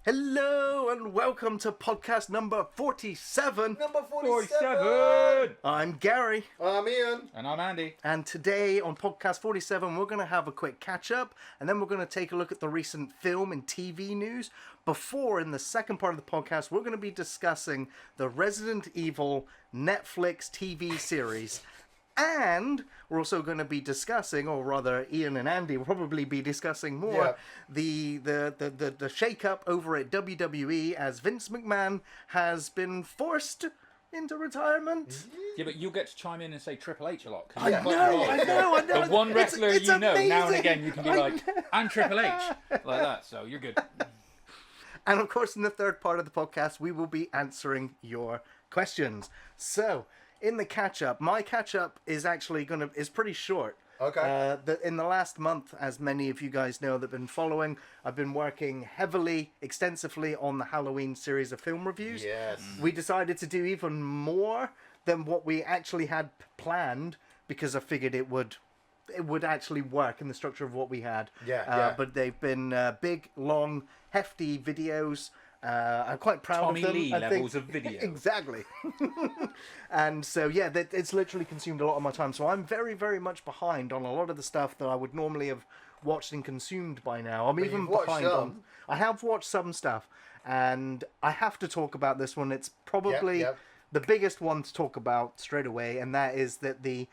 Hello and welcome to podcast number 47. Number 47! I'm Gary. I'm Ian. And I'm Andy. And today on podcast 47, we're going to have a quick catch up and then we're going to take a look at the recent film and TV news. Before, in the second part of the podcast, we're going to be discussing the Resident Evil Netflix TV series. And we're also going to be discussing, or rather Ian and Andy will probably be discussing more, the shake-up over at WWE as Vince McMahon has been forced into retirement. Yeah, but you'll get to chime in and say Triple H a lot. I know. The one wrestler it's you know, amazing. now and again you can be like, I'm Triple H. Like that, so you're good. And of course, in the third part of the podcast, we will be answering your questions. So, in the catch-up, my catch-up is actually is pretty short. Okay. In the last month, as many of you guys know that have been following, I've been working extensively on the Halloween series of film reviews. Yes. We decided to do even more than what we actually had planned because I figured it would actually work in the structure of what we had. Yeah. But they've been big, long, hefty videos. I'm quite proud Tommy of them. Lee I levels think. of video. Exactly. And so, yeah, it's literally consumed a lot of my time. So I'm very, very much behind on a lot of the stuff that I would normally have watched and consumed by now. I'm even behind on... I have watched some stuff, and I have to talk about this one. It's probably the biggest one to talk about straight away, and that is that the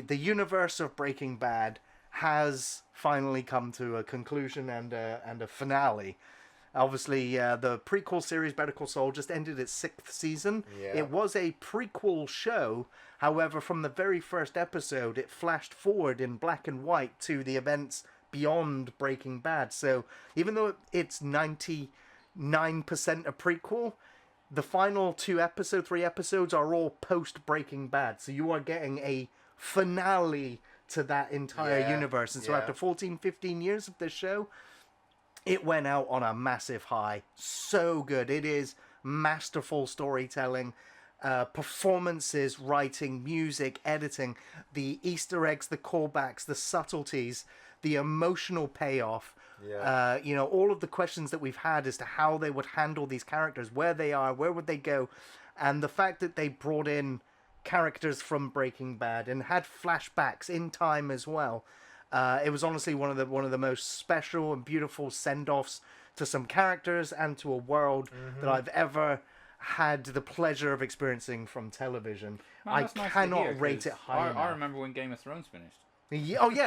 universe of Breaking Bad has finally come to a conclusion and a finale. Obviously, the prequel series Better Call Saul just ended its 6th season. Yeah. It was a prequel show. However, from the very first episode, it flashed forward in black and white to the events beyond Breaking Bad. So even though it's 99% a prequel, the final 3 episodes are all post Breaking Bad. So you are getting a finale to that entire universe. And so after 14, 15 years of this show, it went out on a massive high. So good. It is masterful storytelling, performances, writing, music, editing, the Easter eggs, the callbacks, the subtleties, the emotional payoff. Yeah. All of the questions that we've had as to how they would handle these characters, where they are, where would they go, and the fact that they brought in characters from Breaking Bad and had flashbacks in time as well. It was honestly one of the most special and beautiful send-offs to some characters and to a world that I've ever had the pleasure of experiencing from television. I cannot rate it higher. I remember when Game of Thrones finished.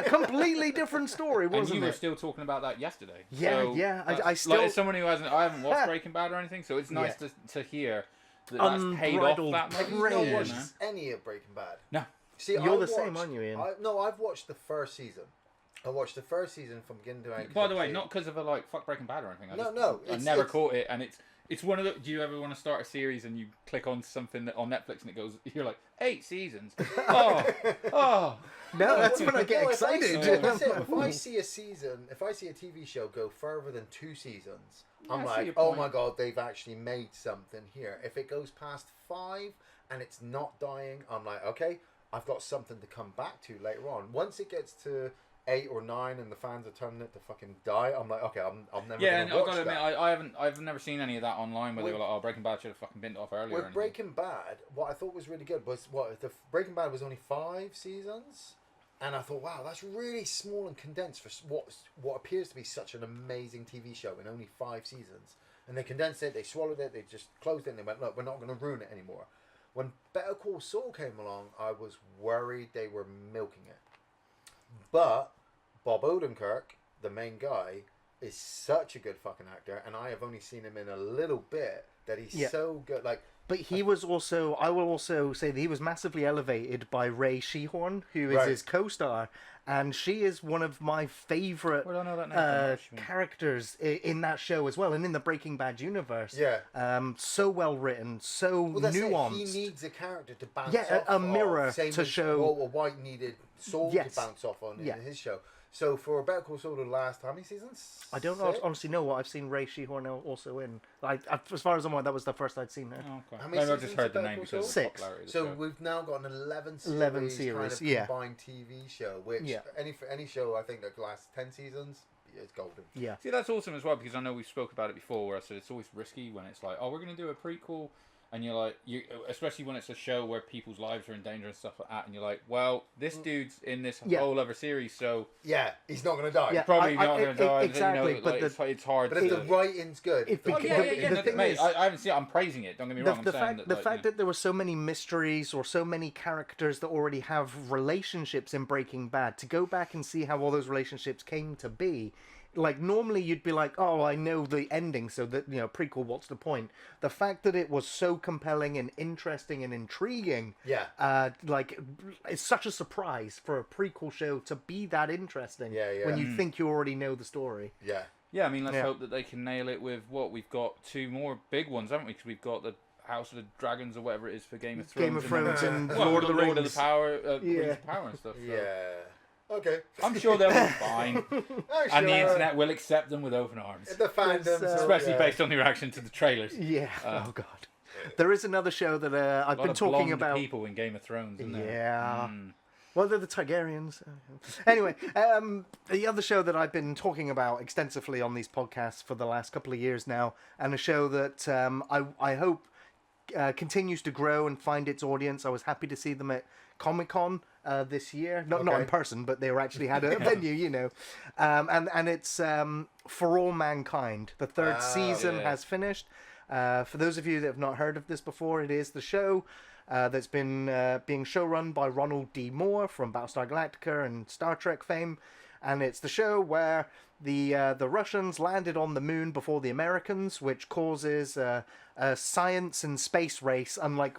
Completely different story, wasn't it? And you were still talking about that yesterday. I still... Like, as someone who I haven't watched Breaking Bad or anything, so it's nice to hear that's paid off that much. Have you not watched any of Breaking Bad? No. See, You're the same, aren't you, Ian? I've watched the first season. I watched the first season from beginning to end. By the way, not because of fuck Breaking Bad or anything. I It's never caught it, and it's one of the. Do you ever want to start a series and you click on something on Netflix and it goes? You're like 8 seasons. Oh. No, that's when I get excited. If I see a TV show go further than 2 seasons, I'm like, oh my god, they've actually made something here. If it goes past 5 and it's not dying, I'm like, okay, I've got something to come back to later on. Once it gets to 8 or 9 and the fans are telling it to fucking die, I'm like, okay, I'm never Yeah, gonna and I've watch got to admit, that. I've never seen any of that online where they were like, oh, Breaking Bad should have fucking been off earlier. With Breaking Bad, what I thought was really good was Breaking Bad was only 5 seasons, and I thought, wow, that's really small and condensed for what appears to be such an amazing TV show in only 5 seasons. And they condensed it, they swallowed it, they just closed it, and they went, look, we're not going to ruin it anymore. When Better Call Saul came along, I was worried they were milking it. But Bob Odenkirk, the main guy, is such a good fucking actor, and I have only seen him in a little bit that he's so good. But he was also, I will also say that he was massively elevated by Ray Shehorn, who is his co-star, and she is one of my favourite characters in that show as well, and in the Breaking Bad universe. Yeah. So well written, so nuanced. He needs a character to bounce off. Yeah, a mirror to show what White needed Saul to bounce off on in his show. So for Better Call Saul, the last how many seasons? I don't honestly know what I've seen Ray Shehorn also in. As far as I'm aware, that was the first I'd seen her. Oh, okay. How many Maybe I just heard the name because of 6. popularity. So we've now got an 11 series kind of combined TV show, which any show I think that lasts 10 seasons, it's golden. Yeah. See, that's awesome as well, because I know we spoke about it before, where I said it's always risky when it's like, oh, we're going to do a prequel, and you're like, especially when it's a show where people's lives are in danger and stuff like that, and you're like, well, this dude's in this whole other series, so yeah, he's not going to die. Yeah. probably not going to die. Exactly, but it's hard. But if the writing's good, Mate, I haven't seen it. I'm praising it. Don't get me wrong. The fact that there were so many mysteries or so many characters that already have relationships in Breaking Bad, to go back and see how all those relationships came to be. Like, normally you'd be like, oh, I know the ending, so that, prequel, what's the point? The fact that it was so compelling and interesting and intriguing, it's such a surprise for a prequel show to be that interesting when you think you already know the story. Yeah. Yeah, I mean, let's hope that they can nail it with we've got 2 more big ones, haven't we? Because we've got the House of the Dragons or whatever it is for Game of Thrones. Game of Thrones and well, Lord of the Rings. Lord of the Power, Rings of Power and stuff. So. Yeah. Okay. I'm sure they'll be fine. And the internet will accept them with open arms. The fandoms. Especially based on the reaction to the trailers. Yeah. Oh, God. There is another show that I've been talking about. People in Game of Thrones, isn't there? Yeah. Well, they're the Targaryens. Anyway, the other show that I've been talking about extensively on these podcasts for the last couple of years now, and a show that I hope continues to grow and find its audience. I was happy to see them at Comic-Con this year. Not in person, but they were actually had a venue, and it's For All Mankind. The 3rd season has finished. For those of you that have not heard of this before, it is the show that's been being showrun by Ronald D. Moore from Battlestar Galactica and Star Trek fame, and it's the show where the Russians landed on the moon before the Americans, which causes a science and space race unlike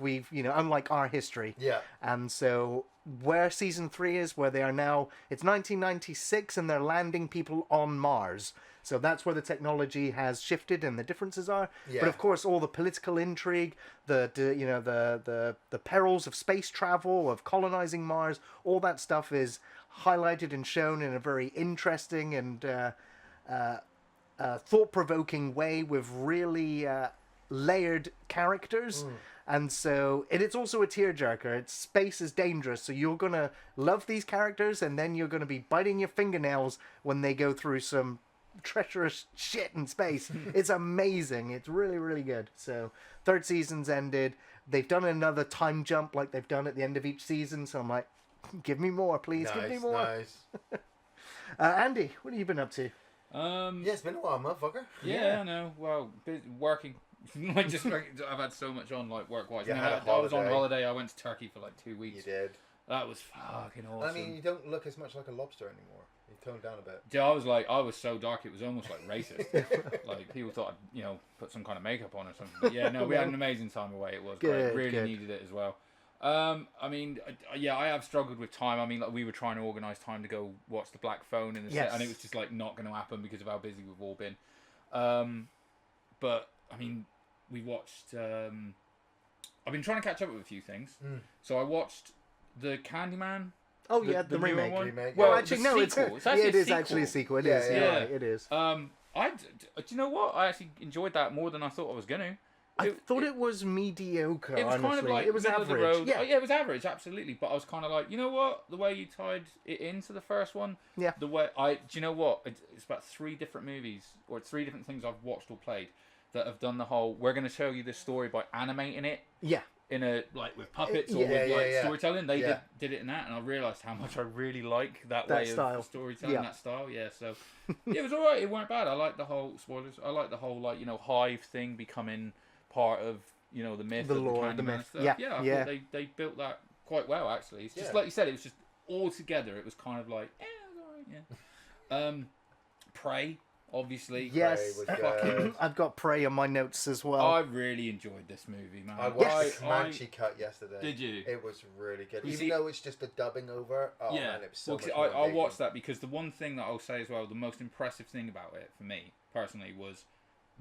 our history. Yeah. And so where season 3 is, where they are now, it's 1996, and they're landing people on Mars. So that's where the technology has shifted and the differences are. Yeah. But of course, all the political intrigue, the perils of space travel, of colonizing Mars, all that stuff is highlighted and shown in a very interesting and thought-provoking way with really layered characters. And so it's also a tearjerker. Space is dangerous, so you're going to love these characters, and then you're going to be biting your fingernails when they go through some treacherous shit in space. It's amazing. It's really, really good. So 3rd season's ended. They've done another time jump like they've done at the end of each season, so I'm like, give me more, please. Give me more. Nice. Andy, what have you been up to? It's been a while, motherfucker. Yeah, I know. Well, working. I've had so much on, like, work-wise. Yeah, I was on holiday. I went to Turkey for like 2 weeks. You did. That was fucking awesome. I mean, you don't look as much like a lobster anymore. You toned down a bit. Yeah, I was so dark, it was almost like racist. Like, people thought I'd, put some kind of makeup on or something. But yeah, no, we had an amazing time away. It was great. Really needed it as well. I mean, I have struggled with time. I mean, like, we were trying to organise time to go watch The Black Phone in the set, and it was just like not going to happen because of how busy we've all been. But I mean, we watched. I've been trying to catch up with a few things. So I watched the Candyman. Oh yeah, the remake. Well, actually, no, sequel. it is actually a sequel. It is. Yeah, it is. Do you know what? I actually enjoyed that more than I thought I was gonna. I thought it was mediocre. It was honestly. kind of like it was average. Of the road. Yeah. It was average, absolutely. But I was kind of like, you know what? The way you tied it into the first one. Yeah. The way do you know what? It's about 3 different movies or 3 different things I've watched or played that have done the whole. We're going to show you this story by animating it. Yeah. In a with puppets or with storytelling. They did it in that, and I realised how much I really like that way style. Of storytelling. That style. Yeah. So it was alright. It weren't bad. I like the whole spoilers. I like the whole Hive thing becoming part of the myth, the lore, the myth. Stuff. Yeah. I thought they built that quite well. Actually, it's just like you said. It was just all together. It was kind of like it was alright. Yeah. Prey. Obviously, yes. I've got Prey on my notes as well. I really enjoyed this movie, man. I watched the Comanche cut yesterday. Did you? It was really good. Even though it's just a dubbing over, man, it was so much I watched that because the one thing that I'll say as well, the most impressive thing about it for me personally was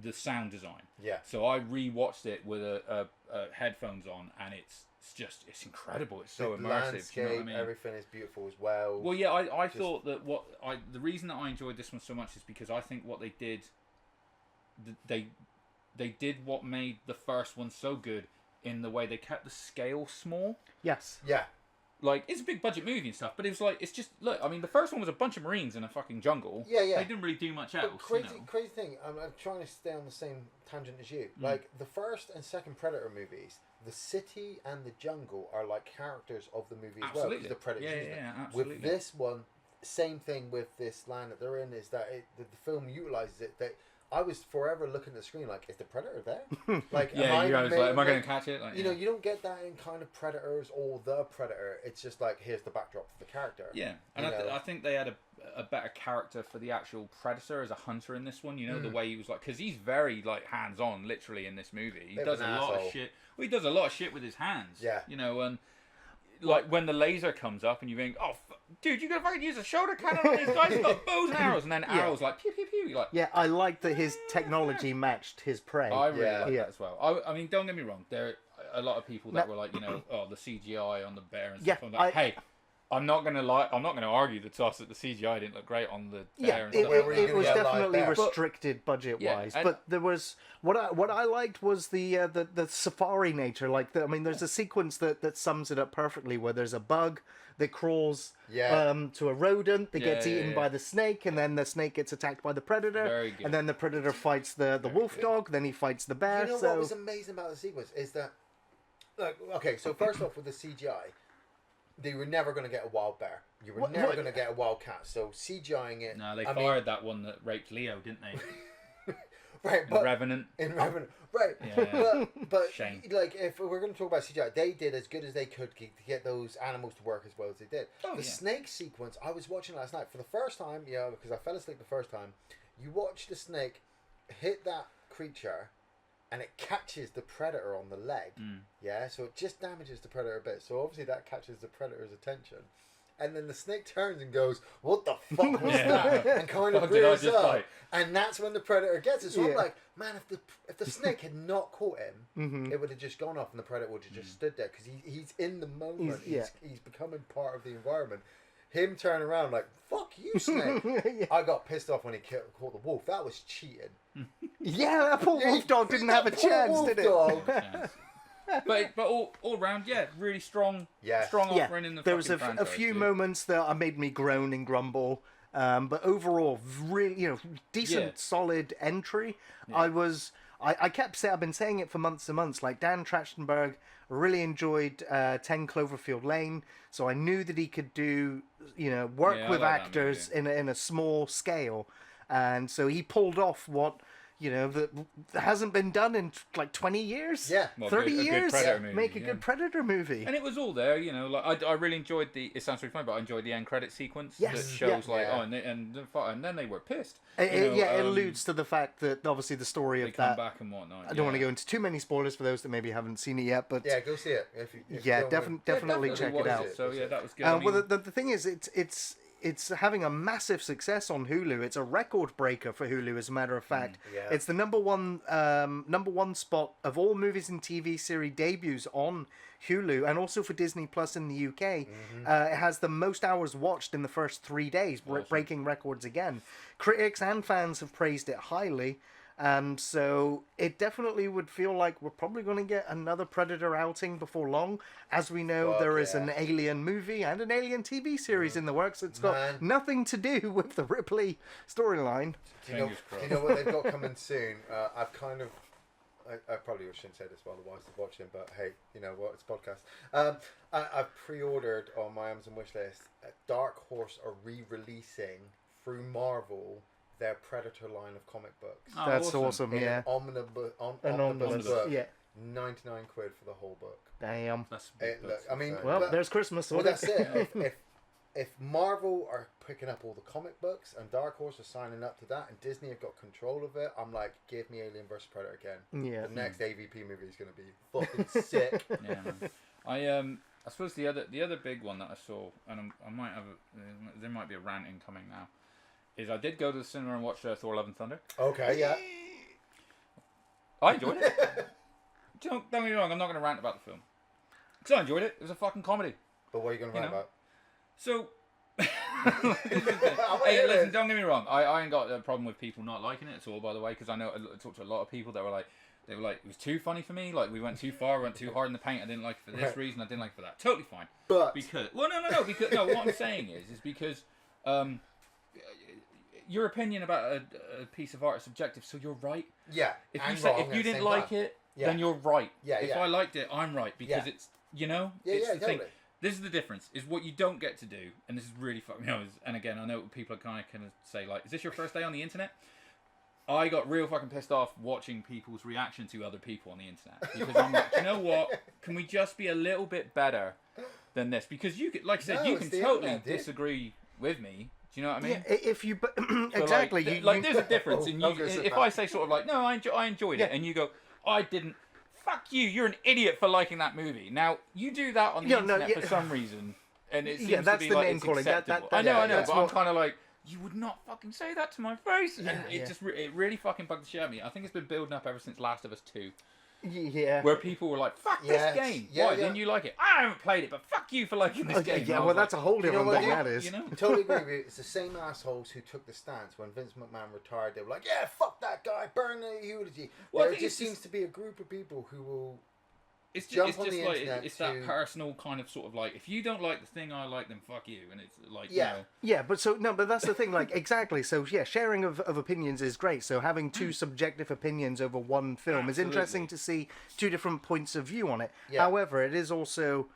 the sound design. Yeah. So I rewatched it with a headphones on, and it's it's incredible. It's so the immersive. Landscape, you know what I mean? Everything is beautiful as well. Well, yeah, I thought that the reason that I enjoyed this one so much is because I think what they did, they did what made the first one so good in the way they kept the scale small. Yes. Yeah. like, it's a big budget movie and stuff, but it was like, it's just, look, I mean, the first one was a bunch of Marines in a fucking jungle. Yeah. They didn't really do much else. But crazy thing, I'm trying to stay on the same tangent as you. Like, the first and second Predator movies, the city and the jungle are like characters of the movie as well. Because the Predators use them. absolutely. With this one, same thing with this land that they're in, is that the film utilizes it. That I was forever looking at the screen like, is the Predator there? Like, am I going to catch it? Like, you know, you don't get that in kind of Predators or the Predator. It's just like, here's the backdrop for the character. Yeah, and I think they had a better character for the actual Predator as a hunter in this one. You know, the way he was like, because he's very like hands on, literally in this movie. He does a lot of shit. Well, he does a lot of shit with his hands. Yeah, you know, and like when the laser comes up and you think, oh, dude, you gotta fucking use a shoulder cannon on these guys. He's got bows and arrows, and then arrows like pew pew pew. You're like, yeah, I like that his technology matched his prey. I really like that as well. I mean, don't get me wrong. There are a lot of people that were like, you know, oh, the CGI on the bear and stuff. I'm like, hey, I'm not gonna argue the toss that the CGI didn't look great on the bear and stuff. It was definitely restricted budget wise, but there was what I liked was the safari nature. Like, I mean, there's a sequence that sums it up perfectly, where there's a bug that crawls to a rodent that gets eaten by the snake, and then the snake gets attacked by the predator, and then the predator fights the wolf dog, then he fights the bear. You know what was amazing about the sequence is that, like, okay, so first off with the CGI. They were never going to get a wild bear. You were never going to get a wild cat. So CGIing it. No, they fired that one that raped Leo, didn't they? Right, but Revenant. In Revenant, right? Yeah. But shame. Like, if we're going to talk about CGI, they did as good as they could to get those animals to work as well as they did. The snake sequence, I was watching last night for the first time. Yeah, because I fell asleep the first time. You watch the snake hit that creature. And it catches the predator on the leg, yeah. So it just damages the predator a bit. So obviously that catches the predator's attention, and then the snake turns and goes, "What the fuck was that?" And kind of rears up, and that's when the predator gets it. So I'm like, man, if the snake had not caught him, it would have just gone off, and the predator would have just stood there because he's in the moment. He's becoming part of the environment. Him turning around like, fuck you, snake. I got pissed off when he caught the wolf. That was cheating. Yeah, that poor wolf dog didn't have a chance, did it? But all round, really strong offering in the There was franchise, a few moments that made me groan and grumble. But overall, really, decent, solid entry. Yeah. I kept saying, I've been saying it for months and months, like Dan Trachtenberg really enjoyed 10 Cloverfield Lane, so I knew that he could do, work with actors in a small scale, and so he pulled off what, that hasn't been done in like 20 years, 30 years, make a good Predator movie. And it was all there, like I really enjoyed it sounds really funny, but I enjoyed the end credit sequence that shows and then they were pissed. It alludes to the fact that obviously the story of that. They come back and whatnot. I don't want to go into too many spoilers for those that maybe haven't seen it yet, but go see it. If definitely check it out. So that was good. Well, the thing is, it's having a massive success on Hulu. It's a record breaker for Hulu, as a matter of fact. It's the number one spot of all movies and TV series debuts on Hulu, and also for Disney Plus in the UK. It has the most hours watched in the first 3 days, breaking records again. Critics and fans have praised it highly. So it definitely would feel like we're probably going to get another Predator outing before long. As we know, there is an Alien movie and an Alien TV series in the works. It's got nothing to do with the Ripley storyline. Do you know what they've got coming soon? I probably shouldn't say this while the wives are watching, but hey, you know what? It's a podcast. I've pre-ordered on my Amazon wishlist. Dark Horse are re-releasing through Marvel their Predator line of comic books. Oh, that's awesome, yeah. Omnibus book. Yeah. 99 quid for the whole book. Damn. That's there's Christmas. Well, that's it. If Marvel are picking up all the comic books and Dark Horse are signing up to that, and Disney have got control of it, I'm like, give me Alien vs Predator again. Yeah. The next AVP movie is going to be fucking sick. Yeah. I suppose the other big one that I saw, and I might have there might be a rant incoming now, is I did go to the cinema and watch Thor: Love and Thunder. Okay, yeah. I enjoyed it. Don't get me wrong, I'm not going to rant about the film. Because I enjoyed it. It was a fucking comedy. But what are you going to rant about? So, hey, listen, don't get me wrong. I ain't got a problem with people not liking it at all, by the way, because I talked to a lot of people that were like, They were like, it was too funny for me. Like we went too far, went too hard in the paint. I didn't like it for this reason. I didn't like it for that. Totally fine. But because no. Because no, what I'm saying is because your opinion about a piece of art is subjective. So you're right. Yeah. If you didn't like it, then you're right. Yeah. If I liked it, I'm right because it's Yeah, it's the totally. thing. This is the difference. Is what you don't get to do, and this is really fucking. And again, I know people are kind of say like, "Is this your first day on the internet?" I got real fucking pissed off watching people's reaction to other people on the internet because I'm like, you know what? Can we just be a little bit better than this? Because you could, like I said, you can totally disagree with me. Do you know what I mean? Yeah, if you So exactly, there's a difference. In if I say sort of like, no, I enjoyed it, and you go, I didn't. Fuck you! You're an idiot for liking that movie. Now you do that on the internet for some reason, and it seems that's to be the like name it's calling. acceptable. I know, but I'm kind of like, you would not fucking say that to my face. And it really fucking bugged the shit out of me. I think it's been building up ever since Last of Us 2. Yeah. Where people were like, fuck this game. Why didn't you like it? I haven't played it, but fuck you for liking this game. Yeah, well, that's a whole different thing, that is. Totally agree with you. It's the same assholes who took the stance when Vince McMahon retired. They were like, yeah, fuck that guy, burn the eulogy. Well, there just seems to be a group of people who will... It's just like it's that personal kind of sort of like, if you don't like the thing I like, then fuck you, and it's like but that's the thing, like, exactly. So yeah, sharing of opinions is great. So having two subjective opinions over one film is interesting to see two different points of view on it. However, it is also,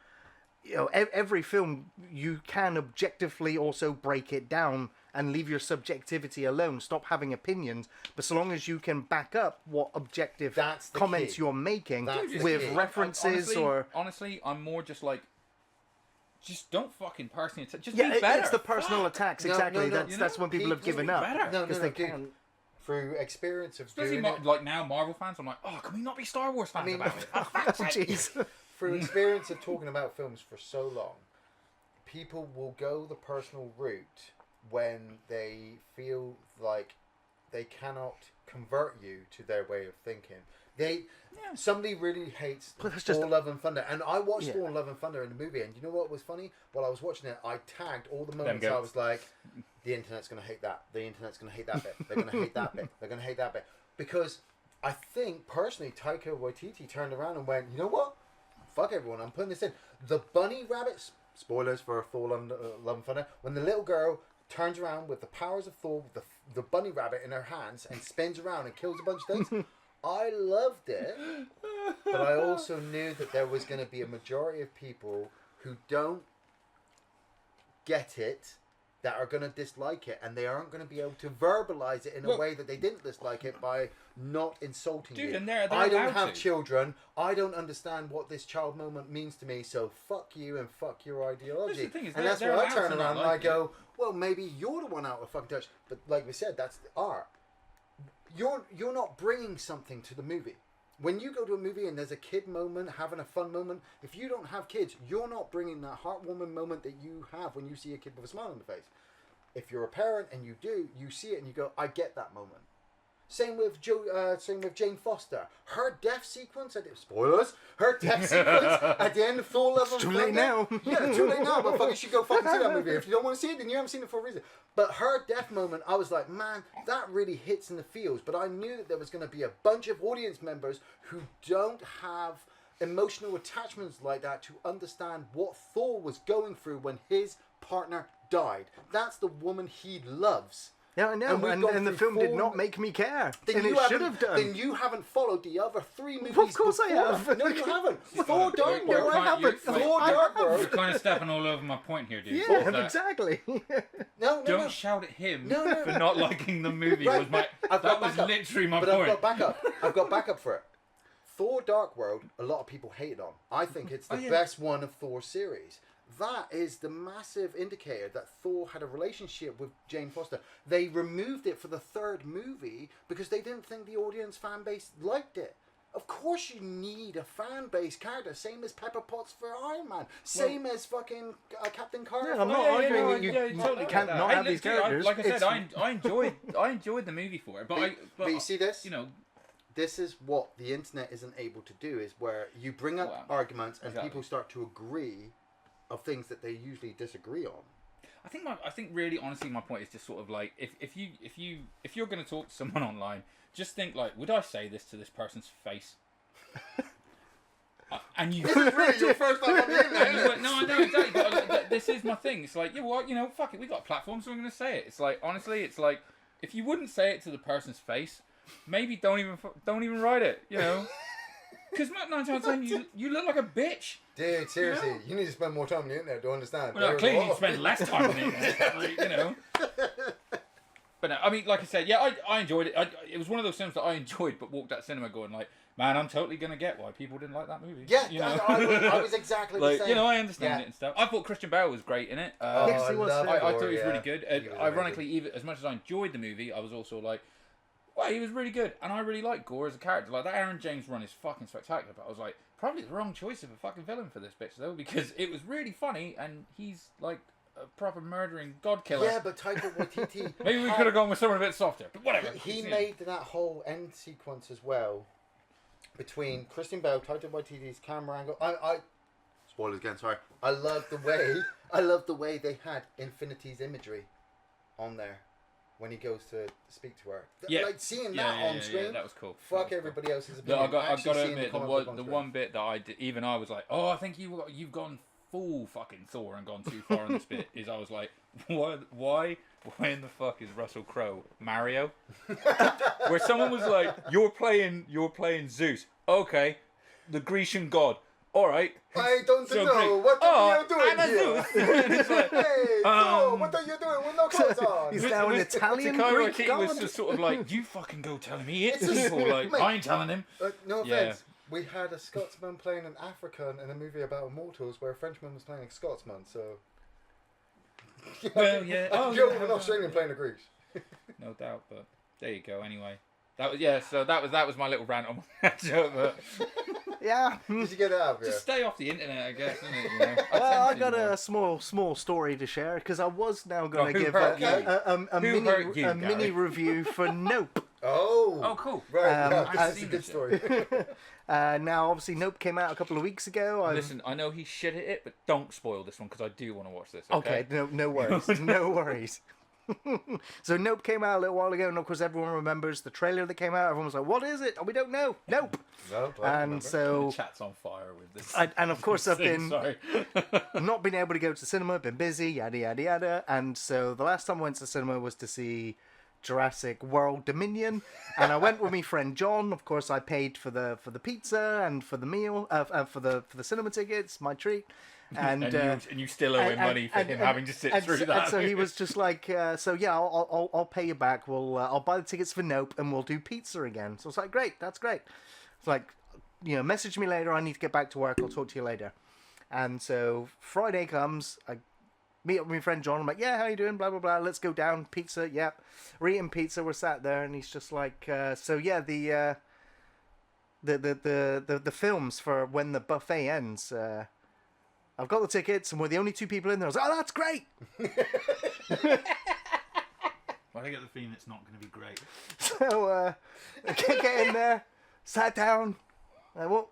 every film you can objectively also break it down and leave your subjectivity alone. Stop having opinions, but so long as you can back up what objective comments you're making with references honestly, I'm more just like, just don't fucking personally attack. Just be better. It's the personal attacks, exactly. That's when people have given up. Because they can't. Through experience of especially like now Marvel fans, I'm like, oh, can we not be Star Wars fans about it? Jeez. Through experience of talking about films for so long, people will go the personal route when they feel like they cannot convert you to their way of thinking. Somebody really hates Thor: Love and Thunder, and I watched Thor: Love and Thunder in the movie, and you know what was funny? While I was watching it, I tagged all the moments I was like, the internet's going to hate that, the internet's going to hate that bit, they're going to hate that bit, they're going to hate that bit. Because I think, personally, Taika Waititi turned around and went, you know what? Fuck everyone, I'm putting this in. The bunny rabbits, spoilers for Thor: Love and Thunder, when the little girl turns around with the powers of Thor, with the bunny rabbit in her hands, and spins around and kills a bunch of things. I loved it, but I also knew that there was going to be a majority of people who don't get it, that are going to dislike it, and they aren't going to be able to verbalize it in a way that they didn't dislike it by not insulting you. And they're I don't have children. I don't understand what this child moment means to me, so fuck you and fuck your ideology. And that's where I turn around and I go, well, maybe you're the one out of fucking touch. But like we said, that's the art. You're not bringing something to the movie. When you go to a movie and there's a kid moment, having a fun moment, if you don't have kids, you're not bringing that heartwarming moment that you have when you see a kid with a smile on the face. If you're a parent and you do, you see it and you go, I get that moment. Same with Jane Foster. Her death sequence spoilers. Her death sequence at the end of Thor: Love and Thunder. Too late now. Yeah, too late now. But you should go fucking see that movie. If you don't want to see it, then you haven't seen it for a reason. But her death moment, I was like, man, that really hits in the feels. But I knew that there was going to be a bunch of audience members who don't have emotional attachments like that to understand what Thor was going through when his partner died. That's the woman he loves. Yeah, I know, and the film did not make me care. And it should have done. Then you haven't followed the other three movies. Of course I have. No, you haven't. Thor: Dark World. I haven't. Thor: Dark World. You're kind of stepping all over my point here, dude. Yeah, exactly. Don't shout at him for not liking the movie. Right. That was literally my point. I've got backup for it. Thor: Dark World, a lot of people hated on. I think it's the best one of Thor's series. That is the massive indicator that Thor had a relationship with Jane Foster. They removed it for the third movie because they didn't think the audience fan base liked it. Of course you need a fan base character, same as Pepper Potts for Iron Man, same as fucking Captain Carter. Yeah, I'm not arguing that you totally can't not have these characters. Like I said, I enjoyed the movie for it, but you see this? This is what the internet isn't able to do, is where you bring up arguments and people start to agree of things that they usually disagree on. I think really honestly my point is just sort of like if you're going to talk to someone online, just think like, would I say this to this person's face? And you This is really your first time on the internet. and you went, no, I know exactly. But this is my thing. It's like, yeah, well, fuck it, we got a platform, so I'm going to say it. It's like, honestly, it's like, if you wouldn't say it to the person's face, maybe don't even write it. Because 9 times out of 10, you look like a bitch. Dude, seriously, you need to spend more time on the internet to understand. Well, no, clearly you spend less time on the internet, But no, I mean, like I said, yeah, I enjoyed it. It was one of those films that I enjoyed, but walked out cinema going like, man, I'm totally gonna get why people didn't like that movie. Yeah, I was exactly the same. I understand it and stuff. I thought Christian Bale was great in it. Yes, he was. I thought he was really good. Ironically, even as much as I enjoyed the movie, I was also like, well, he was really good, and I really like Gore as a character. Like that Aaron James run is fucking spectacular. But I was like, probably the wrong choice of a fucking villain for this bitch though, because it was really funny, and he's like a proper murdering god killer. Yeah, but Taika Waititi. Maybe we could have gone with someone a bit softer, but whatever. He made that whole end sequence as well between Christian Bale, Taika Waititi's camera angle. I spoilers again. Sorry. I love the way they had Infinity's imagery on there when he goes to speak to her. Yeah. Like seeing that on screen. Yeah, that was cool. Fuck everybody else's No, opinion. I've got to admit, the one bit that I did, even I was like, oh, I think you've gone full fucking Thor and gone too far on this bit. Is I was like, why in the fuck is Russell Crowe Mario? Where someone was like, you're playing Zeus. Okay, the Grecian god. All right. I don't know what are you doing here. And it's like, hey, so what are you doing with no clothes on? He's now an Italian Greek He god. was just sort of like, you fucking go telling me it's It's people. Like, mate, I ain't telling him. No Yeah. offense. We had a Scotsman playing an African in a movie about immortals where a Frenchman was playing a Scotsman, so... Well, yeah. Oh, You're yeah, an Australian playing a Greek. No doubt, but there you go. Anyway, so that was my little rant on that joke. But Yeah. Did you get it out of here? just stay off the internet, I guess. Isn't it? Well, I tend got to, a small story to share because I was now going to who give hurt you? a Who hurt you, mini Gary? review for Nope. Oh, cool. Right, yeah, I've that's a seen good this story. Now, obviously, Nope came out a couple of weeks ago. Listen, I know he's shit at it, but don't spoil this one because I do want to watch this. Okay, no worries, no worries. So Nope came out a little while ago, and of course everyone remembers the trailer that came out. Everyone was like, "What is it? Oh, we don't know." Nope. No, And so, The chat's on fire with this. and of course I've been Sorry. not been able to go to the cinema, been busy, yada yada yada. And so the last time I went to the cinema was to see Jurassic World Dominion, and I went with my friend John. Of course, I paid for the pizza and for the meal, for the cinema tickets, my treat. And you still owe him money for him having to sit through that. And so he was just like, so yeah, I'll pay you back. I'll buy the tickets for Nope, and we'll do pizza again. So it's like, great, that's great. It's like, message me later. I need to get back to work. I'll talk to you later. And so Friday comes. I meet up with my friend John. I'm like, yeah, how you doing? Blah blah blah. Let's go down. Pizza. Yep. We're eating pizza. We're sat there, and he's just like, so yeah, the films for when the buffet ends. I've got the tickets, and we're the only two people in there. I was like, oh, that's great. Well, I get the feeling it's not going to be great. So I get in there, sat down. What?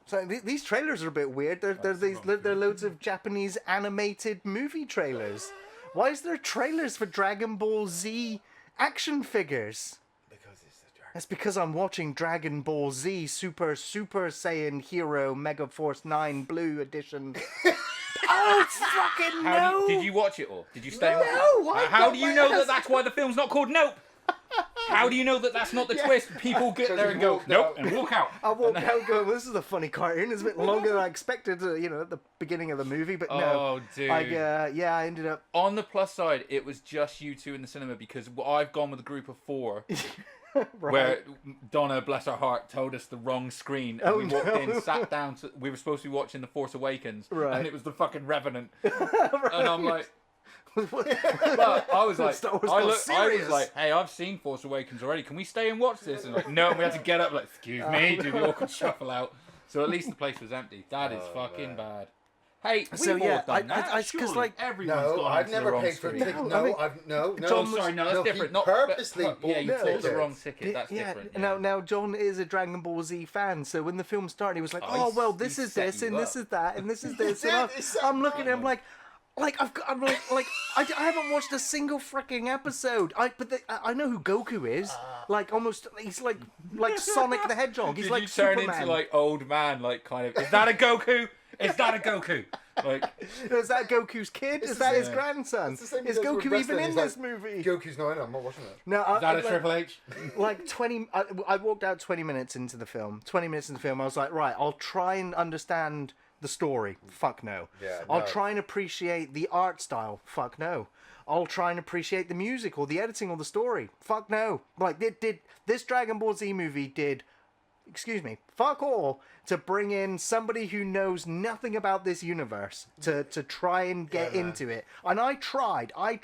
So these trailers are a bit weird. They're loads of Japanese animated movie trailers. Why is there trailers for Dragon Ball Z action figures? Because it's the Dragon. That's because I'm watching Dragon Ball Z Super Saiyan Hero Mega Force 9 Blue Edition. Oh, fucking no! Did you watch it all? Did you stay and watch No! it? How do you know that that's why the film's not called Nope? How do you know that that's not the twist? People get there and go, nope, and walk out. I walked out going, well, this is a funny cartoon. It's a bit longer than I expected, at the beginning of the movie, but no. Oh, dude. I ended up... On the plus side, it was just you two in the cinema because I've gone with a group of 4 Right. where Donna, bless her heart, told us the wrong screen and we walked in, sat down, we were supposed to be watching The Force Awakens and it was the fucking Revenant. And I'm like... But I was like, I was like, hey, I've seen Force Awakens already. Can we stay and watch this? And like, no, we had to get up. Like, excuse me, do the awkward shuffle out. So at least the place was empty. That is fucking bad. Hey, we've all done that. because like everyone's gone I've onto never the wrong paid for a screen. ticket. No, Oh, sorry, no, that's different. Not purposely yeah, you bought bought the tickets. wrong ticket. That's different. Yeah. Now John is a Dragon Ball Z fan, so when the film started, he was like, Oh, "Oh well, he this is set this, you and this up. is that, and this is this." He And did, he I'm looking at him like, Like I'm like I haven't watched a single freaking episode. I know who Goku is. Like almost he's like Sonic the Hedgehog. He's Did like you turn Superman. into like old man, like kind of? Is that a Goku? Is that a Goku? Like, is that Goku's kid? Is that his grandson? It's the same Is as with Goku wrestling. even in He's this like, movie? Goku's not in it. I'm not watching it. No, is that a Triple H? Like 20. I walked out 20 minutes into the film. 20 minutes into the film, I was like, right, I'll try and understand the story. Fuck no. Yeah, I'll no. try and appreciate the art style. Fuck no. I'll try and appreciate the music or the editing or the story. Fuck no. Like did this Dragon Ball Z movie did, excuse me, fuck all to bring in somebody who knows nothing about this universe to try and get into it. And I tried to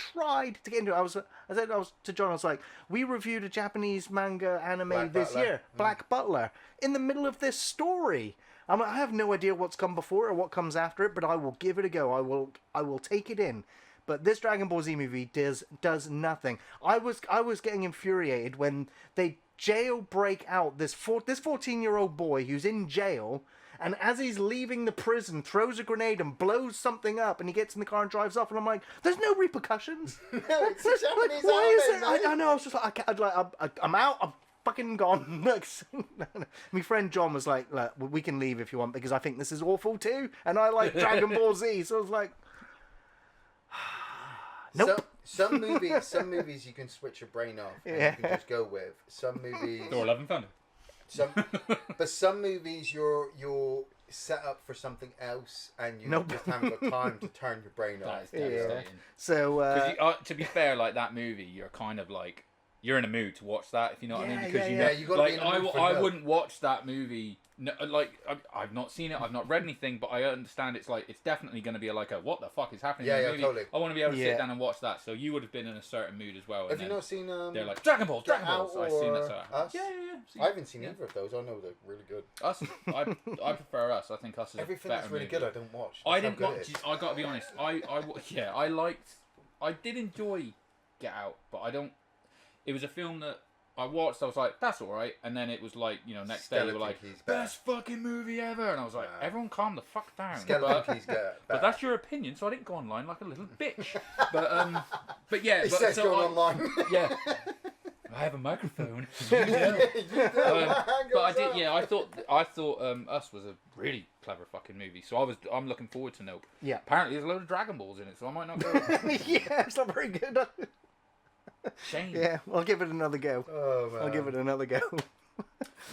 get into it. I said to John, I was like, we reviewed a Japanese manga anime Black this Butler. year, Black Butler, in the middle of this story. I have no idea what's come before it or what comes after it, but I will give it a go. I will take it in. But this Dragon Ball Z movie does nothing. I was getting infuriated when they jailbreak out this 14-year-old boy who's in jail, and as he's leaving the prison, throws a grenade and blows something up, and he gets in the car and drives off. And I'm like, there's no repercussions. No, it's a Japanese why is anime, it? I know. I was just like, I'm out. I'm fucking gone. My friend John was like, look, we can leave if you want because I think this is awful too, and I like Dragon Ball Z. So I was like, nope. Some movies you can switch your brain off and you can just go with. Some movies, Thor: Love and Thunder. but some movies you're set up for something else and you just haven't got time to turn your brain That off. is devastating. So to be fair, like that movie, you're kind of like you're in a mood to watch that, if you know what I mean. Because you gotta like be in a mood for I it. wouldn't watch that movie. No, like I've not seen it, I've not read anything, but I understand it's definitely going to be like a what the fuck is happening in the movie. Totally. I want to be able to sit down and watch that. So you would have been in a certain mood as well. Have you not seen? They're like Dragon Ball. So I've seen that. So. Us? Yeah. I haven't seen either of those. I know they're really good. Us, I prefer Us. I think Us is Everything a better that's really movie. good, I don't watch. I didn't watch. I got to be honest. I did enjoy Get Out, but I don't. It was a film that I watched. I was like, that's all right, and then it was like, next day they were like, best fucking movie ever, and I was like, everyone calm the fuck down. But that's your opinion, so I didn't go online like a little bitch. But yeah, he says going online. Yeah. I have a microphone. But I did. Yeah, I thought Us was a really clever fucking movie. So I'm looking forward to Nope. Yeah. Apparently there's a load of Dragon Balls in it, so I might not go. yeah, it's not very good. Shame. Yeah, I'll give it another go. Oh man. I'll give it another go.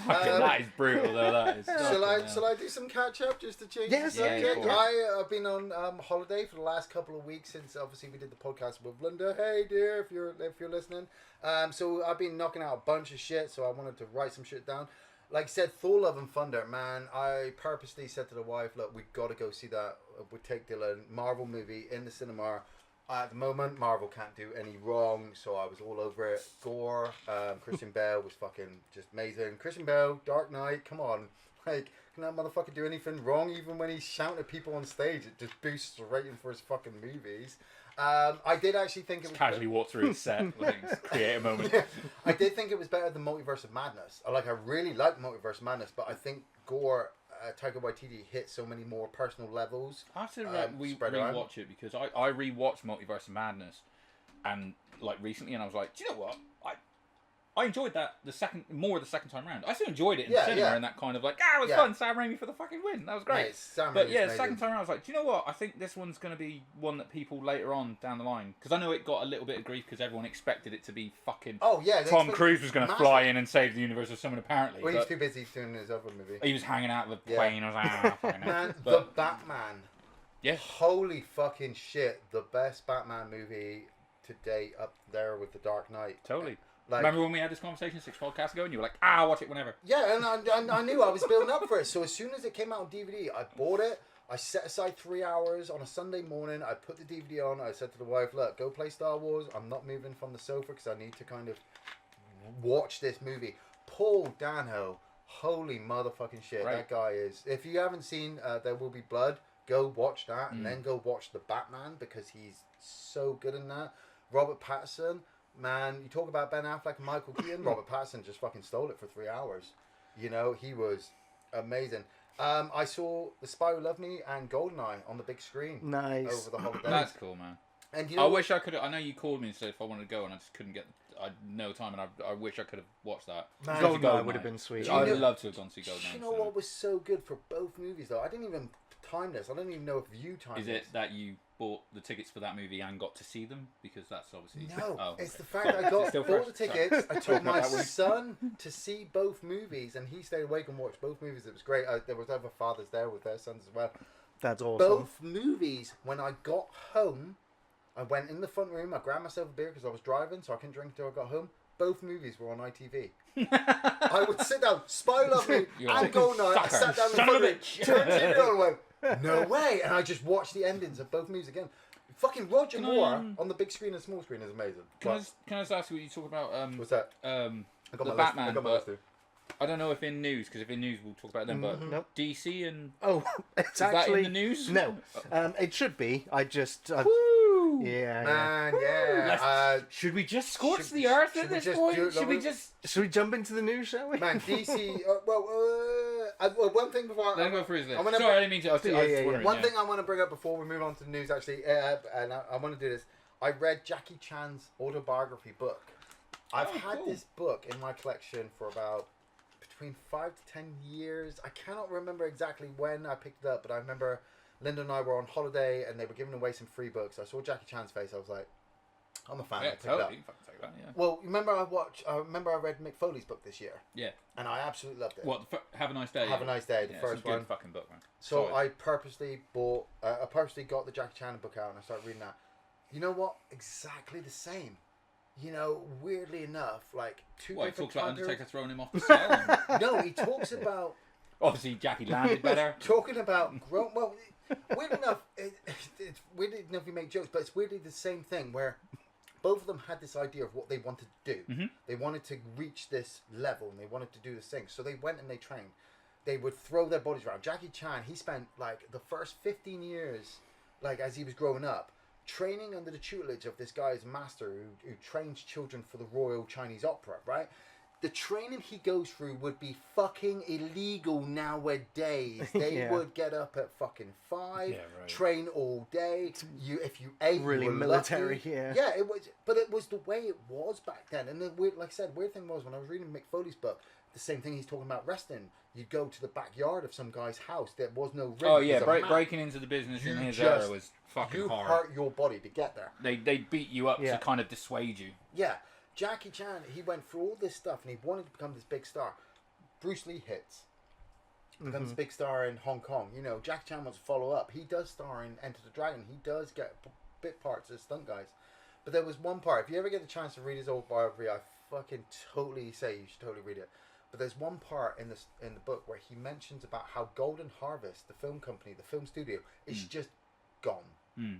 That is brutal though. That is. Shall I do some catch up just to change the subject? Yeah. I have been on holiday for the last couple of weeks since obviously we did the podcast with Linda. Hey dear, if you're listening. So I've been knocking out a bunch of shit. So I wanted to write some shit down. Like I said, Thor: Love and Thunder, man. I purposely said to the wife, look, we got to go see that. We take Dylan Marvel movie in the cinema. At the moment, Marvel can't do any wrong, so I was all over it. Gore, Christian Bale was fucking just amazing. Christian Bale, Dark Knight, come on. Like, can that motherfucker do anything wrong? Even when he's shouting at people on stage, it just boosts the rating for his fucking movies. I did actually think it was... Casually walk through his set, like, create a moment. Yeah, I did think it was better than Multiverse of Madness. I really like Multiverse of Madness, but I think Gore... Taika Waititi hit so many more personal levels. I have to rewatch it because I rewatched Multiverse of Madness and like recently, and I was like, do you know what? I enjoyed that the second time round. I still enjoyed it in the cinema and that kind of like, it was fun. Sam Raimi for the fucking win. That was great. But yeah, second time around I was like, do you know what? I think this one's going to be one that people later on down the line, because I know it got a little bit of grief because everyone expected it to be fucking. Oh yeah, Tom Cruise was going to fly in and save the universe or someone apparently. Well, he was too busy doing his other movie. He was hanging out with the plane. I was like, man, the Batman. Yeah. Holy fucking shit! The best Batman movie to date, up there with The Dark Knight. Totally. Like, remember when we had this conversation 6 podcasts ago and you were like, I'll watch it whenever. Yeah, and I knew I was building up for it. So as soon as it came out on DVD, I bought it. I set aside 3 hours on a Sunday morning. I put the DVD on. I said to the wife, look, go play Star Wars. I'm not moving from the sofa because I need to kind of watch this movie. Paul Dano, holy motherfucking shit. Right. That guy is... If you haven't seen There Will Be Blood, go watch that and then go watch The Batman because he's so good in that. Robert Pattinson... Man, you talk about Ben Affleck and Michael Keaton. Robert Pattinson just fucking stole it for 3 hours. You know, he was amazing. I saw The Spy Who Loved Me and Goldeneye on the big screen Nice. over the holidays. That's cool, man. And you I know, wish I could. I know you called me and said if I wanted to go, and I just couldn't get. I had no time, and I wish I could have watched that. Man, Goldeneye would have been sweet. I'd know- love to have gone see Goldeneye. you know what was so good for both movies though? I didn't even time this. I don't even know if you timed Is this. it that you bought the tickets for that movie and got to see them? Because that's obviously No, Oh, it's okay. the fact that I got Still all fresh. the tickets. I took my That week. son to see both movies, and he stayed awake and watched both movies. It was great. There was other fathers there with their sons as well. That's awesome. Both movies, when I got home, I went in the front room. I grabbed myself a beer because I was driving, so I couldn't drink until I got home. Both movies were on ITV. I would sit down, Spy Who Loved Me You're and a Goldeneye. I sucker. sat down in the Son front of a room, bitch. turned TV on and went, no way. And I just watched the endings of both movies again. Fucking Roger Can I, Moore on the big screen and small screen is amazing. Can I just ask you what you talk about? What's that? I I got the my Batman, list. I got my but list too. I don't know if in news, because if in news we'll talk about them. But Nope. DC and Oh, it's is that actually in the news? No. It should be. I just. Woo! Yeah. Man, yeah. Should we just scorch should- the earth should at we this just point? do it, Should we Lovely? just Should we jump into the news, shall we? Man, DC. One thing before let him go through his list? I'm gonna- Sorry, I didn't mean to. I was Yeah, just yeah, wondering, One yeah. thing I want to bring up before we move on to the news, actually, and I want to do this. I read Jackie Chan's autobiography book. I've had cool. this book in my collection for about between 5 to 10 years. I cannot remember exactly when I picked it up, but I remember Linda and I were on holiday and they were giving away some free books. I saw Jackie Chan's face. I was like, I'm a fan. I Yeah, picked it up. totally. You can fucking take that, yeah. Well, I remember I read Mick Foley's book this year, Yeah. and I absolutely loved it. What? Have a nice day. Have a Nice Day, the Yeah, first it's a good one. fucking book, man. So Solid. I purposely got the Jackie Chan book out and I started reading that. You know what? Exactly the same. You know, weirdly enough, like two What, he different talks about time periods. Undertaker throwing him off the cell? And No, he talks about obviously, Jackie landed better. talking about well, weird enough, it's weird enough you make jokes, but it's weirdly the same thing where both of them had this idea of what they wanted to do. Mhm. They wanted to reach this level and they wanted to do this thing. So they went and they trained. They would throw their bodies around. Jackie Chan, he spent like the first 15 years, like as he was growing up, training under the tutelage of this guy's master who trains children for the Royal Chinese Opera, right? The training he goes through would be fucking illegal nowadays. They Yeah. would get up at fucking 5, Yeah, right. train all day. If you ate, you Really were military, lucky. yeah. Yeah, it was, but it was the way it was back then. And the weird, like I said, weird thing was when I was reading Mick Foley's book, the same thing he's talking about wrestling. You'd go to the backyard of some guy's house. There was no ring. Oh yeah, There's a mat. breaking into the business in You his just- era was fucking You hard. hurt your body to get there. They beat you up Yeah. to kind of dissuade you. Yeah, Jackie Chan, he went through all this stuff and he wanted to become this big star. Bruce Lee hits. Becomes a big star in Hong Kong. You know, Jackie Chan wants to follow up. He does star in Enter the Dragon. He does get bit parts as stunt guys. But there was one part, if you ever get the chance to read his autobiography, I fucking totally say you should totally read it. But there's one part in the book where he mentions about how Golden Harvest, the film company, the film studio, is just gone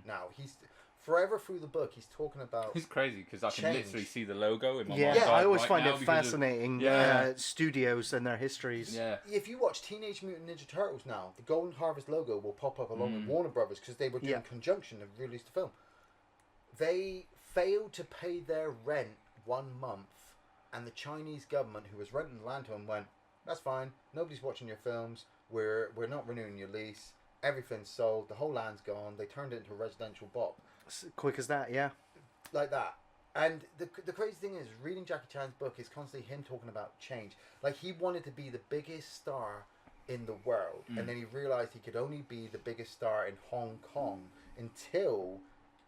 now. He's forever through the book. He's talking about It's crazy because I can Change. literally see the logo in my Yeah, mind's eye I always right find now it because of- fascinating. Yeah. Studios and their histories. Yeah. if you watch Teenage Mutant Ninja Turtles now, the Golden Harvest logo will pop up along with Warner Brothers because they were doing Yeah. conjunction to release the film. They failed to pay their rent 1 month, and the Chinese government, who was renting the land to them, went, "That's fine. Nobody's watching your films. We're not renewing your lease. Everything's sold. The whole land's gone." They turned it into a residential bop. Quick as that, yeah. Like that. And the crazy thing is, reading Jackie Chan's book is constantly him talking about change. Like, he wanted to be the biggest star in the world, and then he realized he could only be the biggest star in Hong Kong until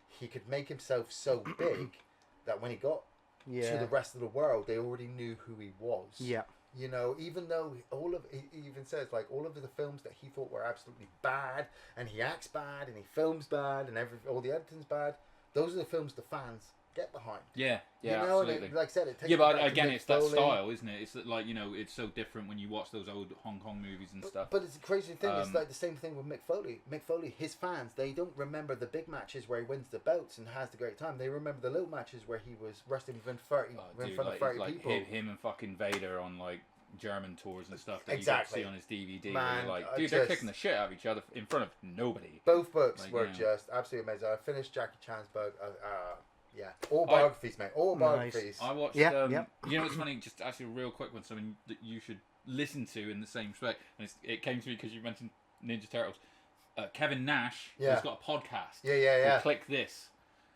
he could make himself so big that when he got to Yeah. the rest of the world, they already knew who he was. Yeah. You know, even though he even says like all of the films that he thought were absolutely bad, and he acts bad, and he films bad, and all the editing's bad. Those are the films the fans get behind. Yeah. Yeah. You know, and Absolutely. like I said, it takes Yeah, you but back to again, Mick it's that Foley. style, isn't it? It's like, you know, it's so different when you watch those old Hong Kong movies and stuff. But it's a crazy thing. It's Um, like the same thing with Mick Foley. Mick Foley, his fans, they don't remember the big matches where he wins the belts and has the great time. They remember the little matches where he was wrestling in front of 30 people. Him and fucking Vader on like German tours and stuff that Exactly. you get to see on his DVD. Man, where you're like, I dude, they're just- kicking the shit out of each other in front of nobody. Both books Like, were yeah. just absolutely amazing. I finished Jackie Chan's book. Yeah, all biographies, mate. All Nice. biographies. I watched. Yeah, yeah. You know what's funny? Just actually a real quick one. Something that you should listen to in the same respect, and it came to me because you mentioned Ninja Turtles. Kevin Nash has got a podcast. Yeah. Click This,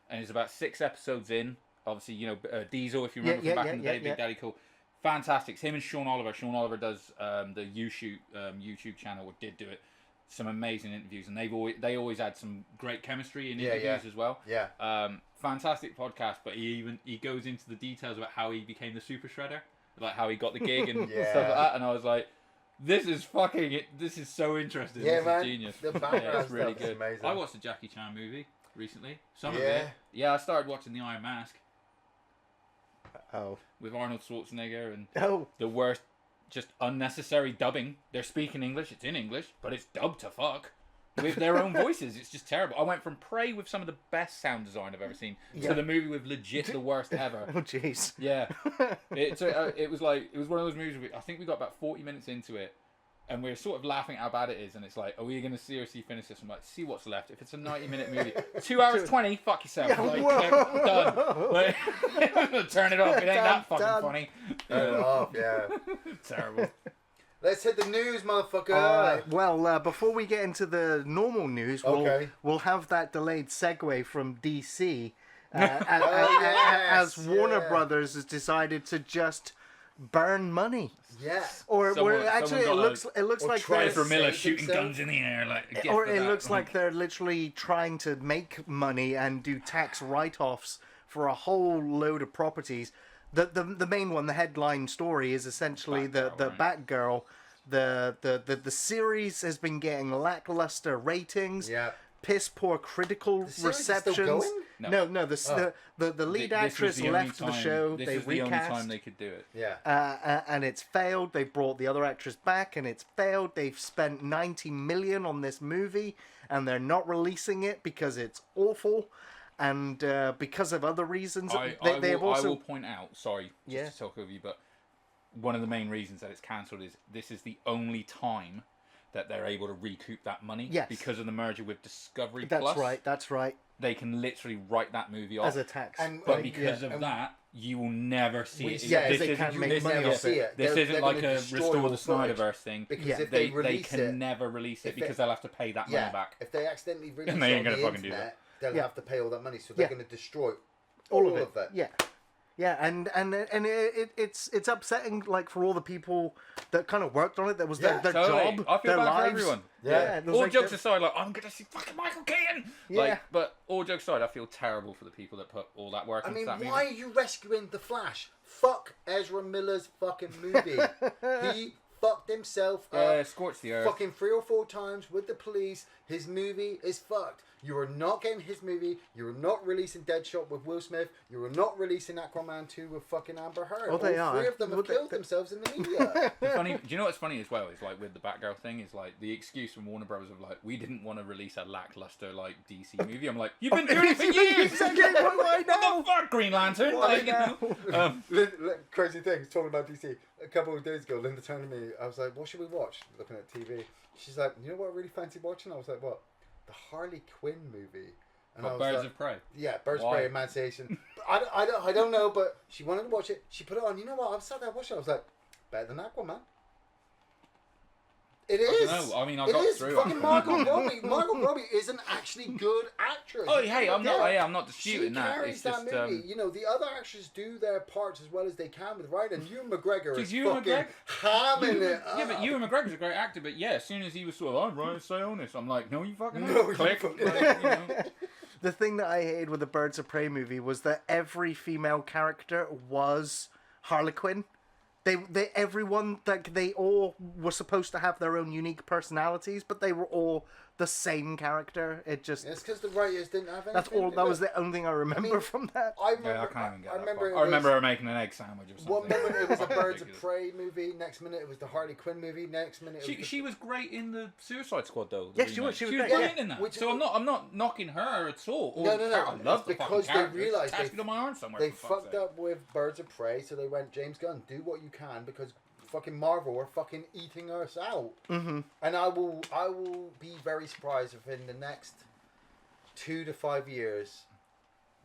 and it's about 6 episodes in. Obviously, you know, Diesel, if you remember from back in the day, Big Daddy Cool. Fantastic. It's him and Sean Oliver. Sean Oliver does the YouTube channel, or did do it. Some amazing interviews, and they always had some great chemistry in interviews as well. Yeah. Fantastic podcast, but he goes into the details about how he became the Super Shredder, like how he got the gig and stuff like that. And I was like, this is so interesting. Yeah, this man. is genius. The background it's really stuff is good. amazing. I watched the Jackie Chan movie recently. Some of it. Yeah, I started watching the Iron Mask. Oh. With Arnold Schwarzenegger and Oh. the worst, just unnecessary dubbing. They're speaking English. It's in English, but it's dubbed to fuck with their own voices. It's just terrible. I went from Prey with some of the best sound design I've ever seen to the movie with legit the worst ever. Oh, jeez. Yeah, it was one of those movies. I think we got about 40 minutes into it, and we were sort of laughing at how bad it is. And it's like, are we going to seriously finish this? I'm like, see what's left. If it's a 90-minute movie, 2 hours 20, fuck yourself. Yeah, Like, whoa. done. Like, turn it off. It ain't that fucking Done. funny. Yeah. Terrible. Let's hit the news, motherfucker. Well, before we get into the normal news, we'll have that delayed segue from DC as Warner Brothers has decided to just burn money. Yeah. Or actually, it looks like Christopher Miller shooting guns in the air, like. Or it looks like they're literally trying to make money and do tax write-offs for a whole load of properties. The main one, the headline story, is essentially the Batgirl. The series has been getting lackluster ratings. Yeah. Piss poor critical receptions. Still going? No. The lead actress left the show. This They is recast. the only time they could do it. Yeah. And it's failed. They brought the other actress back, and it's failed. They've spent $90 million on this movie, and they're not releasing it because it's awful, and because of other reasons. I will point out. Sorry, just to talk over you, but one of the main reasons that it's cancelled is this is the only time that they're able to recoup that money. Yes. Because of the merger with Discovery Plus. That's right. They can literally write that movie off As a tax. But because of that, you will never see it. They can't make money off it. This isn't like a Restore the Snyderverse thing. Because if they can never release it because they'll have to pay that money back. If they accidentally release they it ain't on gonna the fucking internet, do they'll have to pay all that money. So they're going to destroy all of it. Yeah, and it's upsetting, like, for all the people that kind of worked on it. That was their job, I feel their bad lives. for everyone. Yeah. All jokes aside, like, I'm gonna see fucking Michael Keaton. Yeah. Like, but all jokes aside, I feel terrible for the people that put all that work into that movie. Why are you rescuing the Flash? Fuck Ezra Miller's fucking movie. He fucked himself up. Scorched the earth. Fucking 3 or 4 times with the police. His movie is fucked. You are not getting his movie. You are not releasing Deadshot with Will Smith. You are not releasing Aquaman 2 with fucking Amber Heard. Oh, they are. 3 of them have killed themselves in the media. Do you know what's funny as well is, like, with the Batgirl thing is, like, the excuse from Warner Brothers of, like, we didn't want to release a lackluster, like, DC movie. I'm like, you've been doing it for years. Why now? What the fuck, Green Lantern? Why Like, Crazy things, talking about DC. A couple of days ago, Linda turned to me. I was like, what should we watch? Looking at TV. She's like, you know what I really fancy watching? I was like, what? The Harley Quinn movie. And I was Birds like, of Prey. Yeah, Birds of Why? Prey, Emancipation. I don't know, but she wanted to watch it. She put it on. You know what? I sat there watching it. I was like, better than Aquaman. It is. I don't know. I mean, I it got is. through Fucking it. Margot Robbie. Margot Robbie is an actually good actress. Oh, hey, I'm not disputing she that. carries It's that just movie. You know, the other actors do their parts as well as they can with Ryan, and Ewan McGregor is Ewan fucking hamming it up. Yeah, but Ewan McGregor's a great actor, but yeah, as soon as he was sort of, I'm Ryan Sionis, I'm like, no, you fucking No, you click. fucking- Like, you know. The thing that I hated with the Birds of Prey movie was that every female character was Harley Quinn. Everyone, like, they all were supposed to have their own unique personalities, but they were all the same character. It just It's because the writers didn't have anything. that's all. That was the only thing I remember from that. I remember. Yeah, I can't even get I that remember. far. I remember her making an egg sandwich or something. One minute it was a Birds of Ridiculous. Prey movie. Next minute it was the Harley Quinn movie. Next minute it was She was great in the Suicide Squad though. Yeah, she was great, brilliant yeah. in that. Which- So I'm not knocking her at all. No. I love the It's because fucking they character. realised It's on my arm somewhere. they for fuck's fucked sake. up with Birds of Prey, so they went, James Gunn, do what you can because fucking Marvel are fucking eating us out. Mm-hmm. And I will be very surprised if in the next 2 to 5 years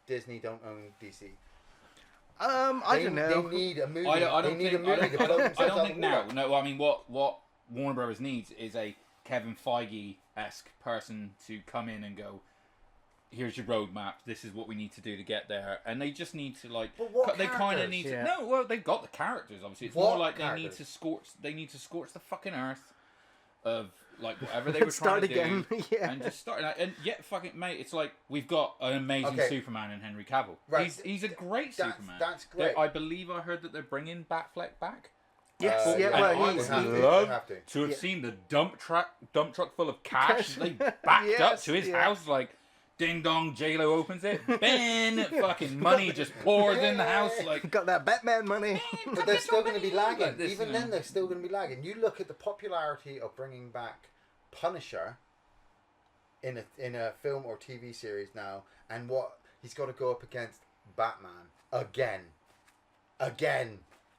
Disney don't own DC. I don't know. They need a movie. I don't they need think, a movie to blow I themselves don't out think the now. water. No, I mean what Warner Brothers needs is a Kevin Feige-esque person to come in and go, here's your roadmap. This is what we need to do to get there, and they just need to like. But what they kind of characters? need to. Yeah. No, well, they've got the characters. Obviously, it's What more like characters? they need to scorch the fucking earth of like whatever they were Start trying to again. do, Yeah. and just start. And yet, fucking mate, it's like we've got an amazing Okay. Superman in Henry Cavill. Right. He's a great Superman. That's great. I believe I heard that they're bringing Batfleck back. Yes, yeah, And well, I he's, would he- love they have to. to have Yeah. seen the dump truck full of cash. They backed up Yes, to his yeah. house like, ding dong. J-Lo opens it, Ben, fucking money just pours in the house like. got that Batman money. But they're still going to be lagging. Like this, Even you know. then, they're still going to be lagging. You look at the popularity of bringing back Punisher in a film or TV series now, and what he's got to go up against Batman again.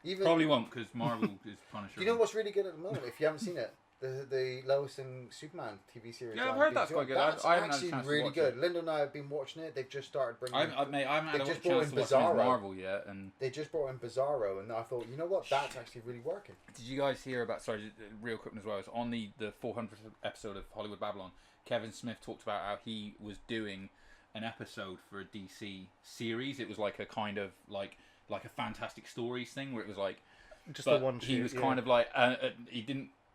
Even Probably won't because Marvel is Punisher. you know what's really good at the moment? If you haven't seen it, the Lois and Superman TV series. Yeah, I've on heard BBC. that's quite good. That's I haven't had a actually chance to really watch good. it. Linda and I have been watching it. They've just started bringing. I haven't had They a just brought chance in to watch Bizarro. Marvel yet. And They just brought in Bizarro, and I thought, you know what, that's actually really working. did you guys hear about? Sorry, real quick as well. It's on the 400th episode of Hollywood Babylon. Kevin Smith talked about how he was doing an episode for a DC series. It was like a kind of like a Fantastic Stories thing where it was like. Just But the one he shoot, was yeah. kind of like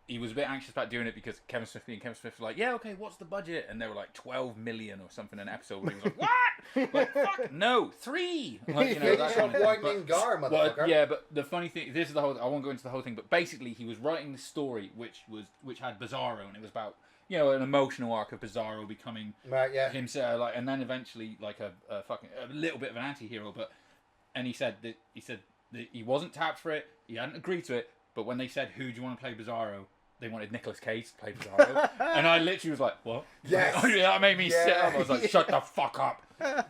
he was a bit anxious about doing it because Kevin Smith was like, yeah, okay, what's the budget? And they were like 12 million or something an episode. Where he was like, what? Like, fuck, no, 3. Like, you know, Finish that kind off of thing. Whitening Gar, But motherfucker. yeah, but the funny thing, this is the whole. I won't go into the whole thing, but basically, he was writing the story, which had Bizarro, and it was about an emotional arc of Bizarro becoming Right, yeah. himself, like, and then eventually like a little bit of an anti-hero. And he said that he wasn't tapped for it, he hadn't agreed to it, but when they said who do you want to play Bizarro, they wanted Nicolas Cage to play Bizarro, and I literally was like, what? Yes. That made me sit up. I was like, Yeah. shut the fuck up.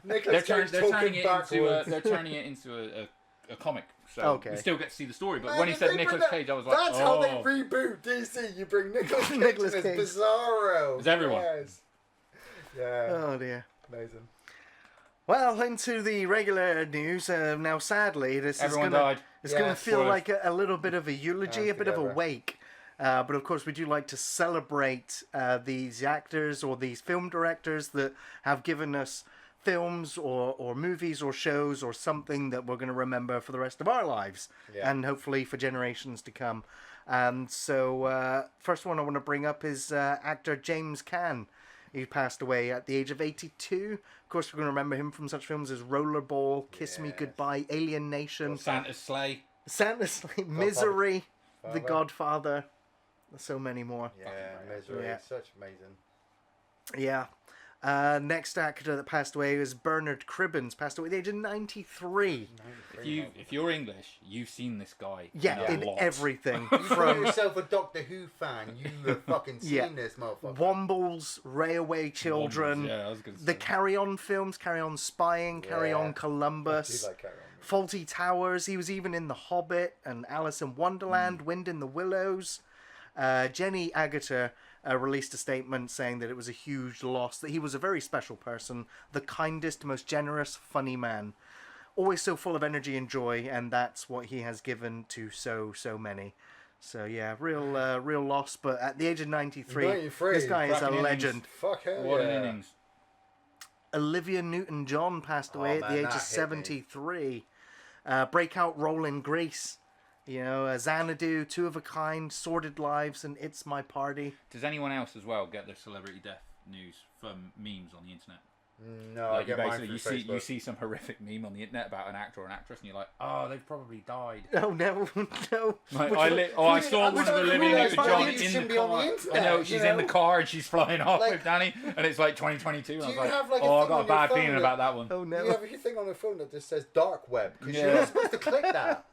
Nicolas Cage They're talking backwards. turning it into a comic. So Okay. we still get to see the story. But Man, when he if said they bring Nicolas that- Cage, I was like, that's how they reboot DC. You bring Nicolas Cage Nicolas as Cage. Bizarro. It's everyone. Yes. Yeah. Oh dear. Amazing. Well, into the regular news. Now, sadly, Everyone is gonna, died. It's Yeah, going to feel spoilers. like a little bit of a eulogy, a bit of a together. wake. But of course, we do like to celebrate these actors or these film directors that have given us films or movies or shows or something that we're going to remember for the rest of our lives, Yeah. and hopefully for generations to come. And so, first one I want to bring up is actor James Caan. He passed away at the age of 82. Of course, we're going to remember him from such films as Rollerball, Kiss Me Yes. Goodbye, Alien Nation, Santa's sleigh. Santa's Sleigh, Misery, The Father. Godfather, so many more. Yeah, Misery. Yeah. Such amazing. Yeah. Next actor that passed away was Bernard Cribbins, passed away at the age of 93. If you're English, you've seen this guy. Yeah, in in a lot. everything. You call From yourself a Doctor Who fan, you have fucking seen Yeah. this motherfucker. Wombles, Railway Children, Yeah, I was gonna say. the Carry On films, Carry On Spying, Carry Yeah. On I Columbus, do like Carry On. Faulty Towers. He was even in The Hobbit and Alice in Wonderland, Wind in the Willows. Jenny Agutter released a statement saying that it was a huge loss, that he was a very special person, the kindest, most generous, funny man. Always so full of energy and joy, and that's what he has given to so many. So yeah, real loss. But at the age of 93, 93, this guy is a cracking innings. legend. Fuck hell What yeah. an innings. Olivia Newton-John passed away Oh, at man, the age that of hit me. 73. Breakout role in Grease. You know, Xanadu, Two of a Kind, Sordid Lives, and It's My Party. Does anyone else as well get their celebrity death news from memes on the internet? No, I Like you get mine basically through you Facebook. see some horrific meme on the internet about an actor or an actress, and you're like, oh, they've probably died. Oh no, no. Like, Which I one? saw one of don't Olivia realise Newton-John why you in shouldn't the be on the car. internet, I know you she's in the know? car and she's flying off Like- with Danny, and it's like 2022. And I Do was you like, have, like, a oh, I thing got on a your bad phone feeling that- about that one. Oh You no. have a thing on the phone that just says dark web because Yeah. you're not supposed to click that.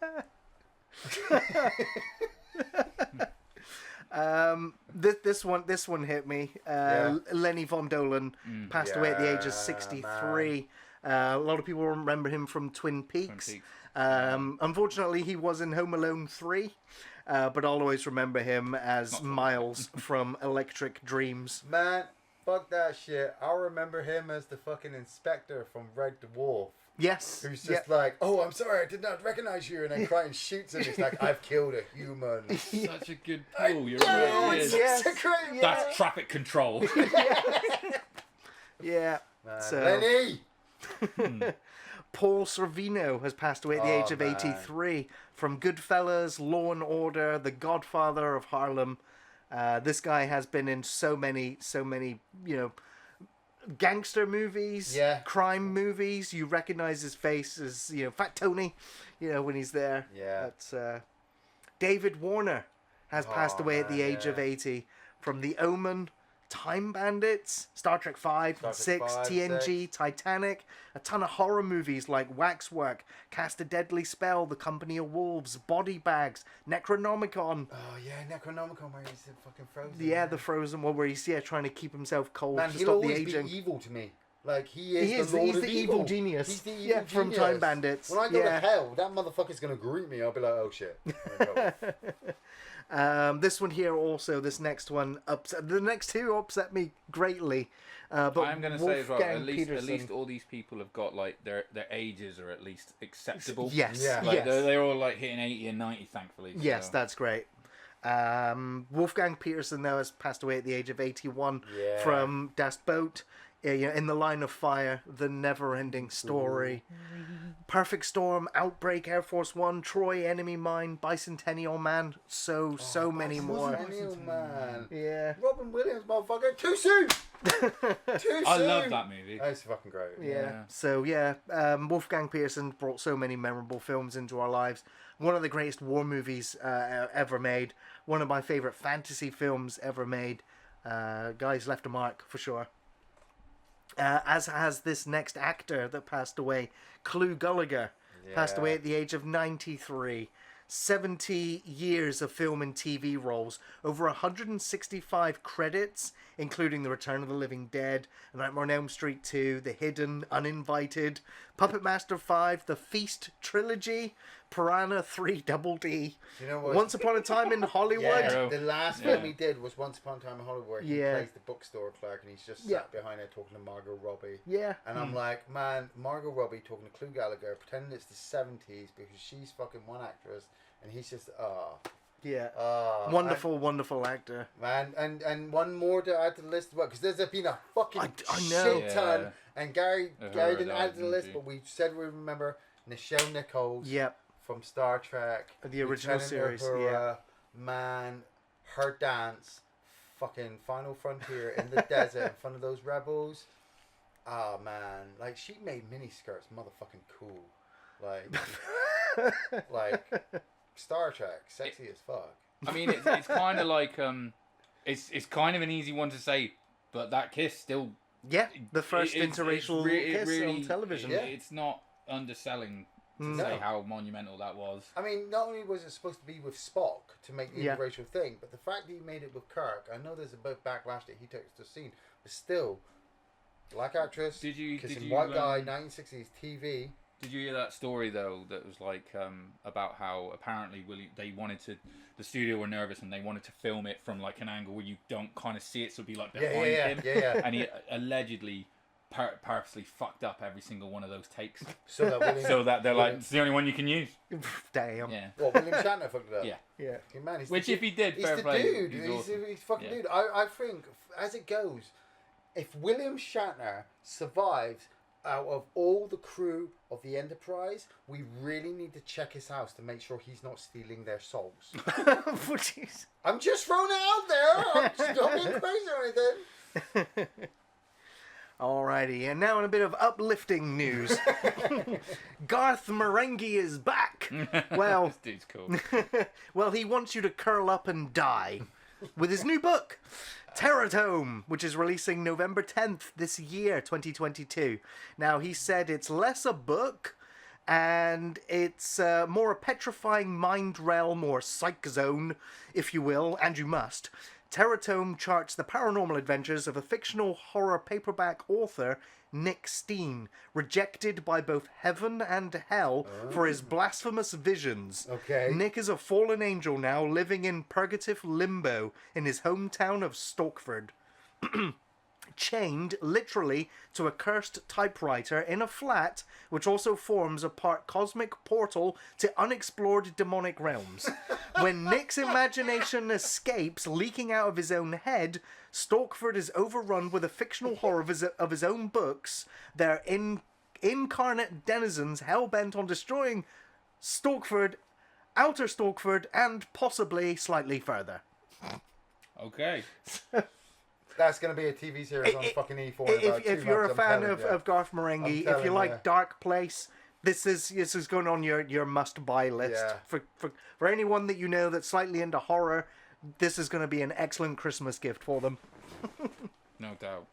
This one hit me. Yeah. Lenny Von Dolan passed away at the age of Yeah, 63. A lot of people remember him from Twin Peaks. Peaks. Unfortunately, he was in Home Alone 3, but I'll always remember him as Miles from Electric Dreams. Man, fuck that shit. I'll remember him as the fucking inspector from Red Dwarf. Yes. Who's just like, oh, I'm sorry, I did not recognize you, and then crying and shoots him. It's like, I've killed a human. Such a good pull. You're Yeah, right. it's Yes. such a great. That's traffic control. Yeah. Man, So- Lenny. Paul Sorvino has passed away at the age of 83 from Goodfellas, Law and Order, The Godfather of Harlem. This guy has been in so many, gangster movies, crime movies. You recognize his face as, Fat Tony, when he's there. Yeah. That's, David Warner has passed away at the age of 80 from The Omen, Time Bandits, Star Trek 5, 6, TNG, Titanic, a ton of horror movies like Waxwork, Cast a Deadly Spell, The Company of Wolves, Body Bags, Necronomicon. Oh, yeah, Necronomicon, where he's fucking frozen. Yeah, the frozen one where he's trying to keep himself cold Man, to he'll stop the always aging. be evil to me. Like, he is the He's Lord the of evil genius. He's the evil Yeah, from genius. Time Bandits. When I go to Yeah. hell, that motherfucker's going to greet me. I'll be like, oh, shit. This one here also, this next one, the next two upset me greatly. But I'm going to say as well, Wolfgang at Peterson- least all these people have got like their ages are at least acceptable. Yes, Yeah. Like, yes. they're all like hitting 80 and 90, thankfully. Yes, so. that's great. Wolfgang Peterson now has passed away at the age of 81 Yeah. from Das Boot, In the Line of Fire, The Never-Ending Story, Perfect Storm, Outbreak, Air Force One, Troy, Enemy Mine, Bicentennial Man, so many more. Bicentennial Man. Yeah. Robin Williams, motherfucker. Too soon! Too soon! I love that movie. That's fucking great. Yeah. So Wolfgang Peterson brought so many memorable films into our lives. One of the greatest war movies ever made. One of my favorite fantasy films ever made. Guys left a mark for sure. As has this next actor that passed away, Clu Gulager, passed away at the age of 93. 70 years of film and TV roles, over 165 credits, including The Return of the Living Dead, Nightmare on Elm Street 2, The Hidden, Uninvited, Puppet Master 5, The Feast Trilogy, Piranha 3 Double D, You know what? Once Upon a Time in Hollywood. Yeah, the last film he did was Once Upon a Time in Hollywood, where he Yeah. plays the bookstore clerk, and he's just sat behind there talking to Margot Robbie. Yeah. And I'm like, man, Margot Robbie talking to Clu Gallagher, pretending it's the 70s because she's fucking one actress, and he's just, Yeah. and- Wonderful actor. man, and one more to add to the list as well, because there's been a fucking I know. shit ton, Yeah. and Gary Uhura didn't died, add to the didn't list, she? but we said we remember Nichelle Nichols Yep. from Star Trek, The original Lieutenant series, Uhura, man, her dance, fucking Final Frontier in the desert in front of those rebels. Oh man, like she made miniskirts motherfucking cool, like Star Trek, sexy as fuck. I mean, it's kind of like it's kind of an easy one to say, but that kiss still. Yeah, the first it's interracial kiss on television. Yeah. It's not underselling to No. say how monumental that was. I mean, not only was it supposed to be with Spock to make the Yeah. interracial thing, but the fact that he made it with Kirk, I know there's a bit of backlash that he took to the scene, but still, black actress, Did you kissing white guy, 1960s TV. Did you hear that story though? That was like about how apparently the studio were nervous and they wanted to film it from like an angle where you don't kind of see it, so it'd be like behind him. Yeah. And he allegedly purposely fucked up every single one of those takes, So that William, so that they're like, it's the only one you can use. Damn. Yeah. well, William Shatner fucked it up. Yeah. Yeah. Okay, man, he's Which the if he did, he's fair the play. dude. He's He's, awesome. he's fucking Yeah. dude. I think, as it goes, if William Shatner survives out of all the crew of the Enterprise, we really need to check his house to make sure he's not stealing their souls. Oh, jeez. I'm just throwing it out there. I'm just not being crazy or anything. Alrighty, and now in a bit of uplifting news. Garth Marenghi is back. Well, This dude's cool. well, he wants you to curl up and die with his new book, Terratome, which is releasing November 10th this year, 2022. Now, he said it's less a book and it's more a petrifying mind realm or psych zone, if you will, and you must. Terratome charts the paranormal adventures of a fictional horror paperback author, Nick Steen, rejected by both heaven and hell for his blasphemous visions. Okay. Nick is a fallen angel now, living in purgative limbo in his hometown of Stalkford. chained literally to a cursed typewriter in a flat, which also forms a part cosmic portal to unexplored demonic realms. When Nick's imagination escapes, leaking out of his own head, Storkford is overrun with a fictional horror of his own books. Their incarnate denizens hell-bent on destroying Storkford, Outer Storkford, and possibly slightly further. Okay. That's going to be a TV series on fucking E4 in about 2 If you're a months, fan of Garth Marenghi, if you like Dark Place, this is going on your must-buy list. Yeah. For anyone that you know that's slightly into horror, this is going to be an excellent Christmas gift for them. No doubt.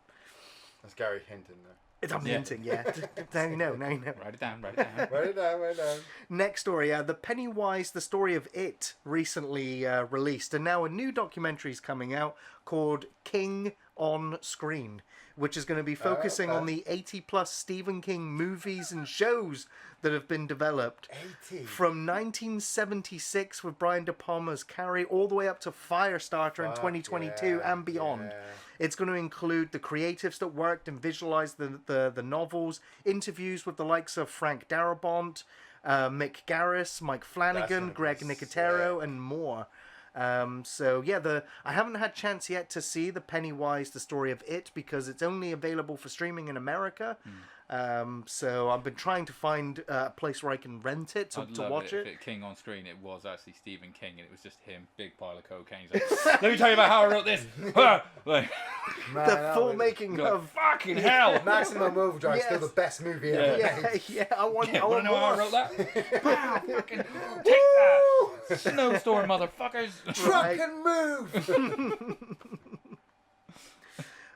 That's Gary Hinton there. I'm hinting, yeah. Now you know. Write it down, write it down. Write it down. Next story, the Pennywise, the story of It, recently released, and now a new documentary is coming out called King on Screen, which is going to be focusing on the 80-plus Stephen King movies and shows that have been developed 80. from 1976 with Brian De Palma's Carrie all the way up to Firestarter in 2022 and beyond. Yeah. It's going to include the creatives that worked and visualized the novels, interviews with the likes of Frank Darabont, Mick Garris, Mike Flanagan, Greg Nicotero, and more. I haven't had chance yet to see the Pennywise, the story of It, because it's only available for streaming in America. So I've been trying to find a place where I can rent it to watch it. If King on Screen, it was actually Stephen King, and it was just him, big pile of cocaine. He's like, let me tell you about how I wrote this. Like, the full making of fucking hell. Maximum Overdrive is still the best movie ever. I want know more. how I wrote that? Wow, fucking take that. Snowstorm, motherfuckers. Truck and move.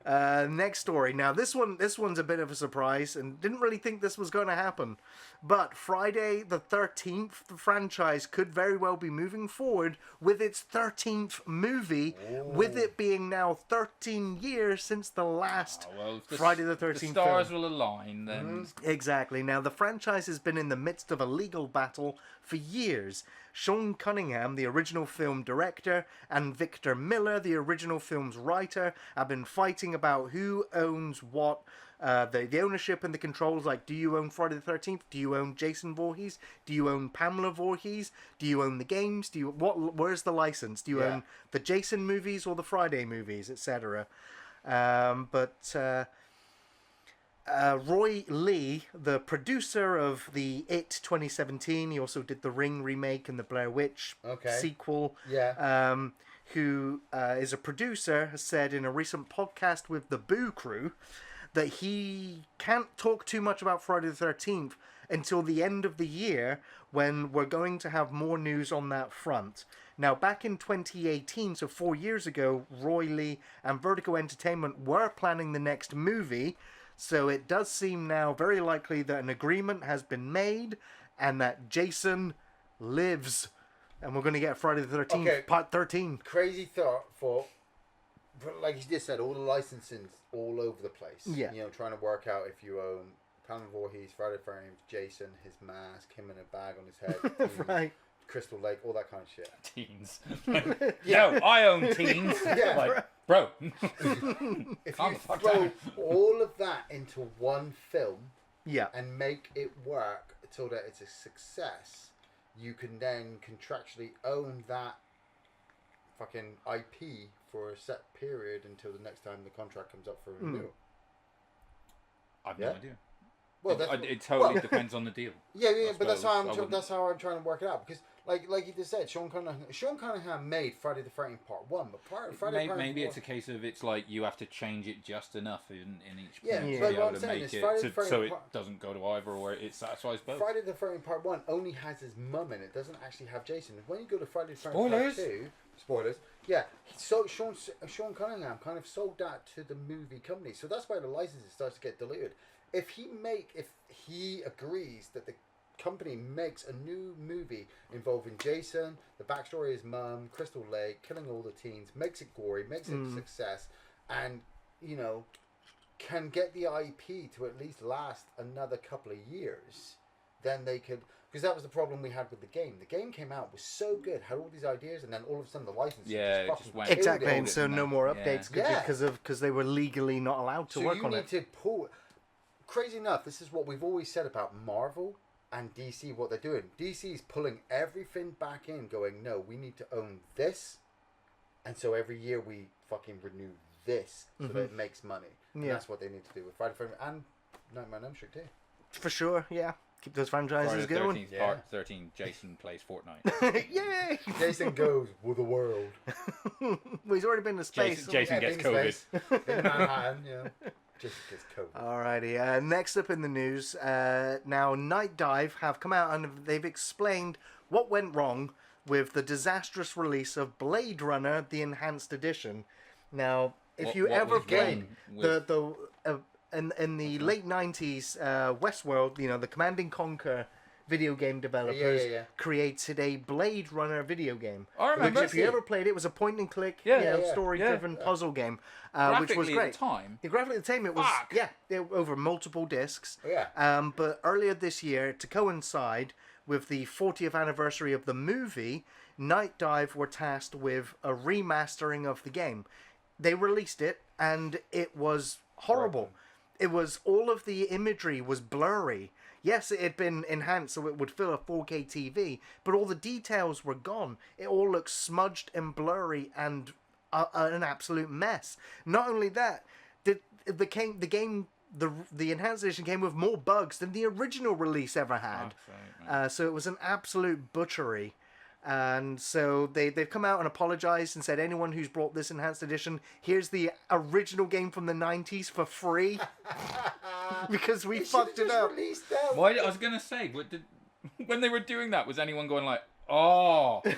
Next story. Now this one's a bit of a surprise, and didn't really think this was going to happen. But Friday the 13th, the franchise could very well be moving forward with its 13th movie, with it being now 13 years since the last Friday the 13th The stars film. will align then. Exactly. Now, the franchise has been in the midst of a legal battle for years. Sean Cunningham, the original film director, and Victor Miller, the original film's writer, have been fighting about who owns what. The ownership and the controls, like, do you own Friday the 13th? Do you own Jason Voorhees? Do you own Pamela Voorhees? Do you own the games? Where's the license? Do you own the Jason movies or the Friday movies, etc.? Roy Lee, the producer of the It 2017, he also did the Ring remake and the Blair Witch sequel. Who is a producer, has said in a recent podcast with the Boo Crew that he can't talk too much about Friday the 13th until the end of the year, when we're going to have more news on that front. Now, back in 2018, so 4 years ago, Roy Lee and Vertigo Entertainment were planning the next movie, so it does seem now very likely that an agreement has been made and that Jason lives. And we're going to get Friday the 13th, part 13. Crazy thought but like you just said, all the licensing's all over the place. Yeah. You know, trying to work out if you own Pamela Voorhees, Friday the 13th, Jason, his mask, him in a bag on his head, Right. Crystal Lake, all that kind of shit. Teens. Yo, I own teens. Yeah. Like, bro. If you throw all of that into one film and make it work so that it's a success, you can then contractually own that fucking IP for a set period until the next time the contract comes up for renewal. I've no idea. Well, it totally depends on the deal. Yeah, but that's how I'm trying to work it out, because like you just said, Sean Cunningham made Friday the 13th Part 1, but maybe it's a case of it's like you have to change it just enough in each Yeah, point but to be what able I'm to saying make is it so it doesn't go to either, or it satisfies both. Friday the 13th Part 1 only has his mum in it, doesn't actually have Jason. When you go to Friday the 13th Part 2, spoilers, yeah, so Sean Cunningham kind of sold that to the movie company, so that's why the licensing starts to get diluted. If he agrees that the company makes a new movie involving Jason, the backstory of his mum, Crystal Lake, killing all the teens, makes it gory, makes it a success, and, you know, can get the IP to at least last another couple of years, then they could... Because that was the problem we had with the game. The game came out, was so good, had all these ideas, and then all of a sudden the licensing Yeah, just it fucking just went- killed Exactly, it. and so no more updates Yeah. because they were legally not allowed to So work you on need it. to pull. Crazy enough, this is what we've always said about Marvel and DC. What they're doing, DC is pulling everything back in, going, no, we need to own this, and so every year we fucking renew this so that it makes money. And Yeah. that's what they need to do with Friday Freedom and Nightmare on Elm Street too. For sure, yeah. Keep those franchises Friday the going. 13th, Yeah. part 13, Jason plays Fortnite. Yay! Jason goes with the world. Well, he's already been to space. Jason gets in COVID. space, in Manhattan, yeah. Jason gets COVID. Alrighty, next up in the news, now Night Dive have come out and they've explained what went wrong with the disastrous release of Blade Runner, the Enhanced Edition. Now, if What- you what ever was played wrong in the late 90s, Westworld, the Command and Conquer video game developers Yeah. created a Blade Runner video game. I remember. Which, if you ever played it, was a point and click, Yeah. story-driven puzzle game, which was Graphically great. at the time. The graphically at the time, it was Fuck. over multiple discs. Yeah. But earlier this year, to coincide with the 40th anniversary of the movie, Night Dive were tasked with a remastering of the game. They released it, and it was horrible. It was all of the imagery was blurry. Yes, it had been enhanced so it would fill a 4K TV, but all the details were gone. It all looked smudged and blurry and an absolute mess. Not only that, the enhanced edition came with more bugs than the original release ever had. So it was an absolute butchery. And so they've come out and apologized and said, anyone who's brought this enhanced edition, here's the original game from the 90s for free. Because we fucked it up. Why? I was gonna say, when they were doing that, was anyone going like, "Oh, do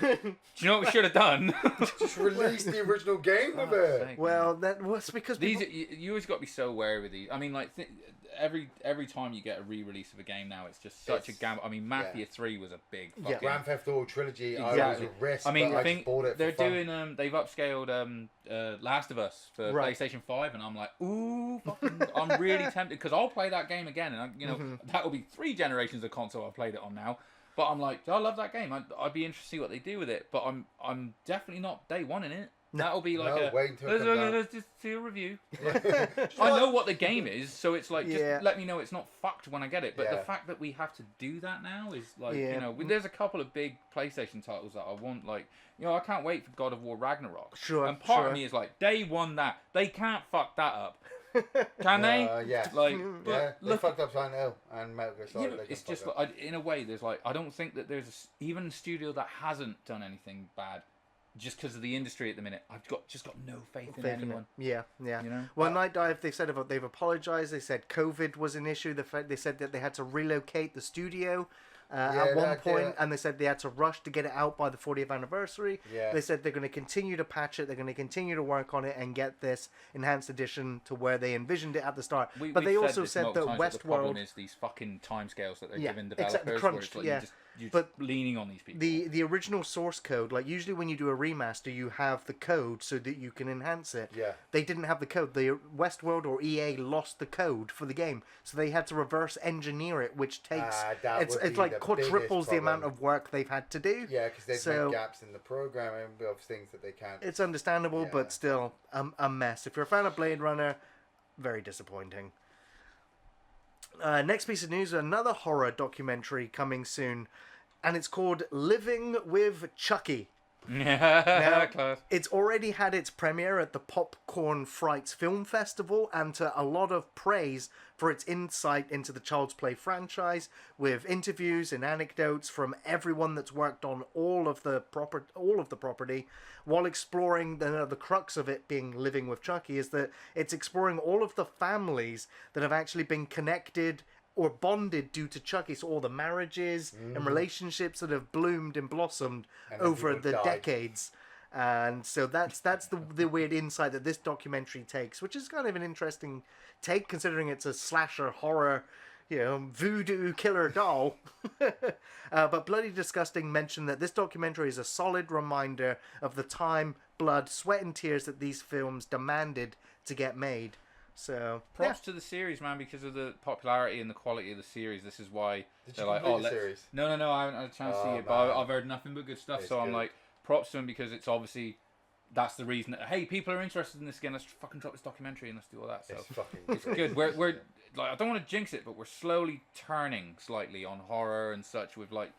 you know what we should have done?" Just release the original game with it. Well, that was because These you always got to be so wary with these. I mean, like every time you get a re-release of a game now, it's just such a gamble. I mean, Mafia 3 was a big fucking Grand Theft Auto trilogy. Exactly. I was a risk. I mean, but I I think just bought it they're for fun. doing they've upscaled Last of Us for Right. PlayStation 5, and I'm like, ooh, fucking, I'm really tempted because I'll play that game again, and that will be 3 generations of console I've played it on now. But I'm like, I love that game. I'd be interested to see what they do with it. But I'm definitely not day one in it. That'll be like wait until it comes out. let's just see a review. I know what the game is, so it's like, just let me know it's not fucked when I get it. But the fact that we have to do that now is like, there's a couple of big PlayStation titles that I want. Like, I can't wait for God of War Ragnarok. Sure. And part of me is like, day one that. They can't fuck that up. Can they? Yeah. Like, Yeah, they look, fucked up Silent Hill and Metal Gear Solid. it's just like, in a way, there's like, I don't think that there's even a studio that hasn't done anything bad. Just because of the industry at the minute, I've just got no faith in anyone. Yeah. You know? Well, Night Dive, they've apologized. They said COVID was an issue. They said that they had to relocate the studio at one point, and they said they had to rush to get it out by the 40th anniversary. Yeah. They said they're going to continue to patch it. They're going to continue to work on it and get this enhanced edition to where they envisioned it at the start. But they also said that Westworld. The problem Westworld. is these fucking timescales that they're Yeah, giving exactly, developers. crunched, where it's like yeah. you're But just leaning on these people. The original source code, like usually when you do a remaster, you have the code so that you can enhance it. Yeah. They didn't have the code. The Westworld or EA lost the code for the game, so they had to reverse engineer it, which takes it's like quadruples the amount of work they've had to do. Yeah, because they've made gaps in the programming of things that they can't. It's understandable, but still a mess. If you're a fan of Blade Runner, very disappointing. Next piece of news, another horror documentary coming soon, and it's called Living with Chucky. Now, Class. it's already had its premiere at the Popcorn Frights Film Festival, and to a lot of praise for its insight into the Child's Play franchise, with interviews and anecdotes from everyone that's worked on all of the property, while exploring the crux of it being Living with Chucky is that it's exploring all of the families that have actually been connected or bonded due to Chucky, so all the marriages and relationships that have bloomed and blossomed over the decades. And so that's the weird insight that this documentary takes, which is kind of an interesting take considering it's a slasher horror, voodoo killer doll. But Bloody Disgusting mentioned that this documentary is a solid reminder of the time, blood, sweat and tears that these films demanded to get made. So props to the series, man, because of the popularity and the quality of the series. This is why Did they're you like, complete oh, the series? No, I haven't had a chance to see Oh, it, but man. I've heard nothing but good stuff. It's so I'm good. like, props to them because it's obviously that's the reason that hey, people are interested in this again. Let's fucking drop this documentary and let's do all that. So It's fucking it's good. We're like, I don't want to jinx it, but we're slowly turning slightly on horror and such with like,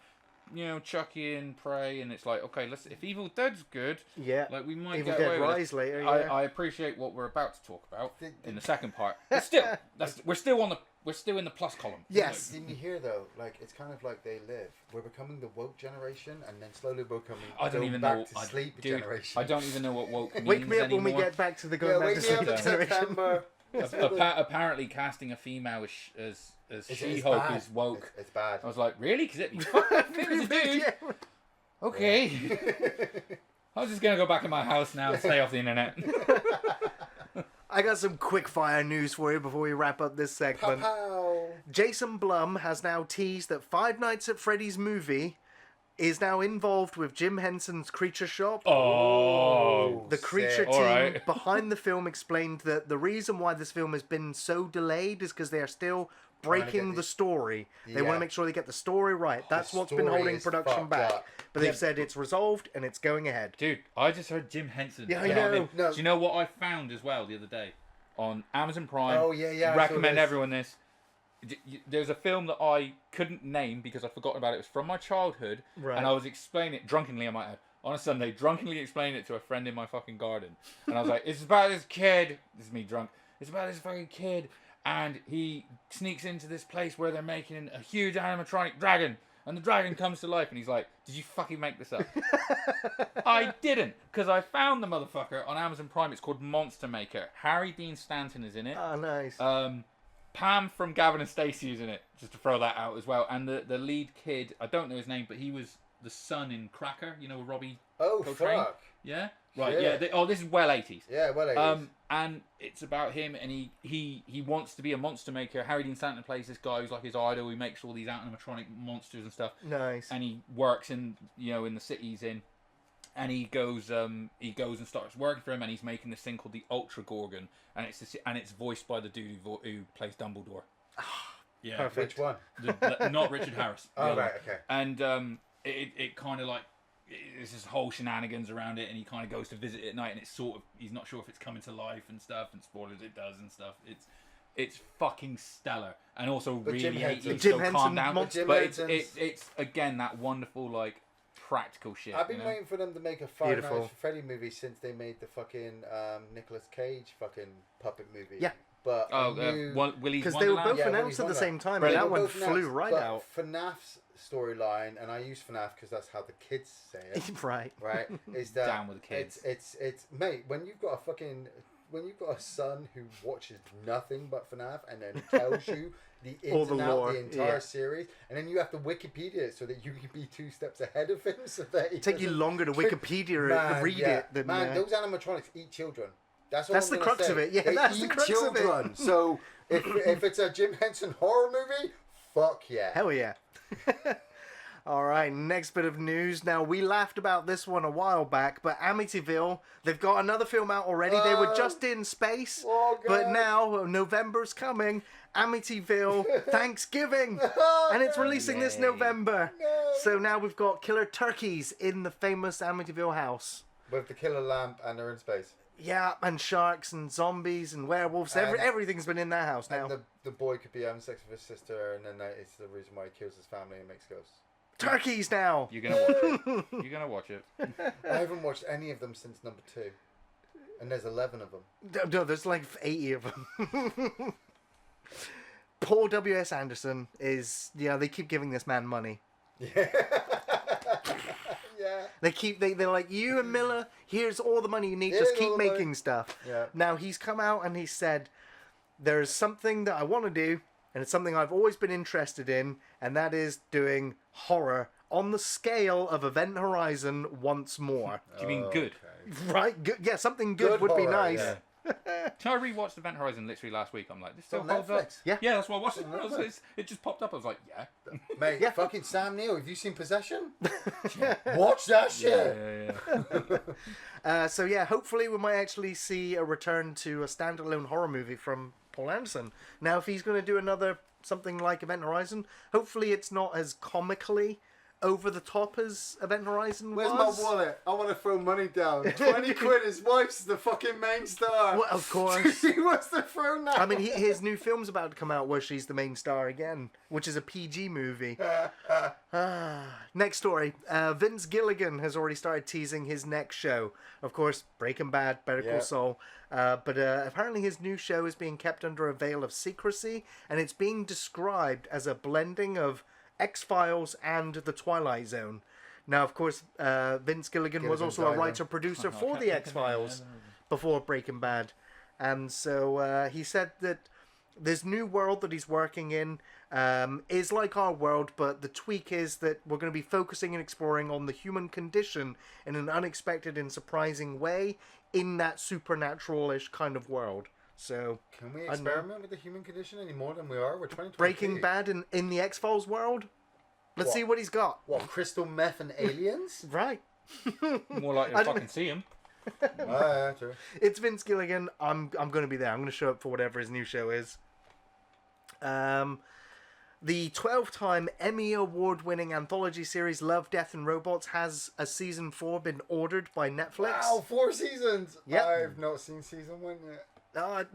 you know, Chucky and Prey, and it's like, okay, let's if Evil Dead's good, yeah, like we might Evil get Dead away with Rise it. later. Yeah. I appreciate what we're about to talk about in the second part, but still, we're still in the plus column. Yes. Didn't you hear though? Like it's kind of like they live. We're becoming the woke generation, and then slowly we're becoming. I don't even back know. to sleep generation. I don't even know what woke means Wake me up anymore. when we get back to the going back to wake me sleep up in generation. September. Apparently, casting a female as It's She-Hulk bad. is woke. It's bad. I was like, really? Because you fucking fit as a dude. Yeah. Okay. I was just gonna go back in my house now and stay off the internet. I got some quick fire news for you before we wrap up this segment. Pow. Jason Blum has now teased that Five Nights at Freddy's movie is now involved with Jim Henson's Creature Shop. Oh, The Creature sick. team Alright. behind the film explained that the reason why this film has been so delayed is because they are still breaking the story. They want Yeah. to make sure they get the story right. That's what's been story holding is production fucked back. up. But they've said it's resolved and it's going ahead. dude, I just heard Jim Henson. Yeah, I get on know. it. No. Do you know what I found as well the other day on Amazon Prime? Oh, yeah, I saw Recommend this. everyone this. There's a film that I couldn't name because I'd forgotten about it. It was from my childhood, Right. and I was explaining it drunkenly, I might add, on a Sunday, drunkenly explaining it to a friend in my fucking garden. And I was like, it's about this kid. This is me drunk. It's about this fucking kid, and he sneaks into this place where they're making a huge animatronic dragon. And the dragon comes to life, and he's like, did you fucking make this up? I didn't, because I found the motherfucker on Amazon Prime. It's called Monster Maker. Harry Dean Stanton is in it. Oh, nice. Pam from Gavin and Stacey is in it, just to throw that out as well. And the lead kid, I don't know his name, but he was the son in Cracker, you know, Robbie Oh Coltrane. fuck. Yeah? Right, Yeah. yeah. This is well 80s. Yeah, well, it is. And it's about him, and he wants to be a monster maker. Harry Dean Stanton plays this guy who's like his idol. He makes all these animatronic monsters and stuff. Nice. And he works in, you know, in the city he's in. And he goes and starts working for him, and he's making this thing called the Ultra Gorgon, and it's voiced by the dude who plays Dumbledore. Yeah, Perfect. Which one? not Richard Harris. the Oh other right, one. okay. And it kind of like there's this whole shenanigans around it, and he kind of goes to visit it at night, and it's sort of he's not sure if it's coming to life and stuff, and spoilers it does and stuff. It's fucking stellar, and also But Jim really Henson- 80s, Jim so calm Henson down. monster- Jim But it's Henson's- again that wonderful like practical shit. I've been you know? waiting for them to make a Five Beautiful. Nights at Freddy movie since they made the fucking Nicolas Cage fucking puppet movie. Yeah. But Oh, I knew... Willy's Because they were Wonderland? both Yeah, announced at Willy's the same time, Right. and They that were one both flew announced, right but out. FNAF's storyline, and I use FNAF because that's how the kids say it, Right. right? Is that Down with the kids. It's mate, when you've got a son who watches nothing but FNAF and then tells you the All ins the and outs lore, of the entire yeah. series, and then you have to Wikipedia it so that you can be 2 steps ahead of him, so that he Take you doesn't longer to Wikipedia Man, read yeah. it than Man, those animatronics eat children. That's all That's I'm the gonna crux say. of it. Yeah, They that's the eat crux of it. children. So if it's a Jim Henson horror movie, fuck yeah. Hell yeah. All right, next bit of news. Now, we laughed about this one a while back, but Amityville, they've got another film out already. They were just in space, Oh, but God. now November's coming. Amityville Thanksgiving, and it's releasing this Yay. November. No. So now we've got killer turkeys in the famous Amityville house. With the killer lamp and they're in space. Yeah, and sharks and zombies and werewolves. And- everything's been in that house now. And the boy could be having sex with his sister, and then it's the reason why he kills his family and makes ghosts. Turkeys now. You're gonna watch it. You're gonna watch it. I haven't watched any of them since number 2. And there's 11 of them. No, there's like 80 of them. Paul W.S. Anderson is, they keep giving this man money. Yeah. They're like, you and Miller, here's all the money you need, Here's just keep all the money." making stuff. Yeah. Now, he's come out and he said, there's something that I want to do, and it's something I've always been interested in, and that is doing horror on the scale of Event Horizon once more. Do you mean good? Okay. Right? Good. Yeah, something good would be horror, nice. yeah. So I rewatched Event Horizon literally last week. I'm like, this still on holds up. Netflix. Yeah. Yeah, that's why I watched it. It's on Netflix. It just popped up. I was like, yeah. Mate, Yeah. fucking Sam Neill, have you seen Possession? Watch that shit. So yeah, hopefully we might actually see a return to a standalone horror movie from Paul Anderson. Now, if he's going to do another something like Event Horizon, hopefully it's not as comically over the top as Event Horizon Where's was. my wallet? I want to throw money down. 20 quid, his wife's the fucking main star. Well, of course. He wants to throw now. I mean, his new film's about to come out where she's the main star again, which is a PG movie. Next story. Vince Gilligan has already started teasing his next show. Of course, Breaking Bad, Better Call Saul. But apparently his new show is being kept under a veil of secrecy, and it's being described as a blending of X-Files and The Twilight Zone. Now, of course, Vince Gilligan was also a writer-producer for The X-Files before Breaking Bad. And so he said that this new world that he's working in is like our world, but the tweak is that we're going to be focusing and exploring on the human condition in an unexpected and surprising way in that supernatural-ish kind of world. So, can we experiment with the human condition any more than we are? We're 2022. Breaking Bad in the X-Files world? Let's see what he's got. What, crystal meth and aliens? Right. More likely to fucking see him. Yeah, true. It's Vince Gilligan. I'm going to be there. I'm going to show up for whatever his new show is. The 12-time Emmy Award-winning anthology series Love, Death and Robots has a season 4 been ordered by Netflix. Wow, 4 seasons. Yep. I've not seen season 1 yet. No, I'm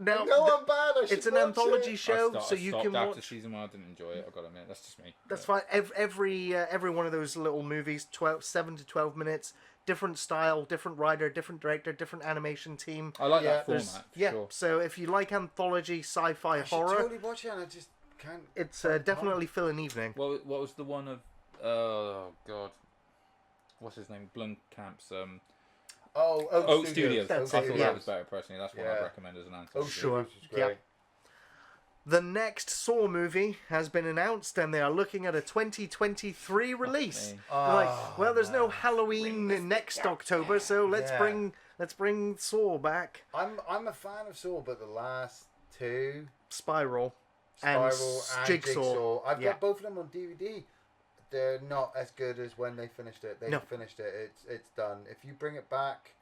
bad. I should it's an watch anthology it. show, I so you stopped can after watch. season 1. I didn't enjoy it. I've got to admit, that's just me. That's fine. Every one of those little movies, 7 to 12 minutes, different style, different writer, different director, different animation team. I like Yeah, that format. For Yeah, sure. so if you like anthology, sci-fi, I should horror, totally watch it and I just can't. it's definitely fill an evening. What was the one of? Oh God, what's his name? Blumkamp's. Oak Studios. I That's thought it, that was better personally. That's what Yeah. I'd recommend as an anthology. Sure. Studios is great. Yep. The next Saw movie has been announced, and they are looking at a 2023 release. me. They're like, well, there's no Halloween next October, so let's bring Saw back. I'm a fan of Saw, but the last 2, Spiral Spiral and Jigsaw. I've Yeah. got both of them on DVD. They're not as good as when they finished it. They finished it. It's done. If you bring it back,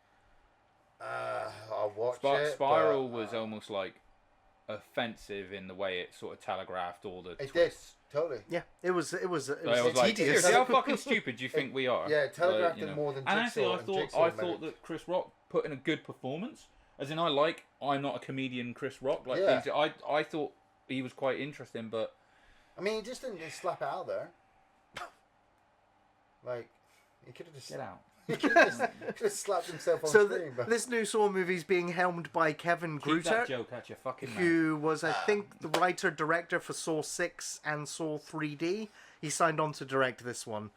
I'll watch it. Spiral but, was almost like offensive in the way it sort of telegraphed all the It twists. did totally. Yeah, it was I was like, tedious. seriously, how fucking stupid do you think we are? Yeah, it telegraphed Like, it more than And Jigsaw. actually, I Jigsaw thought that Chris Rock put in a good performance. As in, I'm not a comedian, Chris Rock. Like, Yeah. I thought he was quite interesting, but I mean, he just didn't just slap it out there. Like, he could have just get out. He could have just slapped himself on So screen. But this new Saw movie is being helmed by Kevin Keep that Gruter, joke out your fucking mouth. who was, I think, the writer-director for Saw 6 and Saw 3D. He signed on to direct this one.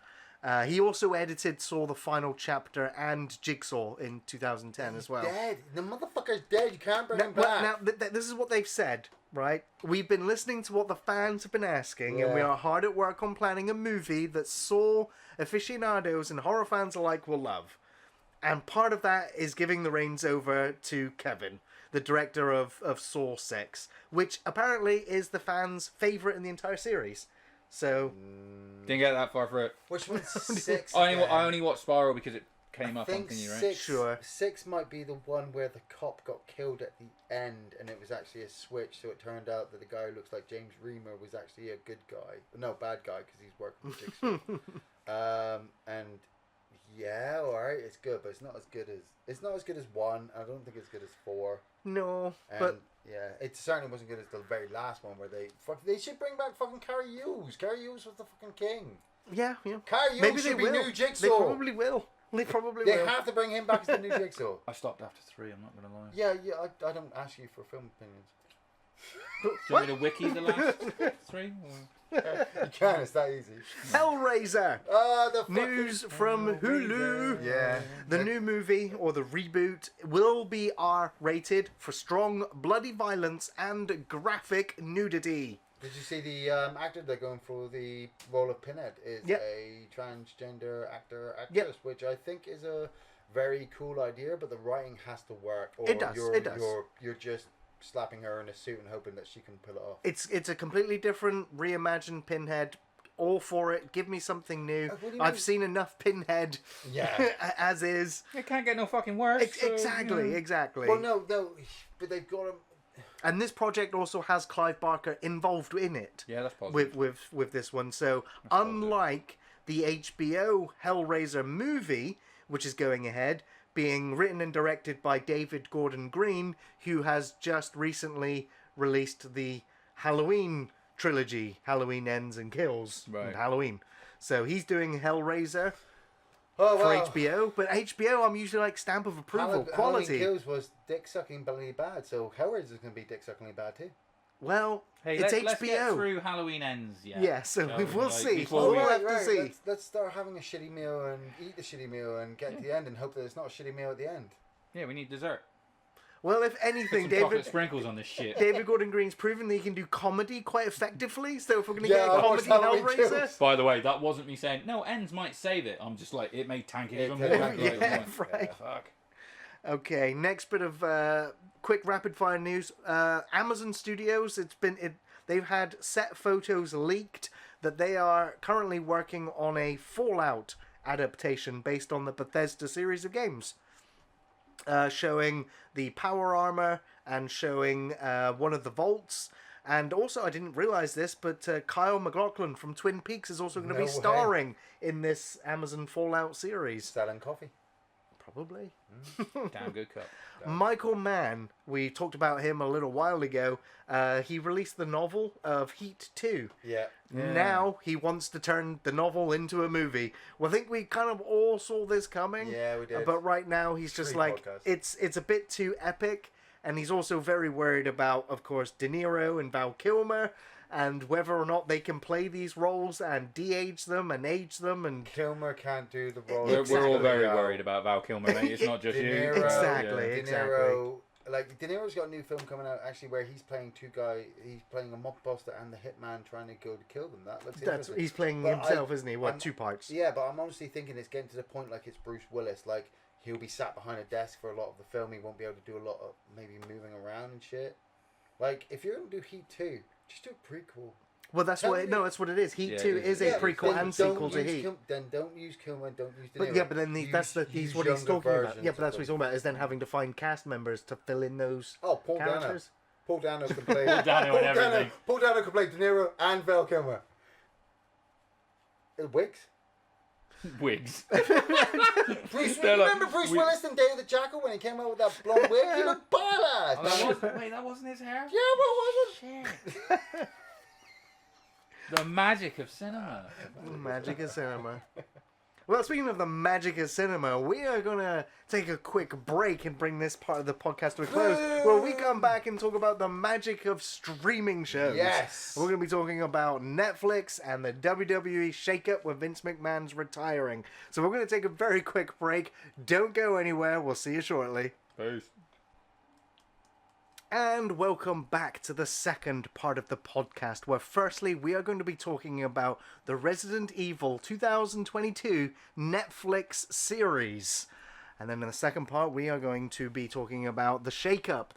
He also edited Saw the Final Chapter and Jigsaw in 2010 as well. dead. The motherfucker's dead. You can't bring him Now, back. this is what they've said, right? We've been listening to what the fans have been asking, and we are hard at work on planning a movie that Saw aficionados and horror fans alike will love. And part of that is giving the reins over to Kevin, the director of Saw 6, which apparently is the fans' favourite in the entire series. So, Didn't get that far for it. Which one's 6? I again? only watched Spiral because it came I up on think Thingy, right? 6, Sure. 6 might be the one where the cop got killed at the end, and it was actually a switch. So it turned out that the guy who looks like James Remar was actually a good guy, no, bad guy, because he's working with Jigsaw. And yeah, all right, it's good, but it's not as good as 1. I don't think it's good as 4. no, And but yeah, it certainly wasn't good as the very last one where they should bring back fucking Carrie Hughes. Carrie Hughes was the fucking king. yeah. Carrie Hughes Maybe they should be will. new Jigsaw. They probably will. They probably They will. have to bring him back as the new Jigsaw. I stopped after 3, I'm not going to lie. Yeah, I don't ask you for film opinions. Do you want me to wiki the last 3? You can, it's that easy. Hellraiser. The fucking... News from Hulu. Yeah. The new movie, or the reboot, will be R-rated for strong, bloody violence and graphic nudity. Did you see the actor they're going for the role of Pinhead is Yep. a transgender actress, which I think is a very cool idea, but the writing has to work. Or It does. You're just slapping her in a suit and hoping that she can pull it off. It's a completely different reimagined Pinhead. All for it. Give me something new. I've seen enough Pinhead. Yeah. As is. It can't get no fucking worse. Exactly. Well, no, but they've got to. And this project also has Clive Barker involved in it. Yeah, that's positive. With this one. So unlike the HBO Hellraiser movie, which is going ahead, being written and directed by David Gordon Green, who has just recently released the Halloween trilogy, Halloween Ends and Kills, and Halloween. So he's doing Hellraiser for HBO, but HBO, I'm usually like stamp of approval, quality. Halloween Kills was dick-suckingly bad, so Hellraiser's going to be dick-suckingly bad too. Well, hey, it's HBO. Let's get through Halloween Ends, so we'll see. We'll have to see. Let's start having a shitty meal and eat the shitty meal and get to the end and hope that it's not a shitty meal at the end. Yeah, we need dessert. Well, if anything, chocolate sprinkles on this shit. David Gordon Green's proven that he can do comedy quite effectively. So if we're going to get a comedy Hellraiser, by the way, that wasn't me saying no. Ends might save it. I'm just like it may tank it even more. Right. Yeah, fuck. Okay, next bit of quick rapid fire news. Amazon Studios. They've had set photos leaked that they are currently working on a Fallout adaptation based on the Bethesda series of games. Showing the power armor and showing one of the vaults. And also, I didn't realize this, but Kyle MacLachlan from Twin Peaks is also going to be starring in this Amazon Fallout series. Selling coffee. Probably. Damn good cup. Michael Mann, we talked about him a little while ago. He released the novel of Heat 2. Yeah. Now he wants to turn the novel into a movie. Well, I think we kind of all saw this coming. Yeah, we did. But right now he's just like, it's a bit too epic. And he's also very worried about, of course, De Niro and Val Kilmer, and whether or not they can play these roles and de-age them and age them. And Kilmer can't do the role. We're all very worried about Val Kilmer, mate. It's not just De you. Niro, Exactly. De Niro, like De Niro's got a new film coming out actually where he's playing he's playing a mob boss and the hitman trying to go to kill them. That looks interesting. He's playing himself, isn't he? Two parts? Yeah, but I'm honestly thinking it's getting to the point like it's Bruce Willis. Like he'll be sat behind a desk for a lot of the film. He won't be able to do a lot of maybe moving around and shit. Like if you're gonna do Heat 2, just do a prequel. Well, that's what it is. Heat 2 is a prequel and sequel to Heat. Then don't use Kilmer, don't use De Niro. But then he's what he's talking about. Yeah, but that's what he's talking about, is then having to find cast members to fill in those characters. Paul Dano can play. Paul Dano can play De Niro and Val Kilmer. Wigs. Remember Bruce Willis in Day of the Jackal when he came out with that blonde wig? He looked badass. Wait, that wasn't his hair? Yeah, what was it? Shit. The magic of cinema. Magic of cinema. Well, speaking of the magic of cinema, we are going to take a quick break and bring this part of the podcast to a close, where we come back and talk about the magic of streaming shows. Yes. We're going to be talking about Netflix and the WWE shakeup with Vince McMahon's retiring. So we're going to take a very quick break. Don't go anywhere. We'll see you shortly. Peace. And welcome back to the second part of the podcast, where firstly we are going to be talking about the Resident Evil 2022 Netflix series. And then in the second part we are going to be talking about the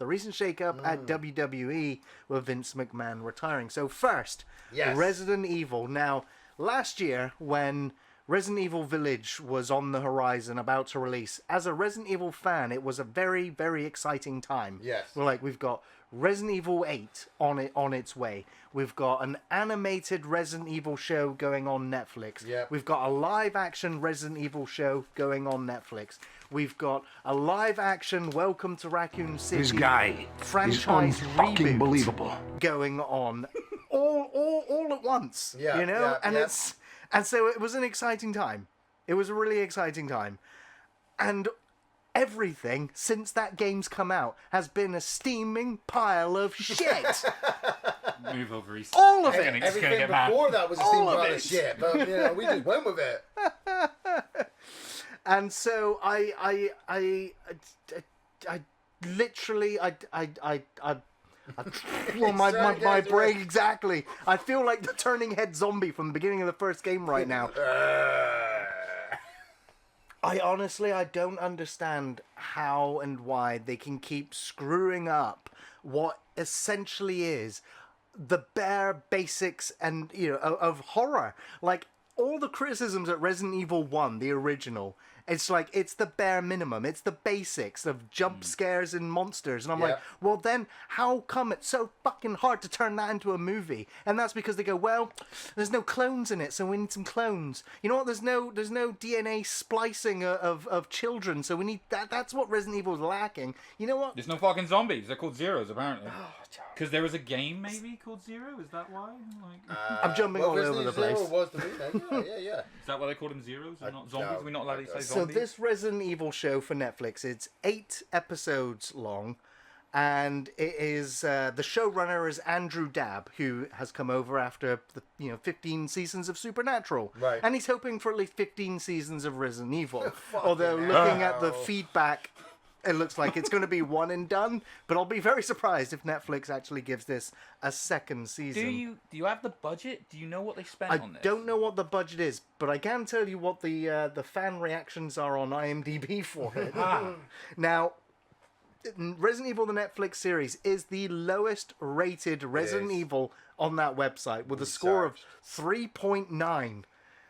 recent shakeup at WWE with Vince McMahon retiring. So first, Resident Evil. Now, last year when Resident Evil Village was on the horizon, about to release, as a Resident Evil fan, it was a very, very exciting time. Yes. We've got Resident Evil 8 on its way. We've got an animated Resident Evil show going on Netflix. Yep. We've got a live-action Resident Evil show going on Netflix. We've got a live-action Welcome to Raccoon City this guy franchise is unfucking believable going on all at once. Yeah, you know, yeah. And so it was an exciting time. It was a really exciting time. And everything since that game's come out has been a steaming pile of shit. Move over east. All of it. Everything before that was a steaming pile of shit, but you know, we just went with it. And so I literally well, my brain, exactly. I feel like the turning head zombie from the beginning of the first game right now. I honestly, I don't understand how and why they can keep screwing up what essentially is the bare basics and of horror. Like all the criticisms at Resident Evil 1, the original, it's like it's the bare minimum. It's the basics of jump scares and monsters. And I'm like, well then how come it's so fucking hard to turn that into a movie? And that's because they go, well, there's no clones in it, so we need some clones. You know what? There's no DNA splicing of children, so we need that. That's what Resident Evil is lacking. You know what? There's no fucking zombies. They're called Zeros, apparently. Because there was a game, maybe, called Zero? Is that why? Like, I'm jumping all over the place. Zero was the remake. Yeah. Is that why they called them Zeros and not zombies? We're not allowed to say So zombies? this Resident Evil show for Netflix, it's 8 episodes long, and it is the showrunner is Andrew Dabb, who has come over after the 15 seasons of Supernatural, right? And he's hoping for at least 15 seasons of Resident Evil. Although looking at the feedback, it looks like it's going to be one and done. But I'll be very surprised if Netflix actually gives this a second season. Do you have the budget? Do you know what they spent on this? I don't know what the budget is, but I can tell you what the fan reactions are on IMDb for it. Now, Resident Evil the Netflix series is the lowest rated Resident Evil on that website with a score of 3.9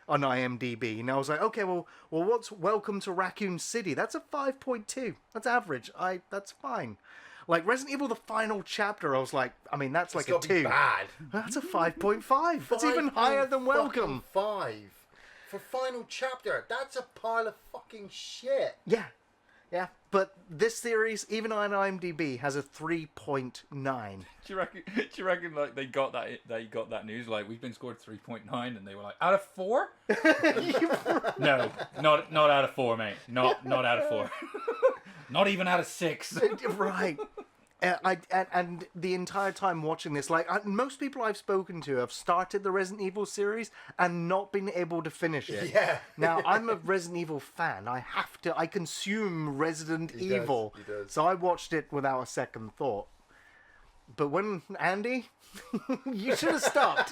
on IMDb. And I was like, okay, well, what's Welcome to Raccoon City? That's a 5.2. That's average. That's fine. Like Resident Evil the Final Chapter, I was like, I mean, that's like a 2. Bad. That's a 5.5. That's even higher than Welcome. 5 for Final Chapter. That's a pile of fucking shit. Yeah, but this series, even on IMDb, has a 3.9. Do you reckon like they got that news, like we've been scored 3.9 and they were like, out of 4? No, not out of 4, mate. Not out of 4. Not even out of 6. Right. And the entire time watching this, like most people I've spoken to have started the Resident Evil series and not been able to finish it. Yeah. Now I'm a Resident Evil fan. I consume Resident Evil. He does. So I watched it without a second thought. But when Andy, you should have stopped.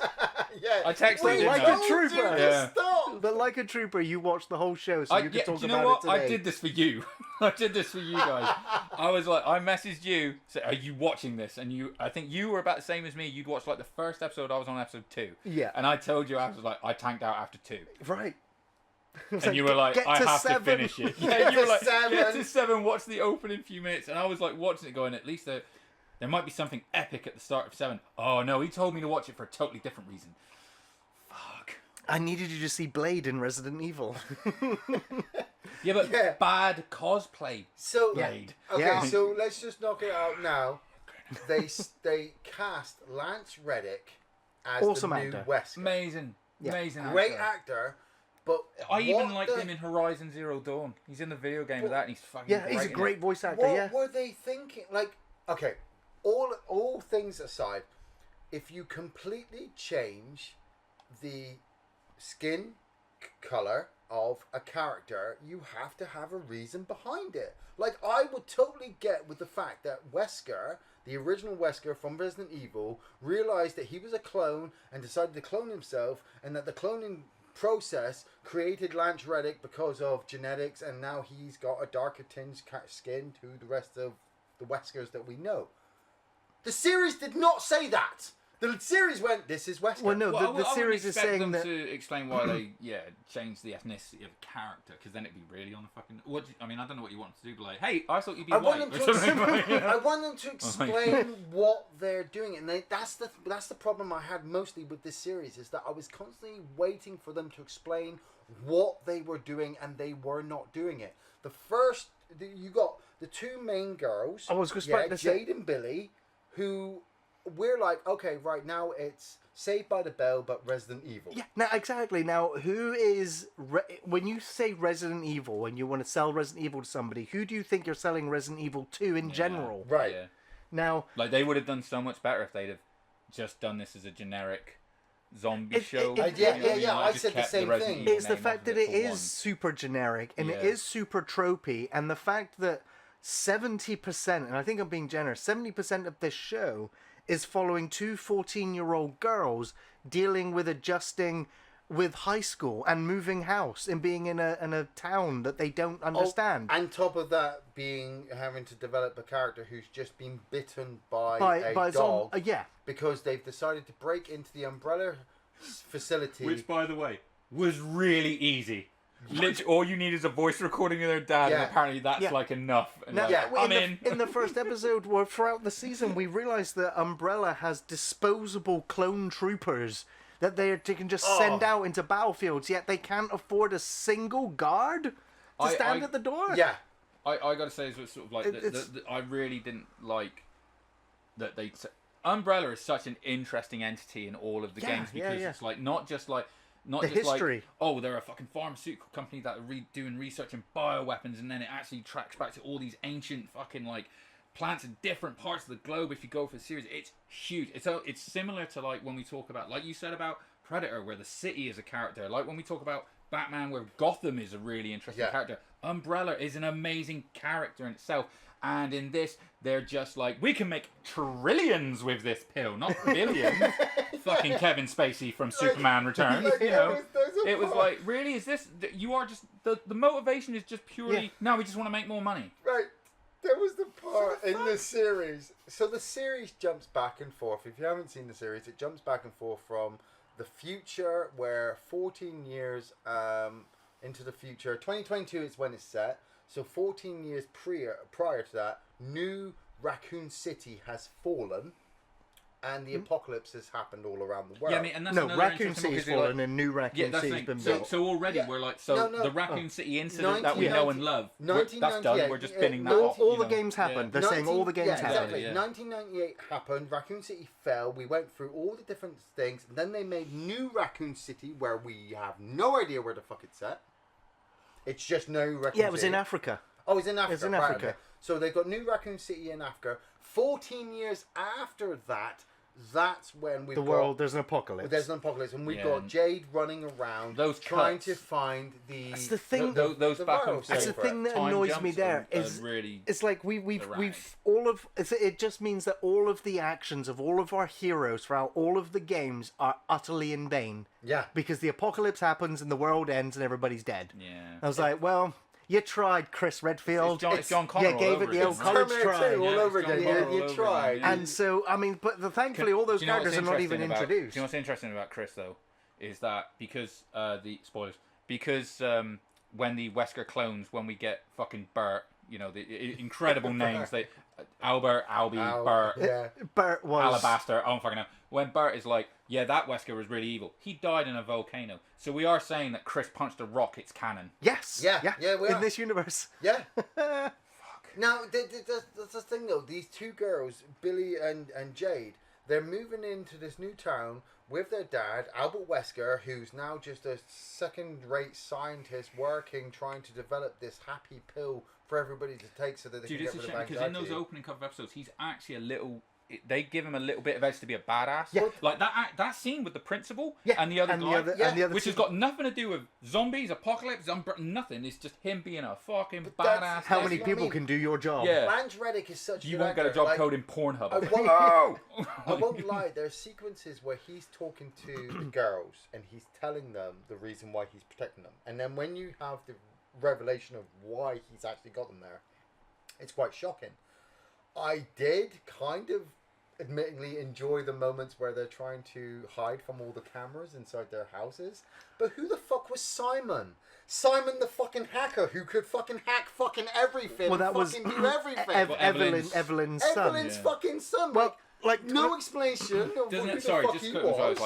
Yeah. I texted him like though. a trooper. Yeah. Stop. But like a trooper, you watched the whole show, so you could talk do you know about what? it today. I did this for you. I did this for you guys. I was like, I messaged you, said, are you watching this? And I think you were about the same as me. You'd watched like the first episode, I was on episode 2. Yeah. And I told you, I was like, I tanked out after 2. Right. And you were like, I have 7. to finish it. Yeah, you were like, 7. get to 7, watch the opening few minutes. And I was like watching it going, at least there might be something epic at the start of 7. Oh no, he told me to watch it for a totally different reason. Fuck. I needed you to see Blade in Resident Evil. Yeah, but bad cosplay. So Blade. Okay, Yeah. so let's just knock it out now. They cast Lance Reddick as Awesome the new actor. Wesker. Amazing. Yeah. Amazing. Great actor. actor, but I even what liked the- him in Horizon Zero Dawn. He's in the video game of that, and he's fucking Yeah, he's a in great it. voice actor. What Yeah. were they thinking? Like, okay, all things aside, if you completely change the skin color of a character, you have to have a reason behind it. Like, I would totally get with the fact that Wesker, the original Wesker from Resident Evil, realized that he was a clone and decided to clone himself, and that the cloning process created Lance Reddick because of genetics, and now he's got a darker tinged skin to the rest of the Weskers that we know. The series did not say that. The series went, this is Wesker. Well, no, Well, the I series wouldn't is expect saying them that. to explain why they changed the ethnicity of a character, because then it'd be really on a fucking. I mean, I don't know what you want to do, but like, hey, I thought you'd be I white. want them or to something like that. I want them to explain what they're doing, and that's the problem I had mostly with this series, is that I was constantly waiting for them to explain what they were doing, and they were not doing it. You got the two main girls. I was just about to say- Jade and Billy, who we're like, okay, right now it's Saved by the Bell, but Resident Evil. Yeah, now exactly. Now, who is when you say Resident Evil and you want to sell Resident Evil to somebody, who do you think you're selling Resident Evil to in general? Right. Yeah. Now, Like, they would have done so much better if they'd have just done this as a generic zombie show. yeah, You know what I mean? yeah, Like, I just said the kept same Resident thing. Evil it's the name fact off that of it for is one. super generic and it Yeah. is super tropey, and the fact that 70%, and I think I'm being generous, 70% of this show is following two 14-year-old girls dealing with adjusting with high school and moving house and being in a town that they don't understand. And top of that, having to develop a character who's just been bitten by a dog. Yeah. Because they've decided to break into the Umbrella facility. Which, by the way, was really easy. Literally, all you need is a voice recording of their dad, and apparently that's like enough. And Now, I'm in the first episode, or throughout the season, we realised that Umbrella has disposable clone troopers that they can just send out into battlefields, yet they can't afford a single guard to stand at the door. Yeah. I gotta say, it's sort of like I really didn't like that they. Umbrella is such an interesting entity in all of the games because it's like not just history. Like, oh, they're a fucking pharmaceutical company that are doing research in bioweapons, and then it actually tracks back to all these ancient fucking like plants in different parts of the globe. If you go for the series, it's huge. It's similar to like when we talk about, like you said about Predator, where the city is a character. Like when we talk about Batman, where Gotham is a really interesting character. Umbrella is an amazing character in itself. And in this, they're just like, we can make trillions with this pill, not billions. Fucking Kevin Spacey from Superman Returns. You know, it was like, really, is this? You are just the motivation is just purely. No, we just want to make more money. Right. There was the part in the series. So the series jumps back and forth. If you haven't seen the series, it jumps back and forth from the future, where 14 years into the future, 2022 is when it's set. So 14 years prior to that, New Raccoon City has fallen, and the apocalypse has happened all around the world. Yeah, I mean, and that's Raccoon City's fallen, and New Raccoon City's been built. So already we're like, the Raccoon City incident that we know and love, that's done. We're just pinning that off. All the games happened. They're saying all the games happened. Exactly. 1998 happened. Raccoon City fell. We went through all the different things, and then they made New Raccoon City, where we have no idea where the fuck it's set. It's just New Raccoon City. Yeah, it was in Africa. Oh, it's in Africa. It's in right, Africa. okay. So they got New Raccoon City in Africa. 14 years after that, that's when we've there's an apocalypse. There's an apocalypse, and we've got Jade running around, trying to find the. That's the thing. Those that's the thing that annoys me. There is really. It's like we've all of. It just means that all of the actions of all of our heroes throughout all of the games are utterly in vain. Yeah. Because the apocalypse happens and the world ends and everybody's dead. Yeah. I was like, well. You tried, Chris Redfield. It's John Connor. You gave it the old college try. All over again. You tried. And so, I mean, but thankfully, all those characters are not even introduced. Do you know what's interesting about Chris, though? Is that because, when the Wesker clones, when we get fucking Bert, you know, the incredible names, Albert, Albie, Bert. Yeah. Bert was... Alabaster, I don't fucking know. When Bert is like, yeah, that Wesker was really evil. He died in a volcano. So we are saying that Chris punched a rock, it's canon. Yes. Yeah, we are. In this universe. Yeah. Fuck. Now, that's the thing, though. These two girls, Billy and Jade, they're moving into this new town with their dad, Albert Wesker, who's now just a second-rate scientist trying to develop this happy pill for everybody to take so that they can get rid of anxiety. Because in those opening couple of episodes, he's actually a little... They give him a little bit of edge to be a badass. Yeah. Like that scene with the principal and the other guy, which has got nothing to do with zombies, apocalypse, nothing. It's just him being a fucking badass. How many people can do your job? Yeah. Lance Reddick is such a You won't get a job code in Pornhub. I won't lie. There are sequences where he's talking to the girls and he's telling them the reason why he's protecting them. And then when you have the revelation of why he's actually got them there, it's quite shocking. I did kind of admittingly enjoy the moments where they're trying to hide from all the cameras inside their houses. But who the fuck was Simon? Simon the fucking hacker who could fucking hack fucking everything. Well, that and was fucking do everything. Evelyn's son. Evelyn's fucking son. Well, like no explanation of who the fuck he was.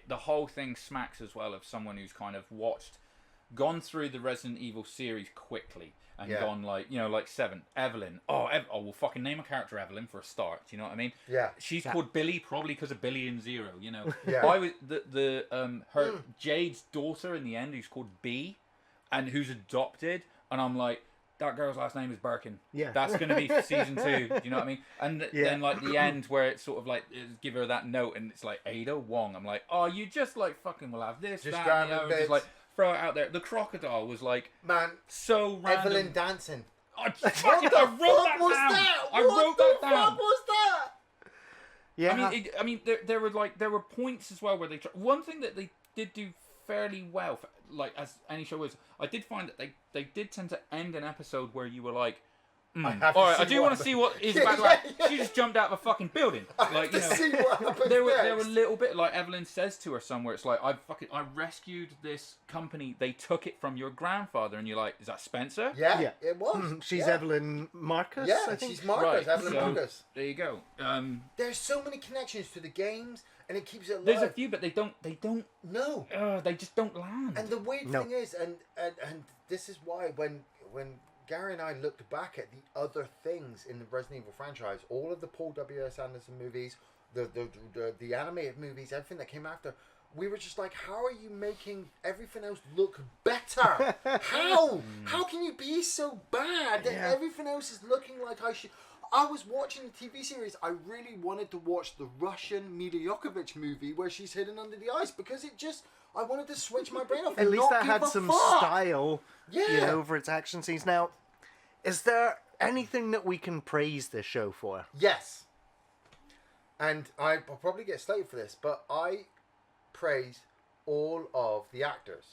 The whole thing smacks as well of someone who's kind of gone through the Resident Evil series quickly. And gone like, you know, like 7. Evelyn. We'll fucking name a character Evelyn for a start. Do you know what I mean? Yeah. She's called Billy probably because of Billy and Zero. You know. Yeah. I was her Jade's daughter in the end, who's called B, and who's adopted, and I'm like, that girl's last name is Birkin. Yeah. That's gonna be season 2. Do you know what I mean? And then like the end where it's sort of like give her that note and it's like Ada Wong. I'm like, oh, you just like fucking will have this, just that, you know, just like. Throw it out there. The crocodile was like, man, so random. Evelyn dancing. I wrote that down. I wrote that down. What was that? Yeah. I mean, there were points as well where they. One thing that they did do fairly well, like as any show is. I did find that they did tend to end an episode where you were like, alright, I do want to see what is about to happen. She just jumped out of a fucking building. Like, you know, see what happens there were next. a little bit like Evelyn says to her somewhere. It's like I rescued this company. They took it from your grandfather, and you're like, is that Spencer? Yeah, it was. She's yeah. Evelyn Marcus. Yeah, I think she's Marcus. Right, Evelyn so- Marcus. There you go. There's so many connections to the games, and it keeps it alive. There's a few, but they don't. No. They just don't land. And the weird No. thing is, and this is why when Gary and I looked back at the other things in the Resident Evil franchise, all of the Paul W.S. Anderson movies, the animated movies, everything that came after, we were just like, how are you making everything else look better? How can you be so bad that everything else is looking like I should? I was watching the TV series. I really wanted to watch the Russian Mila Jovovich movie where she's hidden under the ice because it just... I wanted to switch my brain off. At least that give had a some fuck. style, Yeah. over its action scenes. Now, is there anything that we can praise this show for? Yes. And I'll probably get slated for this, but I praise all of the actors.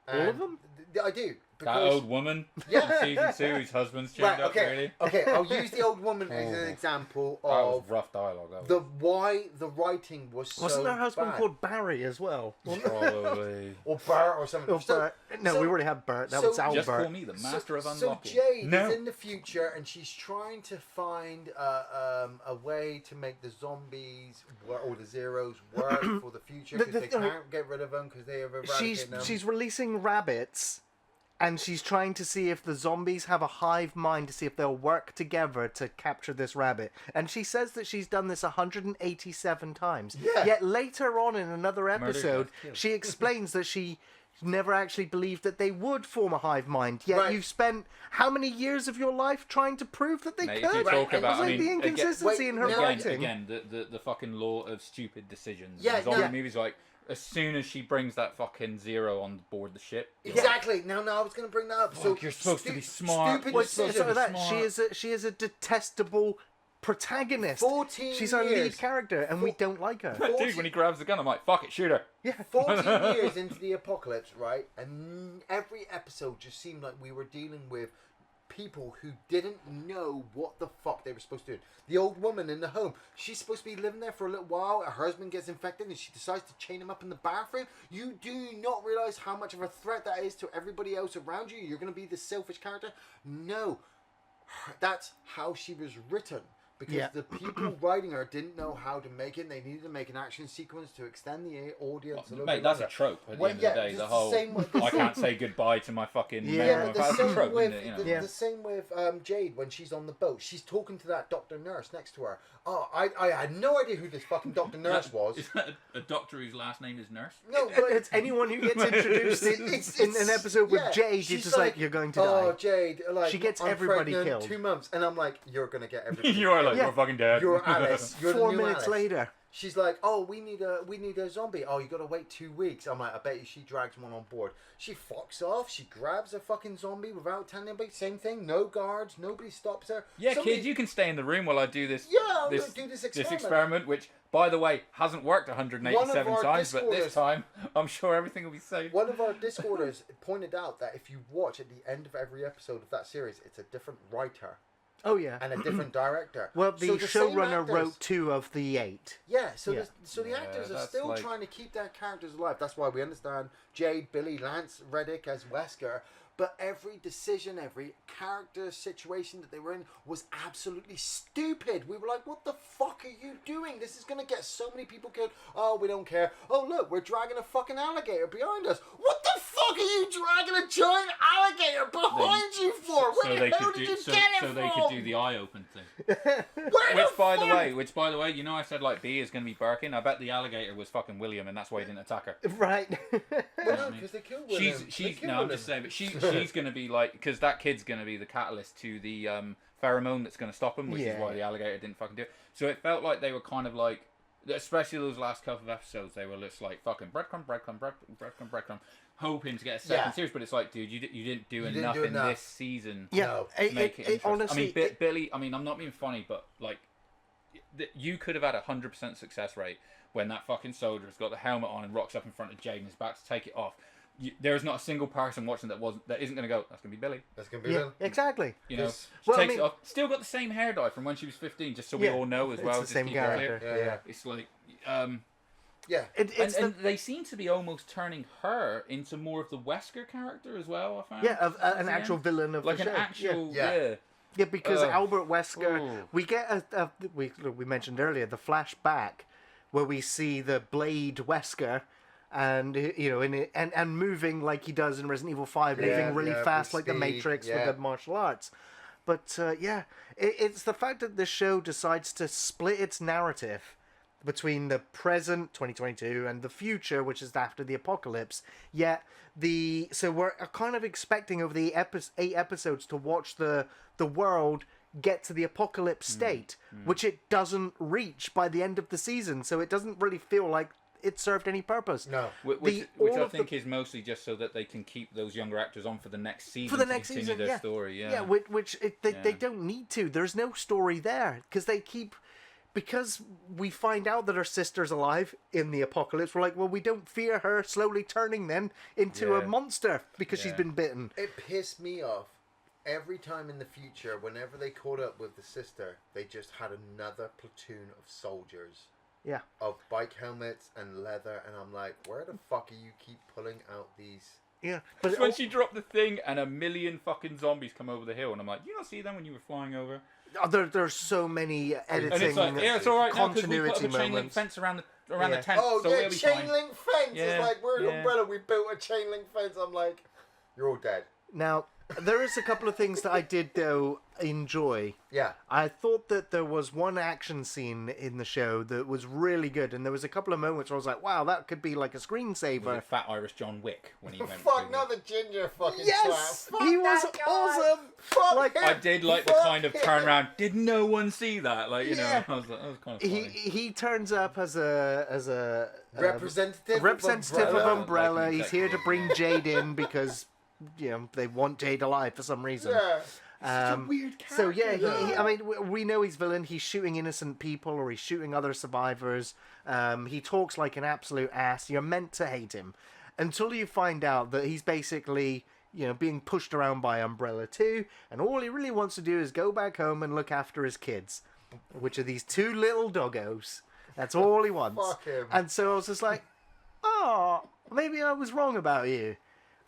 All of them? I do. That old woman Yeah. in season 2 whose husband's turned up, really. Okay, I'll use the old woman as an example That was of rough dialogue. That was. the why the writing was Wasn't so her husband bad. called Barry as well? Probably. Or Bert or something. Oh, Bert. No, we already had Bert. That so- was Albert. Just call me the master of unlocking. So Jade No. is in the future and she's trying to find a way to make the zombies or the zeros work for the future because they can't get rid of them because they have eradicated them. She's releasing rabbits, and she's trying to see if the zombies have a hive mind to see if they'll work together to capture this rabbit. And she says that she's done this 187 times. Yeah. Yet later on in another episode, Murder, kill. she explains that she never actually believed that they would form a hive mind. Yet Right. you've spent how many years of your life trying to prove that they Mate, could? if you talk Right, about, It's I like mean, the inconsistency in her wait, writing. again, the fucking law of stupid decisions. Yeah, in zombie no. movies, like as soon as she brings that fucking zero on board the ship, you're Exactly. Now I was going to bring that up. So Fuck, you're supposed to be smart. Stupid Well, decisions. so that smart. she is a detestable protagonist. 14 She's our lead years. character, and we don't like her. like, dude, when he grabs the gun, I'm like, fuck it, shoot her. 14 years into the apocalypse, right? And every episode just seemed like we were dealing with people who didn't know what the fuck they were supposed to do. The old woman in the home, she's supposed to be living there for a little while. Her husband gets infected and she decides to chain him up in the bathroom. You do not realize how much of a threat that is to everybody else around you. You're going to be this selfish character. No. That's how she was written. Because Yeah. the people writing her didn't know how to make it. They needed to make an action sequence to extend the audience a little Mate, bit that's a longer. trope at the Well, end yeah, of the day. it's The the whole, same with- I can't say goodbye to my fucking Yeah, member Yeah, of but the that's a same trope, with isn't it? You know? Yeah. the same with Jade when she's on the boat. She's talking to that doctor nurse next to her. Oh, I had no idea who this fucking doctor nurse was. Is that a doctor whose last name is Nurse? No, but It's anyone who gets introduced in an episode with yeah, Jade, you're she's just like, you're going to die. Oh, Jade, like She gets I'm everybody pregnant, killed. 2 months, and I'm like, you're gonna get everybody. You are like, Yeah. you're fucking dead. You're Alice. You're the 4 new minutes Alice. later. She's like, oh, we need a zombie. Oh, you gotta wait 2 weeks. I'm like, I bet you she drags one on board. She fucks off. She grabs a fucking zombie without telling anybody. Same thing. No guards. Nobody stops her. Yeah, Somebody- kid, you can stay in the room while I do this. Yeah, I'm this, gonna do this This experiment. experiment, which, by the way, hasn't worked 187 One of our times, but Discorders- this time, I'm sure everything will be safe. One of our Discorders pointed out that if you watch at the end of every episode of that series, it's a different writer Oh, yeah. and a different director. Well, the So same showrunner actors- wrote 2 of the 8. Yeah, so Yeah. the Yeah, actors are that's still like- trying to keep their characters alive. That's why we understand Jade, Billy, Lance, Reddick as Wesker. But every decision, every character situation that they were in was absolutely stupid. We were like, what the fuck are you doing? This is going to get so many people killed. Oh, we don't care. Oh, look, we're dragging a fucking alligator behind us. What the fuck are you dragging a giant alligator behind you for? Where the hell did you get it so from? they could do the eye open thing. Where Which, the by the fuck? way, you know I said like B is going to be Birkin. I bet the alligator was fucking William, and that's why he didn't attack her. Right. Well, no, because they killed William. They She's killed no, I'm William. just saying, but she's going to be like, because that kid's going to be the catalyst to the pheromone that's going to stop him, which Yeah. is why the alligator didn't fucking do it. So it felt like they were kind of like, especially those last couple of episodes, they were just like fucking breadcrumb, hoping to get a second Yeah. series. But it's like, dude, you didn't do didn't enough do in enough. this season. Yeah, No. To make it interesting. honestly, I mean, Billy. I mean, I'm not being funny, but like, you could have had 100% success rate when that fucking soldier's got the helmet on and rocks up in front of Jade and is about to take it off. There is not a single person watching that isn't going to go, that's going to be Billy. That's going to be Billy. Exactly. You know, she takes it off. Still got the same hair dye from when she was 15, just so we all know as well. It's the same character. Yeah. It's like... yeah. And they seem to be almost turning her into more of the Wesker character as well, I found. Yeah, an actual villain of like the show. Like an actual... Yeah. Yeah, because Albert Wesker, we get we mentioned earlier the flashback where we see the Blade Wesker, and and moving like he does in Resident Evil 5, moving really fast like the Matrix with the martial arts. But it's the fact that this show decides to split its narrative between the present 2022 and the future, which is after the apocalypse. Yet so we're kind of expecting over the 8 episodes to watch the world get to the apocalypse state, which it doesn't reach by the end of the season. So it doesn't really feel like it served any purpose. No, which I think is mostly just so that they can keep those younger actors on for the next season. For the next season, their story. Yeah, they don't need to. There's no story there because we find out that her sister's alive in the apocalypse. We're like, well, we don't fear her slowly turning then into a monster because she's been bitten. It pissed me off. Every time in the future, whenever they caught up with the sister, they just had another platoon of soldiers. Yeah. Of bike helmets and leather, and I'm like, where the fuck are you keep pulling out these? Yeah. But when she dropped the thing and a million fucking zombies come over the hill, and I'm like, you don't see them when you were flying over? There's so many editing and it's like, it's all right continuity now, we put up a chain link fence around the tent. Oh, so yeah, chain link fence. Yeah. It's like, we're an umbrella, we built a chain link fence. I'm like, you're all dead. Now, there is a couple of things that I did, though, enjoy. Yeah. I thought that there was one action scene in the show that was really good, and there was a couple of moments where I was like, wow, that could be like a screensaver. Was it Fat Irish John Wick when he went Fuck, not the ginger fucking yes! twat. He was awesome! Fuck like, him. I did like the kind of turnaround. Did no one see that? Like, you know, I was like, that was kind of funny. He turns up as a representative of Umbrella. He's here to bring Jade in because they want Jade alive for some reason. Yeah. Such a weird character. So yeah, I mean, we know he's villain. He's shooting innocent people or he's shooting other survivors. He talks like an absolute ass. You're meant to hate him until you find out that he's basically being pushed around by Umbrella too, and all he really wants to do is go back home and look after his kids, which are these 2 little doggos. That's all he wants. Fuck him. And so I was just like, oh, maybe I was wrong about you.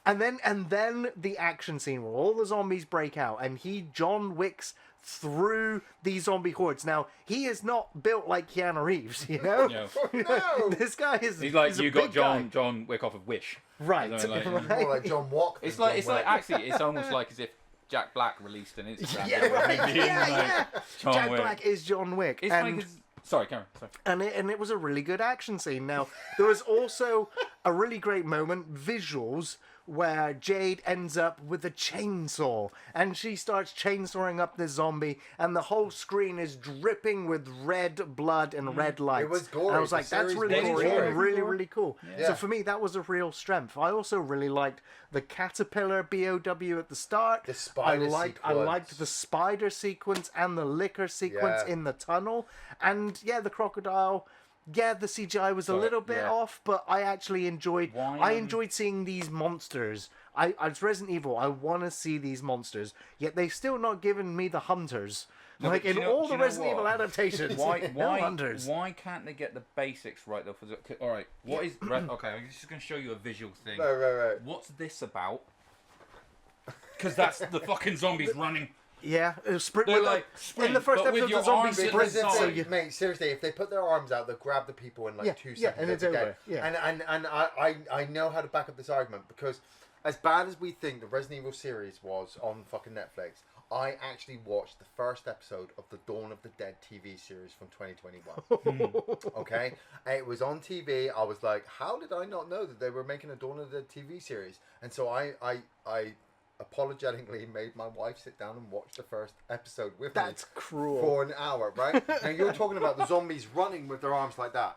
And then the action scene where all the zombies break out and he John Wicks through these zombie hordes. Now, he is not built like Keanu Reeves, No. No. This guy is He's like, he's you a got big guy. John Wick off of Wish. Right. Like, More like John Walker. It's like actually it's almost like as if Jack Black released an Instagram. Yeah, right. Yeah. John Jack Wick. Black is John Wick. It's and, like sorry, Karen. Sorry. And it was a really good action scene. Now, there was also a really great moment, visuals, where Jade ends up with a chainsaw and she starts chainsawing up this zombie and the whole screen is dripping with red blood and red lights. It was gory. And I was like, that's really gory and really, really cool. Yeah. So for me, that was a real strength. I also really liked the caterpillar BOW at the start. The spider sequence. I liked the spider sequence and the liquor sequence in the tunnel. And yeah, the crocodile. Yeah, the CGI was a little bit off, but I actually enjoyed. I enjoyed seeing these monsters. It's Resident Evil. I want to see these monsters. Yet they've still not given me the hunters. No, like in all the Resident Evil adaptations, no hunters. Why can't they get the basics right though? All right, what is? Okay, I'm just going to show you a visual thing. Right. What's this about? Because that's the fucking zombies running. Yeah, sprint. They're like sprint, in the first but with episode, your the zombies arms sprint. inside. Mate, seriously, if they put their arms out, they'll grab the people in like 2 seconds. and it's over. Yeah. And I know how to back up this argument because as bad as we think the Resident Evil series was on fucking Netflix, I actually watched the first episode of the Dawn of the Dead TV series from 2021. Okay? It was on TV. I was like, how did I not know that they were making a Dawn of the Dead TV series? And so I apologetically made my wife sit down and watch the first episode with me. That's cruel. For an hour, right? Now you're talking about the zombies running with their arms like that.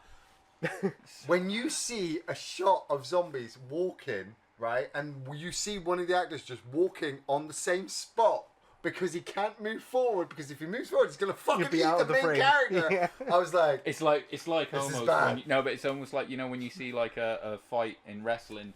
When you see a shot of zombies walking, right, and you see one of the actors just walking on the same spot because he can't move forward, because if he moves forward, he's gonna fucking be eat out the of the main frame. character. Yeah. I was like, It's like This is almost bad. when no, but it's almost like when you see like a fight in wrestling.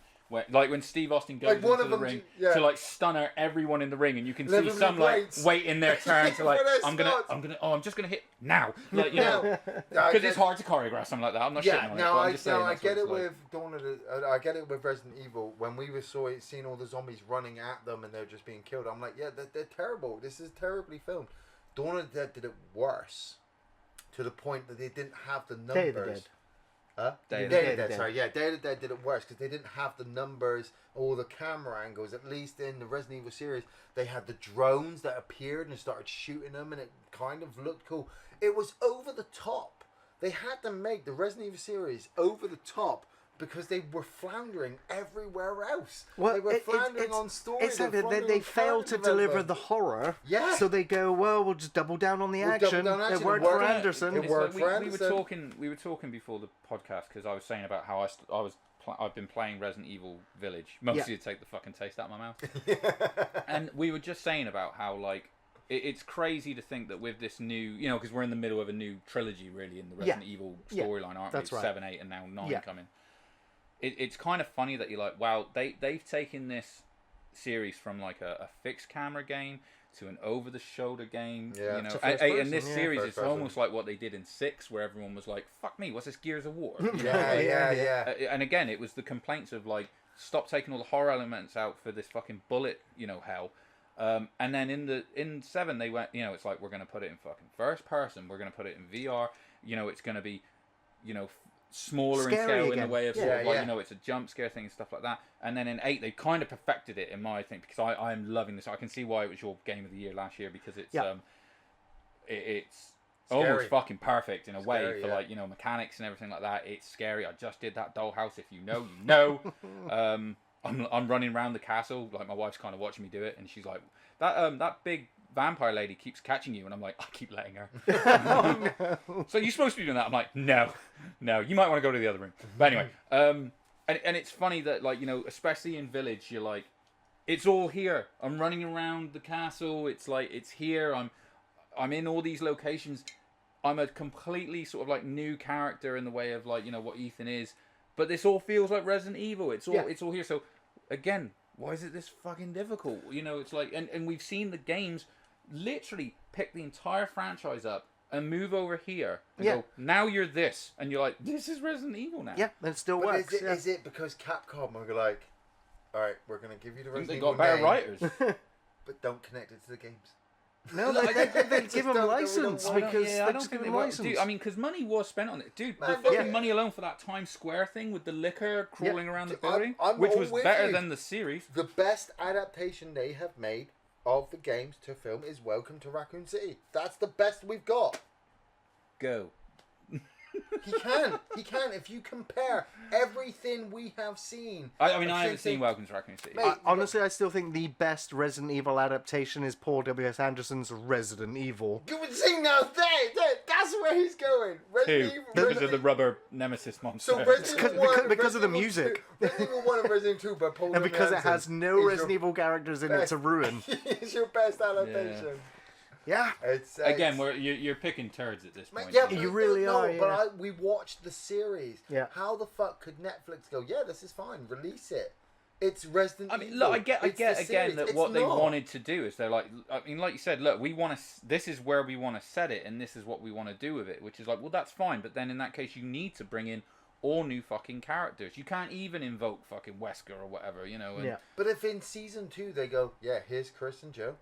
When Steve Austin goes Like, one into of the them ring yeah. to like stunner everyone in the ring, and you can see Level some the like weights. waiting their turn to like For their I'm just gonna hit now, like No, because it's hard to choreograph something like that. I'm not shitting on it. no, But I'm just saying I that's get what it it's like. with Dawn of the. I get it with Resident Evil. When we were seeing all the zombies running at them and they're just being killed, I'm like, yeah, they're terrible. This is terribly filmed. Dawn of the Dead did it worse, to the point that they didn't have the numbers. Day of the Dead. Huh? Day of Day the of the Dead. Dead. Sorry, yeah, Day of the Dead did it worse because they didn't have the numbers or the camera angles. At least in the Resident Evil series, they had the drones that appeared and started shooting them, and it kind of looked cool. It was over the top. They had to make the Resident Evil series over the top because they were floundering everywhere else. Well, they were floundering on story. It's like they failed to deliver the horror. Yeah. So they go, well, we'll just double down on the We'll double action. down on It action. worked It for worked. Anderson. It It's worked like for we were Anderson. talking before the podcast because I was saying about how I've been playing Resident Evil Village mostly to take the fucking taste out of my mouth. And we were just saying about how like it's crazy to think that with this new, because we're in the middle of a new trilogy really in the Resident Evil storyline, aren't that's we? right. 7, 8, and now 9 Yeah. coming. It's kind of funny that you're like, wow, they've taken this series from like a fixed camera game to an over-the-shoulder game. Yeah. You know, To first and person, this yeah. series, First it's person. almost like what they did in 6, where everyone was like, "Fuck me, what's this Gears of War?" You know? Yeah. And again, it was the complaints of like, stop taking all the horror elements out for this fucking bullet, hell. And then in 7 they went, it's like we're gonna put it in fucking first person. We're gonna put it in VR. It's gonna be, smaller in Scary scale in again. the way of sort Yeah, of like, yeah. it's a jump scare thing and stuff like that. And then in 8 they kind of perfected it in my thing, because I'm loving this. I can see why it was your game of the year last year, because it's it's Scary. almost fucking perfect in a way Scary, for yeah. like mechanics and everything like that. It's scary. I just did that dollhouse. If you know. I'm running around the castle, like my wife's kind of watching me do it, and she's like, that big vampire lady keeps catching you, and I'm like, I keep letting her. Oh, no. So you're supposed to be doing that. I'm like, no, you might want to go to the other room. But anyway, and it's funny that like, especially in Village, you're like, it's all here. I'm running around the castle. It's like, it's here. I'm in all these locations. I'm a completely sort of like new character in the way of like, what Ethan is. But this all feels like Resident Evil. It's all here. So again, why is it this fucking difficult? It's like, and we've seen the games literally pick the entire franchise up and move over here and go, now you're this, and you're like, this is Resident Evil now. Yeah, it still But works. is it because Capcom are like, all right, we're gonna give you the I think Resident they Evil got better name, writers. but don't connect it to the games. No, they Just give them don't- license don't- because I they don't just think give they them were. license. Dude, I mean, because money was spent on it. Dude, the Man, fucking yeah. money alone for that Times Square thing with the liquor crawling around the building, I'm which all was with better you. than the series. The best adaptation they have made of the games to film is Welcome to Raccoon City. That's the best we've got. Go. He can. If you compare everything we have seen. I mean, I haven't since seen they- Welcome to Raccoon City. Mate, Honestly, I still think the best Resident Evil adaptation is Paul W.S. Anderson's Resident Evil. You would see now that's where he's going. Resident Evil. Because of the rubber nemesis monster. So Resident Evil 1, because of the Resident Evil music. 2, Resident Evil 1 and Resident 2 by Paul And W. because it Anderson has no is Resident Evil characters in it to ruin. It's your best adaptation. Yeah. It's Again, you're picking turds at this point. Yeah, so- but You really no, are, But yeah. we watched the series. Yeah. How the fuck could Netflix go, yeah, this is fine, release it? It's Resident I mean, Evil. look, I get It's the again series. that It's what they not. wanted to do is they're like, I mean, like you said, look, we want to. This is where we want to set it, and this is what we want to do with it. Which is like, well, that's fine, but then in that case, you need to bring in all new fucking characters. You can't even invoke fucking Wesker or whatever, And, Yeah. But if in season 2 they go, yeah, here's Chris and Joe.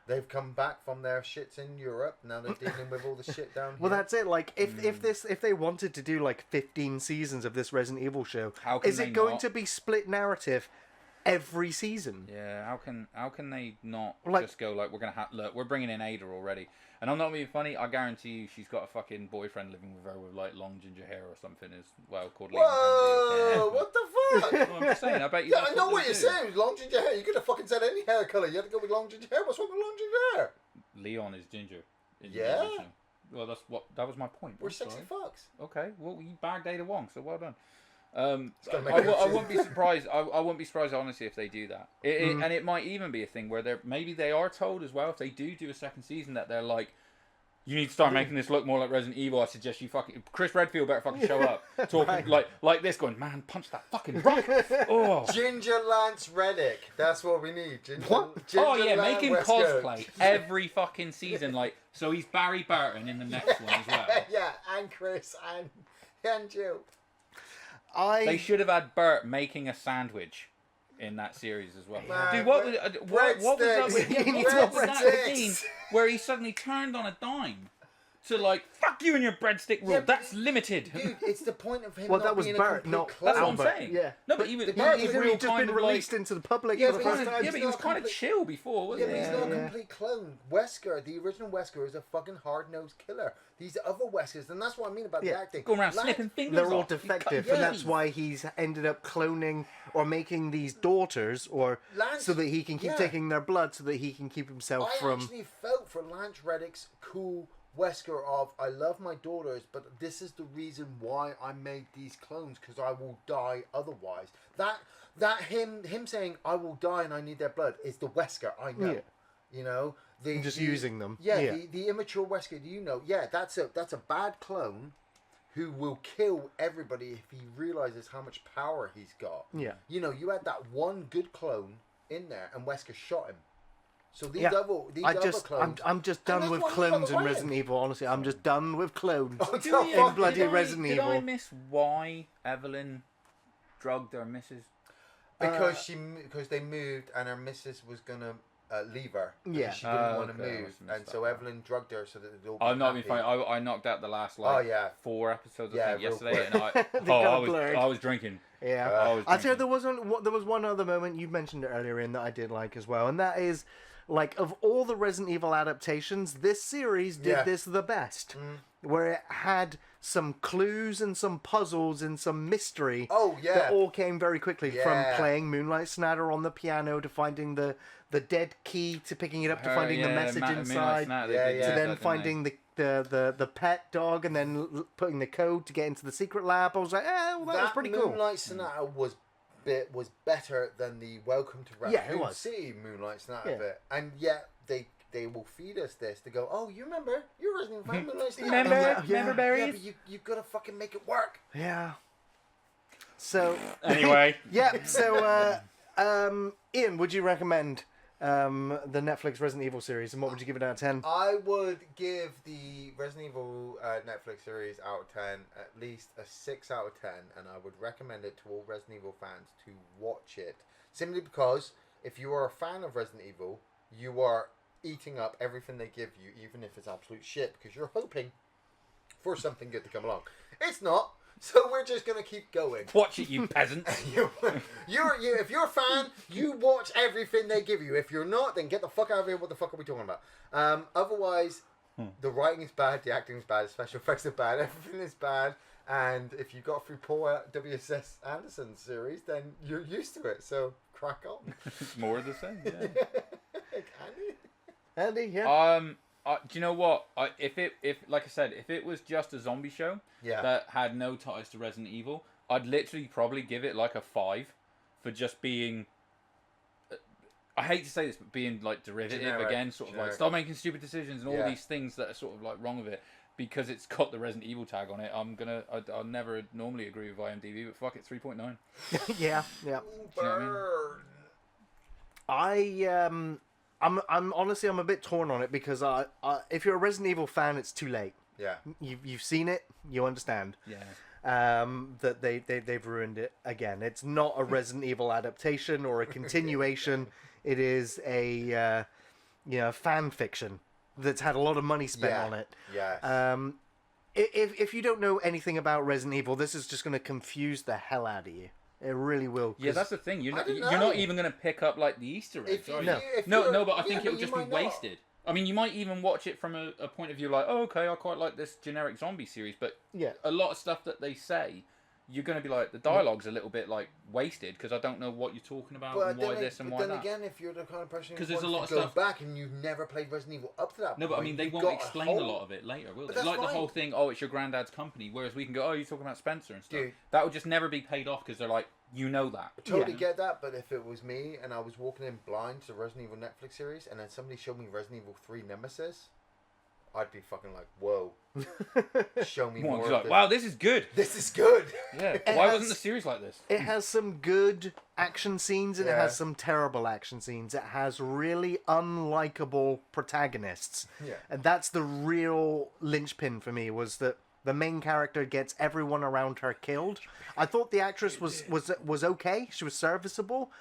They've come back from their shits in Europe. Now they're dealing with all the shit down here. Well, that's it. Like, if they wanted to do like 15 seasons of this Resident Evil show, How can is they it going not? to be split narrative every season? Yeah, how can they not Like- just go like, we're gonna look, we're bringing in Ada already, and I'm not being funny. I guarantee you, she's got a fucking boyfriend living with her with like long ginger hair or something. As well called. Whoa! What the fuck? Well, I'm just saying. I bet you. Yeah, that's I know they what you're do. saying. Long ginger hair. You could have fucking said any hair color. You had to go with long ginger hair. What's wrong with long ginger hair? Leon is ginger. in the Yeah? original. Well, that was my point. We're I'm sexy sorry. fucks. Okay, well, you bagged Ada Wong, so well done. I wouldn't be surprised. I wouldn't be surprised, honestly, if they do that. And it might even be a thing where maybe they are told as well, if they do a second season, that they're like, you need to start making this look more like Resident Evil. I suggest you Chris Redfield better fucking show up, talking like this, going, man, punch that fucking rock. Oh, Ginger Lance Reddick. That's what we need. Ginger make him cosplay every fucking season. Like, so he's Barry Burton in the next one as well. Yeah, and Chris and Jill. They should have had Bert making a sandwich in that series as well. Man, dude, what was up with that scene where he suddenly turned on a dime to like, fuck you and your breadstick rule, that's limited. Dude, it's the point of him. Well, that was Bert, not that's what I'm saying. Yeah. No, but he's just been released into the public for the first time. Yeah, but he was kind of chill before, wasn't he? Yeah, but he's not a complete clone. Wesker, the original Wesker, is a fucking hard-nosed killer. These other Weskers, and that's what I mean about the acting. Going around snipping fingers They're all off. defective, and that's why he's ended up cloning or making these daughters, so that he can keep taking their blood, so that he can keep himself from. I actually felt for Lance Reddick's cool Wesker of, I love my daughters, but this is the reason why I made these clones, because I will die otherwise. That him saying, I will die and I need their blood, is the Wesker I know. Yeah. You know, just using them. Yeah, the immature Wesker. Do you know? Yeah, that's a bad clone who will kill everybody if he realizes how much power he's got. Yeah. You know, you had that one good clone in there, and Wesker shot him. So these other clones. I'm just done with clones in Resident Evil. Honestly, I'm just done with clones in bloody Resident Evil. Did I miss why Evelyn drugged her missus? Because they moved and her missus was gonna leave her. Yeah, she didn't want to move, and so Evelyn drugged her so that they'd all be I'm not being funny. I knocked out the last 4 episodes I think yesterday, and I was drinking. Yeah, I'd say there was one other moment you mentioned it earlier in that I did like as well, and that is, like, of all the Resident Evil adaptations, this series did this the best, where it had some clues and some puzzles and some mystery. That all came very quickly, from playing Moonlight Sonata on the piano to finding the dead key to picking it up to finding the message inside to then finding the pet dog and then putting the code to get into the secret lab. I was like, that was pretty cool. Moonlight Sonata was better than the Welcome to Raccoon City Moonlight Sonata bit, and yet they will feed us this to go, oh, you remember, you're Resident Evil Moonlight Sonata. Remember berries? Yeah, but you've got to fucking make it work. Yeah. So anyway, So Ian, would you recommend the Netflix Resident Evil series, and what would you give it out of 10? I would give the Resident Evil Netflix series out of 10 at least a 6 out of 10, and I would recommend it to all Resident Evil fans to watch it, simply because if you are a fan of Resident Evil, you are eating up everything they give you, even if it's absolute shit, because you're hoping for something good to come along. It's not. So we're just gonna keep going. Watch it, you peasants. If you're a fan, you watch everything they give you. If you're not, then get the fuck out of here. What the fuck are we talking about? Otherwise, the writing is bad, the acting is bad, the special effects are bad, everything is bad. And if you got through Paul W.S. Anderson's series, then you're used to it. So crack on. More of the same. Yeah. Andy, yeah. Do you know what? If like I said, if it was just a zombie show that had no ties to Resident Evil, I'd literally probably give it like a 5 for just being. I hate to say this, but being like derivative again, sort of like stop making stupid decisions and all these things that are sort of like wrong with it because it's got the Resident Evil tag on it. I'll never normally agree with IMDb, but fuck it, 3.9. Yeah. Burn. I'm honestly I'm a bit torn on it because if you're a Resident Evil fan, it's too late. Yeah. You've seen it, you understand. Yeah. That they've ruined it again. It's not a Resident Evil adaptation or a continuation. It is a fan fiction that's had a lot of money spent on it. Yeah. If you don't know anything about Resident Evil, this is just going to confuse the hell out of you. It really will. Yeah, that's the thing. You're not even going to pick up like the Easter eggs, are you? No, but I think it'll just be wasted. I mean, you might even watch it from a point of view like, oh, okay, I quite like this generic zombie series, but a lot of stuff that they say, you're going to be like, the dialogue's a little bit like wasted because I don't know what you're talking about and why this and why that. But then again, if you're the kind of person who there's a lot wants of to go stuff back and you've never played Resident Evil up to that No, point, but I mean, they won't explain a lot of it later, will they? Like the whole thing, oh, it's your granddad's company, whereas we can go, oh, you're talking about Spencer and stuff. Dude. That would just never be paid off because they're like, you know that. I totally get that, but if it was me and I was walking in blind to the Resident Evil Netflix series and then somebody showed me Resident Evil 3 Nemesis, I'd be fucking like, whoa. Show me more. Like, wow, this is good. This is good. Yeah. Why wasn't the series like this? It has some good action scenes and it has some terrible action scenes. It has really unlikable protagonists. Yeah. And that's the real linchpin for me, was that the main character gets everyone around her killed. I thought the actress was okay. She was serviceable.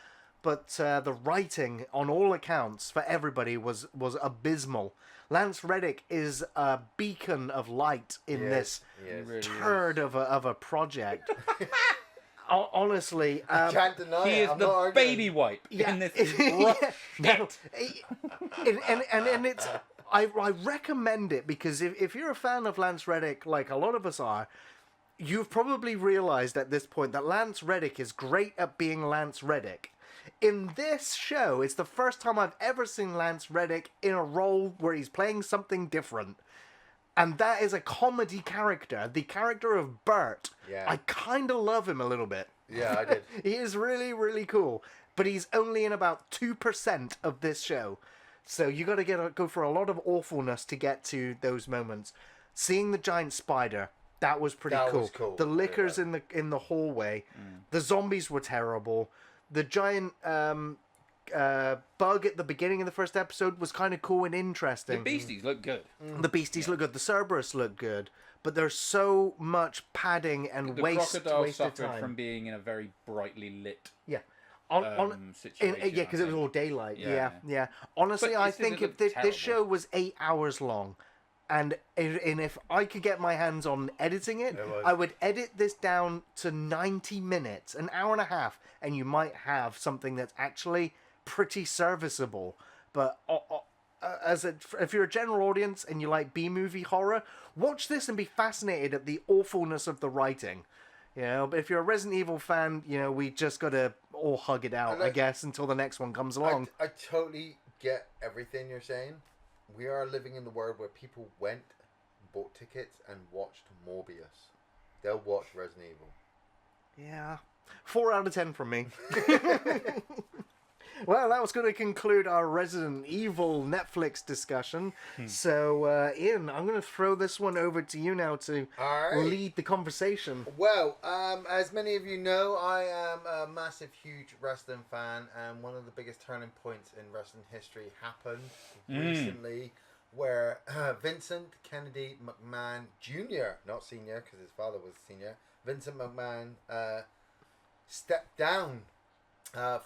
But the writing, on all accounts, for everybody was abysmal. Lance Reddick is a beacon of light in this turd of a project. Honestly, I can't deny he is the baby wipe in this shit. And it's I recommend it because if you're a fan of Lance Reddick, like a lot of us are, you've probably realized at this point that Lance Reddick is great at being Lance Reddick. In this show, it's the first time I've ever seen Lance Reddick in a role where he's playing something different. And that is a comedy character. The character of Bert. Yeah. I kind of love him a little bit. Yeah, I did. He is really, really cool. But he's only in about 2% of this show. So you got to go for a lot of awfulness to get to those moments. Seeing the giant spider, that was pretty cool. Was cool. The lickers in the hallway. The zombies were terrible. The giant bug at the beginning of the first episode was kind of cool and interesting. The beasties look good. The beasties look good. The Cerberus look good. But there's so much padding and The wasted crocodile suffered time. from being in a very brightly lit situation. Yeah, because it was all daylight. Yeah. Yeah. Honestly, But I this think didn't if look this terrible. show was 8 hours long, and if I could get my hands on editing it, I would edit this down to 90 minutes, an hour and a half, and you might have something that's actually pretty serviceable. But if you're a general audience and you like B-movie horror, watch this and be fascinated at the awfulness of the writing. You know, but if you're a Resident Evil fan, you know, we just gotta all hug it out, I guess, until the next one comes along. I totally get everything you're saying. We are living in the world where people went, bought tickets, and watched Morbius. They'll watch Resident Evil. Yeah. 4 out of 10 from me. Well, that was going to conclude our Resident Evil Netflix discussion. So, Ian, I'm going to throw this one over to you now to lead the conversation. Well, as many of you know, I am a massive, huge wrestling fan, and one of the biggest turning points in wrestling history happened recently, where Vincent Kennedy McMahon Jr., not senior, because his father was senior, Vincent McMahon stepped down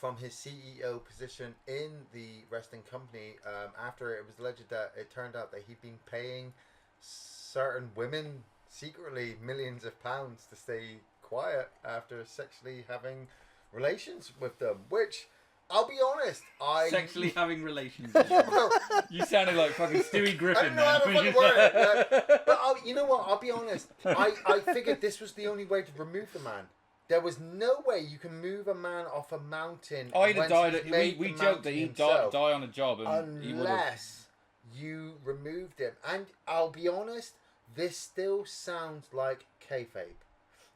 from his CEO position in the wrestling company after it was alleged that it turned out that he'd been paying certain women secretly millions of pounds to stay quiet after sexually having relations with them, which, I'll be honest, Sexually having relations. Well, You sounded like fucking Stewie Griffin, I don't know how to man. fucking word it. But you know what? I'll be honest. I figured this was the only way to remove the man. There was no way you can move a man off a mountain. Oh, he'd have once died. he's made We the joked that mountain he'd himself, die on a job, and he would have. unless you removed him. And I'll be honest, this still sounds like kayfabe.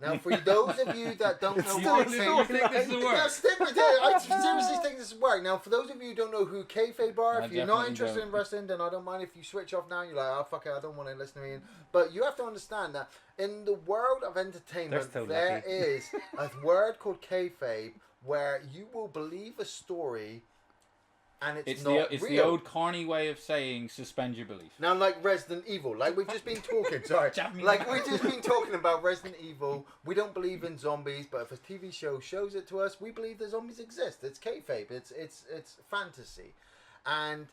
Now, for those of you that don't know what still think this will work? Now, stick with it. I seriously think this will work. Now, for those of you who don't know who kayfabe are, I if you're not definitely interested don't. in wrestling, then I don't mind if you switch off now. You're like, oh, fuck it, I don't want to listen to me. But you have to understand that in the world of entertainment, They're so there lucky. is a word called kayfabe where you will believe a story and it's not the real. old carny way of saying suspend your belief. Now, like Resident Evil, like we've just been talking, sorry, like we've just been talking about Resident Evil. We don't believe in zombies, but if a TV show shows it to us, we believe the zombies exist. It's kayfabe. It's fantasy, and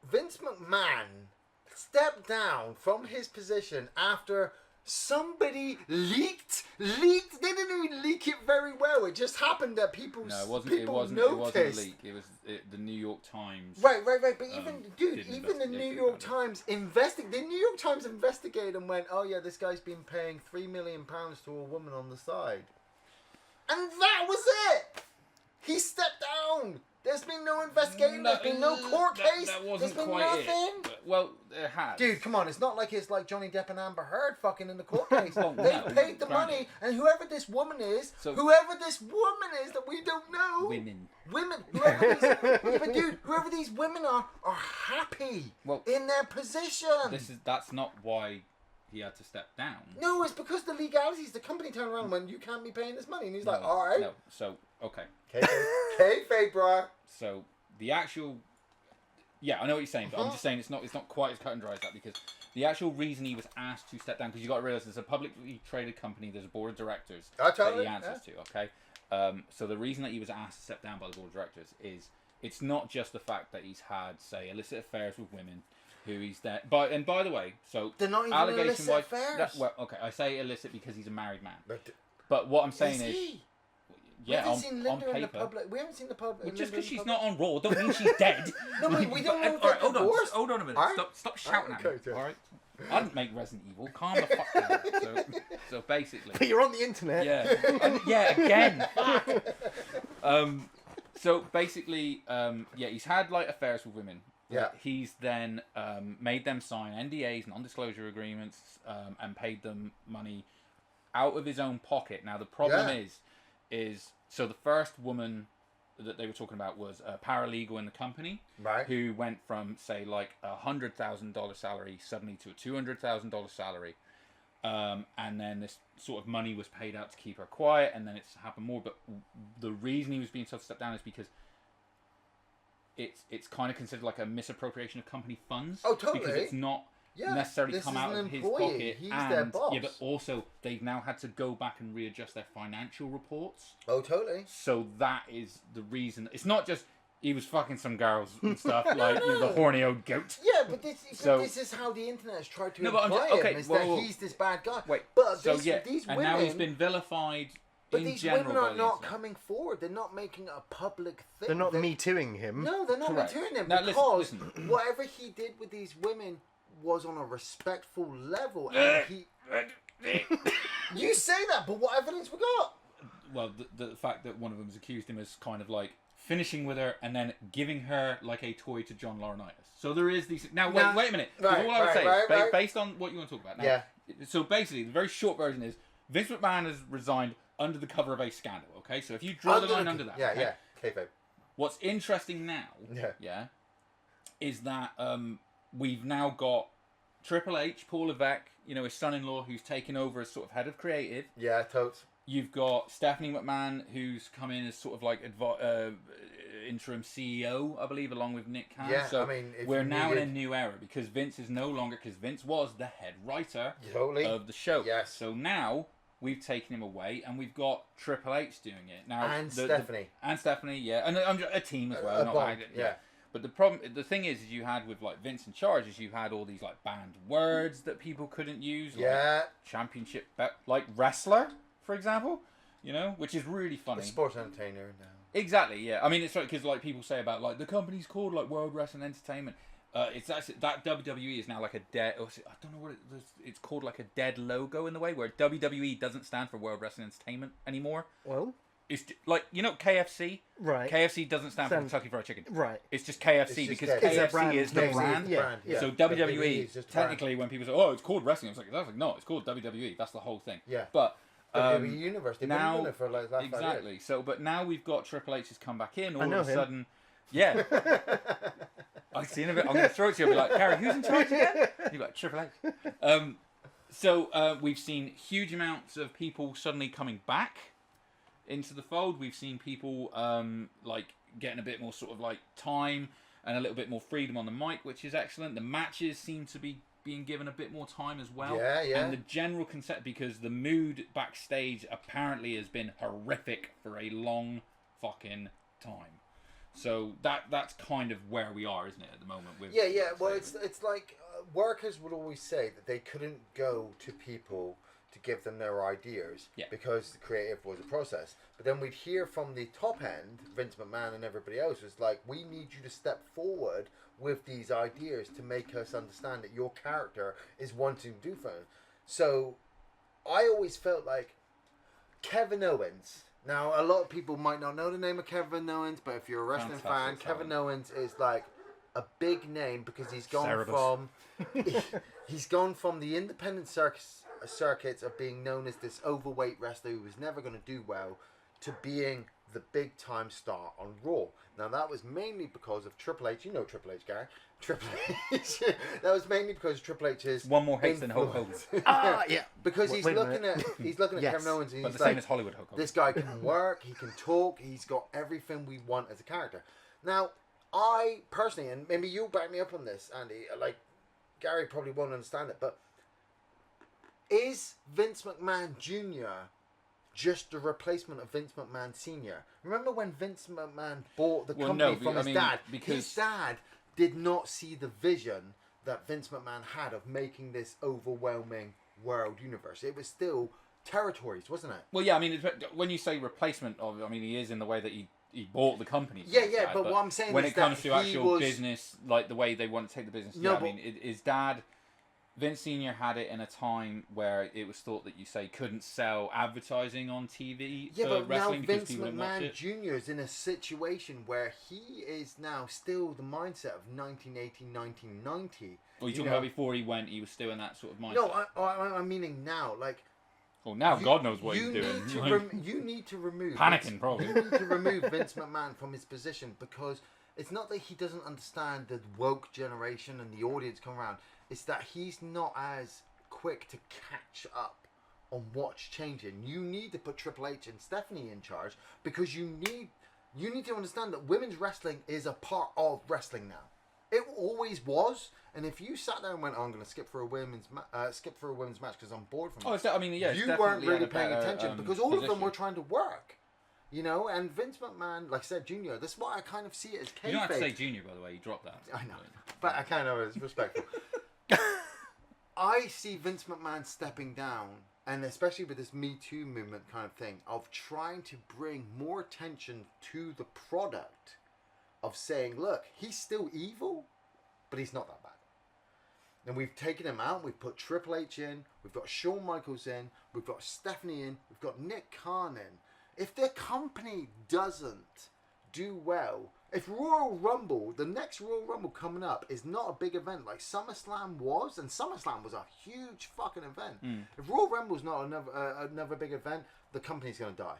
Vince McMahon stepped down from his position after somebody leaked leaked. They didn't even leak it very well. It just happened that people. No, it wasn't. People It wasn't. noticed. It wasn't a leak. It was the New York Times. Right. But even did even the New investigate York about it. Times The New York Times investigated and went, "Oh yeah, this guy's been paying £3 million to a woman on the side," and that was it. He stepped down. There's been no investigation. There's been no court case. That wasn't There's been quite nothing. it. Well, it has. Dude, come on! It's not like it's like Johnny Depp and Amber Heard fucking in the court case. Well, They no, paid the granted. money, and whoever this woman is that we don't know, Women. whoever these women are happy in their position. That's not why he had to step down. No, it's because the legalities. The company turned around and went, "You can't be paying this money," and he's like, "All right." No. So okay. Kayfabe, bro. So the actual, yeah, I know what you're saying, but I'm just saying it's not quite as cut and dry as that, because the actual reason he was asked to step down, because you got to realize it's a publicly traded company. There's a board of directors that he answers to. Okay, so the reason that he was asked to step down by the board of directors is it's not just the fact that he's had, say, illicit affairs with women. Who he's there, and by the way, so they're not even allegation illicit affairs. Well, okay, I say illicit because he's a married man. But what I'm saying is, yeah, we haven't seen Linda on in the paper. public. We haven't seen the public. Well, just because she's not on Raw, don't mean she's dead. No, we don't know if All right, they're divorced. hold on a minute. All right. Stop shouting at me. Okay. All right. I didn't make Resident Evil. Calm the fuck down. So basically. But you're on the internet. Yeah. Yeah. Again. So basically, he's had like affairs with women. Yeah. He's then made them sign NDAs, non-disclosure agreements, and paid them money out of his own pocket. Now the problem is so the first woman that they were talking about was a paralegal in the company, right? Who went from say like $100,000 salary suddenly to a $200,000 salary, and then this sort of money was paid out to keep her quiet, and then it's happened more. But the reason he was being told to step down is because it's kind of considered like a misappropriation of company funds. Oh, totally. Because it's not necessarily come out of his pocket. He's and, their boss. Yeah, but also they've now had to go back and readjust their financial reports. Oh, totally. So that is the reason. It's not just he was fucking some girls and stuff like the horny old goat. Yeah, but this is how the internet has tried to imply him. Is that he's this bad guy. Wait, but so these and women, now he's been vilified. But these women are not coming forward. They're not making a public thing. They're not Me Tooing him. No, they're not Me Correct. Tooing him Now, because listen. whatever he did with these women was on a respectful level. And you say that, but what evidence we got? Well, the fact that one of them has accused him as kind of like finishing with her and then giving her like a toy to John Laurinaitis. So there is these. Now wait a minute. Right, all I would say is right. based on what you want to talk about. Now, So basically, the very short version is Vince McMahon has resigned under the cover of a scandal. Okay, so if you draw the line under that, Kayfabe. What's interesting now, is that we've now got Triple H, Paul Levesque, his son-in-law, who's taken over as sort of head of creative. Yeah, totes. You've got Stephanie McMahon, who's come in as sort of like interim CEO, I believe, along with Nick Khan. Yeah, so I mean, we're now in a new era because Vince is no longer, because Vince was the head writer of the show. Yes. So now we've taken him away, and we've got Triple H doing it now. And Stephanie. And Stephanie, yeah, and a team as well. But the thing is you had with like Vince in charge, is you had all these like banned words that people couldn't use. Like championship, like wrestler, for example, which is really funny. A sports entertainer now. Exactly, yeah. I mean, it's like because like people say about like the company's called like World Wrestling Entertainment. It's actually that WWE is now like a dead. I don't know what it's called, like a dead logo in the way where WWE doesn't stand for World Wrestling Entertainment anymore. Well, it's like KFC. Right. KFC doesn't stand for Kentucky Fried Chicken. Right. It's just KFC because KFC is the brand. Yeah. So WWE technically, when people say, "Oh, it's called wrestling," I was like, "No, it's called WWE. That's the whole thing." Yeah. But WWE Universe. They've been doing it for like last 5 years. So, but now we've got Triple H has come back in. All I know of a him. sudden, yeah. I've seen a bit. I'm going to throw it to you. I'll be like, Gary, who's in charge again? You're like, Triple H. So we've seen huge amounts of people suddenly coming back into the fold. We've seen people like getting a bit more sort of like time and a little bit more freedom on the mic, which is excellent. The matches seem to be being given a bit more time as well. Yeah. And the general concept, because the mood backstage apparently has been horrific for a long fucking time. So that's kind of where we are, isn't it, at the moment? With Well, it's like workers would always say that they couldn't go to people to give them their ideas Yeah. because the creative was a process. But then we'd hear from the top end, Vince McMahon and everybody else was like, we need you to step forward with these ideas to make us understand that your character is wanting to do something. So I always felt like Kevin Owens. Now, a lot of people might not know the name of Kevin Owens, but if you're a wrestling fan, Kevin Owens is like a big name because he's gone from he's gone from the independent circuits of being known as this overweight wrestler who was never going to do well to being the big time star on Raw. Now that was mainly because of Triple H. You know Triple H, Gary. Triple H. That was mainly because Triple H is one more hits than Hulk Hogan. Yeah. Because he's looking at Yes. Kevin Owens and But he's the same like, as Hollywood Hulk Hogan. this guy can work, he can talk, he's got everything we want as a character. Now, I personally, and maybe you'll back me up on this, Andy, like Gary probably won't understand it, but is Vince McMahon Jr. just the replacement of Vince McMahon Sr.? Remember when Vince McMahon bought the company from his dad? Because his dad did not see the vision that Vince McMahon had of making this overwhelming world universe. It was still territories, wasn't it? Well, yeah, I mean, when you say replacement of, I mean, he is in the way that he bought the company. Yeah, yeah, but what I'm saying when is it comes that to he actual was... business, like the way they want to take the business, No, yeah, I but- mean, his dad, Vince Senior, had it in a time where it was thought that you say couldn't sell advertising on TV Yeah, for but now wrestling because Vince people didn't watch McMahon it. Jr. is in a situation where he is now still the mindset of 1980, 1990. Or you talking about before he went, he was still in that sort of mindset? No, I'm meaning now. Like, well, now God knows what he's you doing. need to Like, you need to remove panicking, probably. You need to remove Vince McMahon from his position because it's not that he doesn't understand the woke generation and the audience come around. It's that he's not as quick to catch up on what's changing. You need to put Triple H and Stephanie in charge because you need to understand that women's wrestling is a part of wrestling now. It always was, and if you sat there and went, "Oh, I'm going to skip for a women's match because I'm bored from it," I mean, yeah, it's you definitely weren't really had a paying better, attention because all of them position. were trying to work. You know, and Vince McMahon, like I said, Junior, that's why I kind of see it as kayfabe. You don't have to say junior, by the way. You dropped that. I know, but I kind of was respectful. I see Vince McMahon stepping down, and especially with this Me Too movement kind of thing, of trying to bring more attention to the product, of saying, look, he's still evil, but he's not that bad. And we've taken him out, we've put Triple H in, we've got Shawn Michaels in, we've got Stephanie in, we've got Nick Khan in. If the company doesn't do well, if Royal Rumble, the next Royal Rumble coming up is not a big event like SummerSlam was, and SummerSlam was a huge fucking event. If Royal Rumble's not another big event, the company's going to die.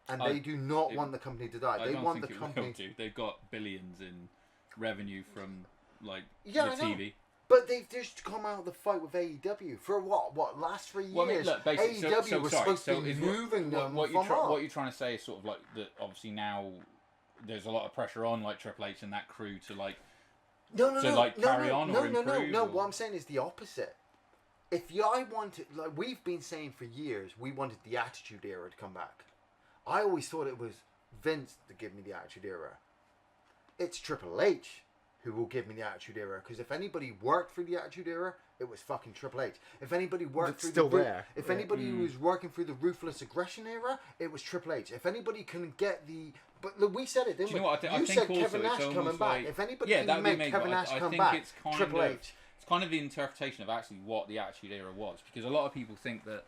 And they do not want the company to die. They want the company to. They've got billions in revenue from like I the know. TV. But they've just come out of the fight with AEW for last 3 years? Well, I mean, look, basically, AEW was supposed to be moving them what from up. what you're trying to say is sort of like that. Obviously now there's a lot of pressure on like Triple H and that crew to like carry on or improve. No. What I'm saying is the opposite. If I wanted, like we've been saying for years, we wanted the Attitude Era to come back. I always thought it was Vince to give me the Attitude Era. It's Triple H who will give me the Attitude Era, because if anybody worked through the Attitude Era, it was fucking Triple H. If anybody worked It's through still the there. if anybody was working through the Ruthless Aggression Era, it was Triple H. If anybody can get the, but look, we said it, didn't Do you know we? what? I You think said also Kevin it's Nash coming almost back. like- If anybody yeah, can that'd be make amazing. Kevin but Nash I come think back, it's kind Triple of, H. It's kind of the interpretation of actually what the Attitude Era was, because a lot of people think that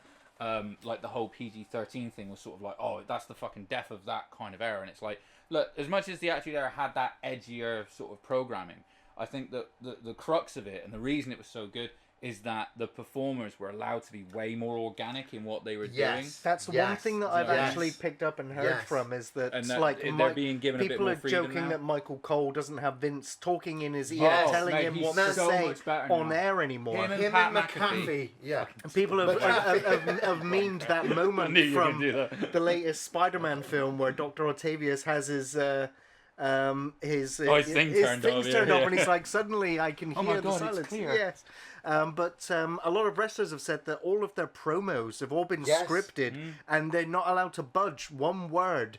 like the whole PG-13 thing was sort of like, oh, that's the fucking death of that kind of era, and it's like, look, as much as the Attitude Era had that edgier sort of programming, I think that the crux of it and the reason it was so good is that the performers were allowed to be way more organic in what they were doing. That's one thing that I've actually picked up and heard Yes. from is that, And that like they're being given a bit people more are freedom joking now. that Michael Cole doesn't have Vince talking in his ear, Yes, telling mate, him he's what to so say much better on now. air anymore. Him and Him Pat and McAfee. McAfee, yeah. And people have memed that moment knew you were from gonna do that. the latest Spider-Man film where Dr. Octavius has his things turned off, turned yeah, off, yeah. and he's like, suddenly I can Oh hear my the God, it's silence. clear. Yes, but a lot of wrestlers have said that all of their promos have all been Yes. scripted, and they're not allowed to budge one word,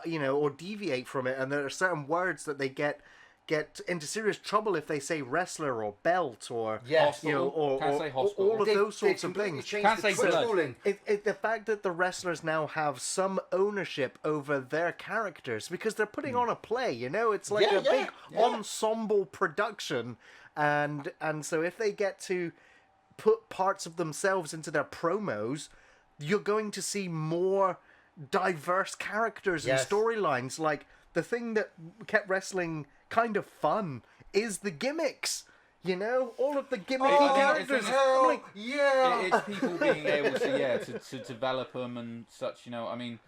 No. or deviate from it. And there are certain words that they get get into serious trouble if they say wrestler or belt or Yes. you know, Can't say hospital. all of those sorts of things. Can't say blood. ruling. The fact that the wrestlers now have some ownership over their characters because they're putting on a play, you know, it's like a big ensemble production, and so if they get to put parts of themselves into their promos, you're going to see more diverse characters and storylines. Like, the thing that kept wrestling kind of fun is the gimmicks. You know, all of the gimmicky characters. It's people being able to develop them and such. You know, I mean,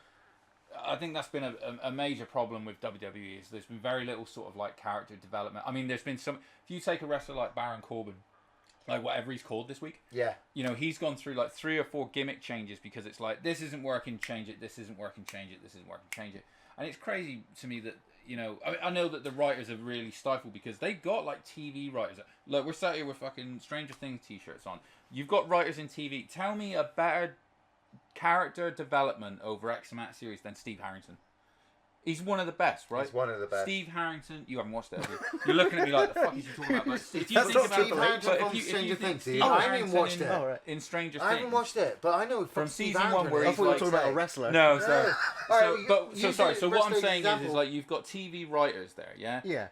I think that's been a major problem with WWE. Is there's been very little sort of like character development. I mean, there's been some. If you take a wrestler like Baron Corbin, like whatever he's called this week, you know, he's gone through like 3 or 4 gimmick changes because it's like, this isn't working, change it. This isn't working, change it. This isn't working, change it. And it's crazy to me that, you know, I know that the writers are really stifled because they got like TV writers. Look, we're sat here with fucking Stranger Things t-shirts on. You've got writers in TV. Tell me a better character development over X amount of series than Steve Harrington. He's one of the best, right? He's one of the best. Steve Harrington, you haven't watched it, have you? You're looking at me like, the fuck is you talking about? But if you That's think not about Steve Harrington from Stranger Things. Steve I haven't Harrington watched it. in Stranger Things. I haven't watched it, but I know From Steve season 1 Harrington where I he's thought we were like, talking about a wrestler. No, so, Alright, so what I'm saying is like you've got TV writers there, yeah? Yeah.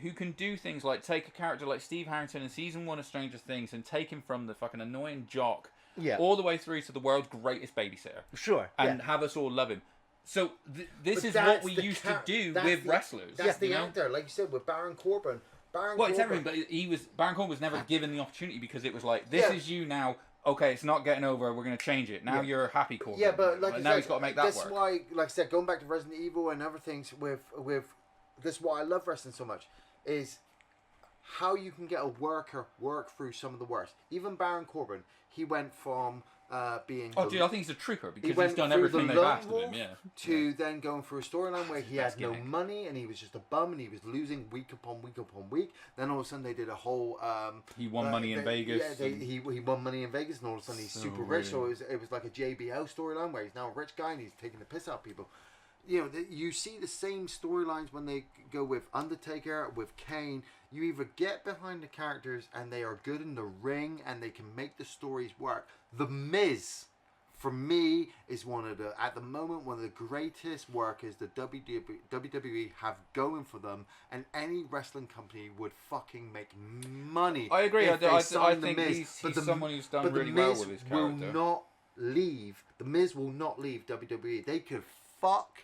Who can do things like take a character like Steve Harrington in season 1 of Stranger Things and take him from the fucking annoying jock all the way through to the world's greatest babysitter. Sure. And have us all love him. So this is what we used to do with wrestlers. That's the actor, like you said, with Baron Corbin. It's everything, but Baron Corbin was never given the opportunity because it was like, this is you now. Okay, it's not getting over. We're going to change it. Now you're happy Corbin. Yeah, but like now he's got to make that work. That's why, like I said, going back to Resident Evil and other things with this is why I love wrestling so much is how you can get a worker work through some of the worst. Even Baron Corbin, he went from being... I think he's a trooper because he's done everything they've asked of him, to then going through a storyline where he had no money and he was just a bum and he was losing week upon week upon week. Then all of a sudden they did a whole... he won money in Vegas. Yeah, he won money in Vegas and all of a sudden he's super rich. So it was like a JBL storyline where he's now a rich guy and he's taking the piss out of people. You know, you see the same storylines when they go with Undertaker, with Kane. You either get behind the characters and they are good in the ring and they can make the stories work. The Miz, for me, is at the moment, one of the greatest workers the WWE have going for them, and any wrestling company would fucking make money. I agree. I think he's but someone who's done really well with his character. The Miz will not leave WWE. They could fuck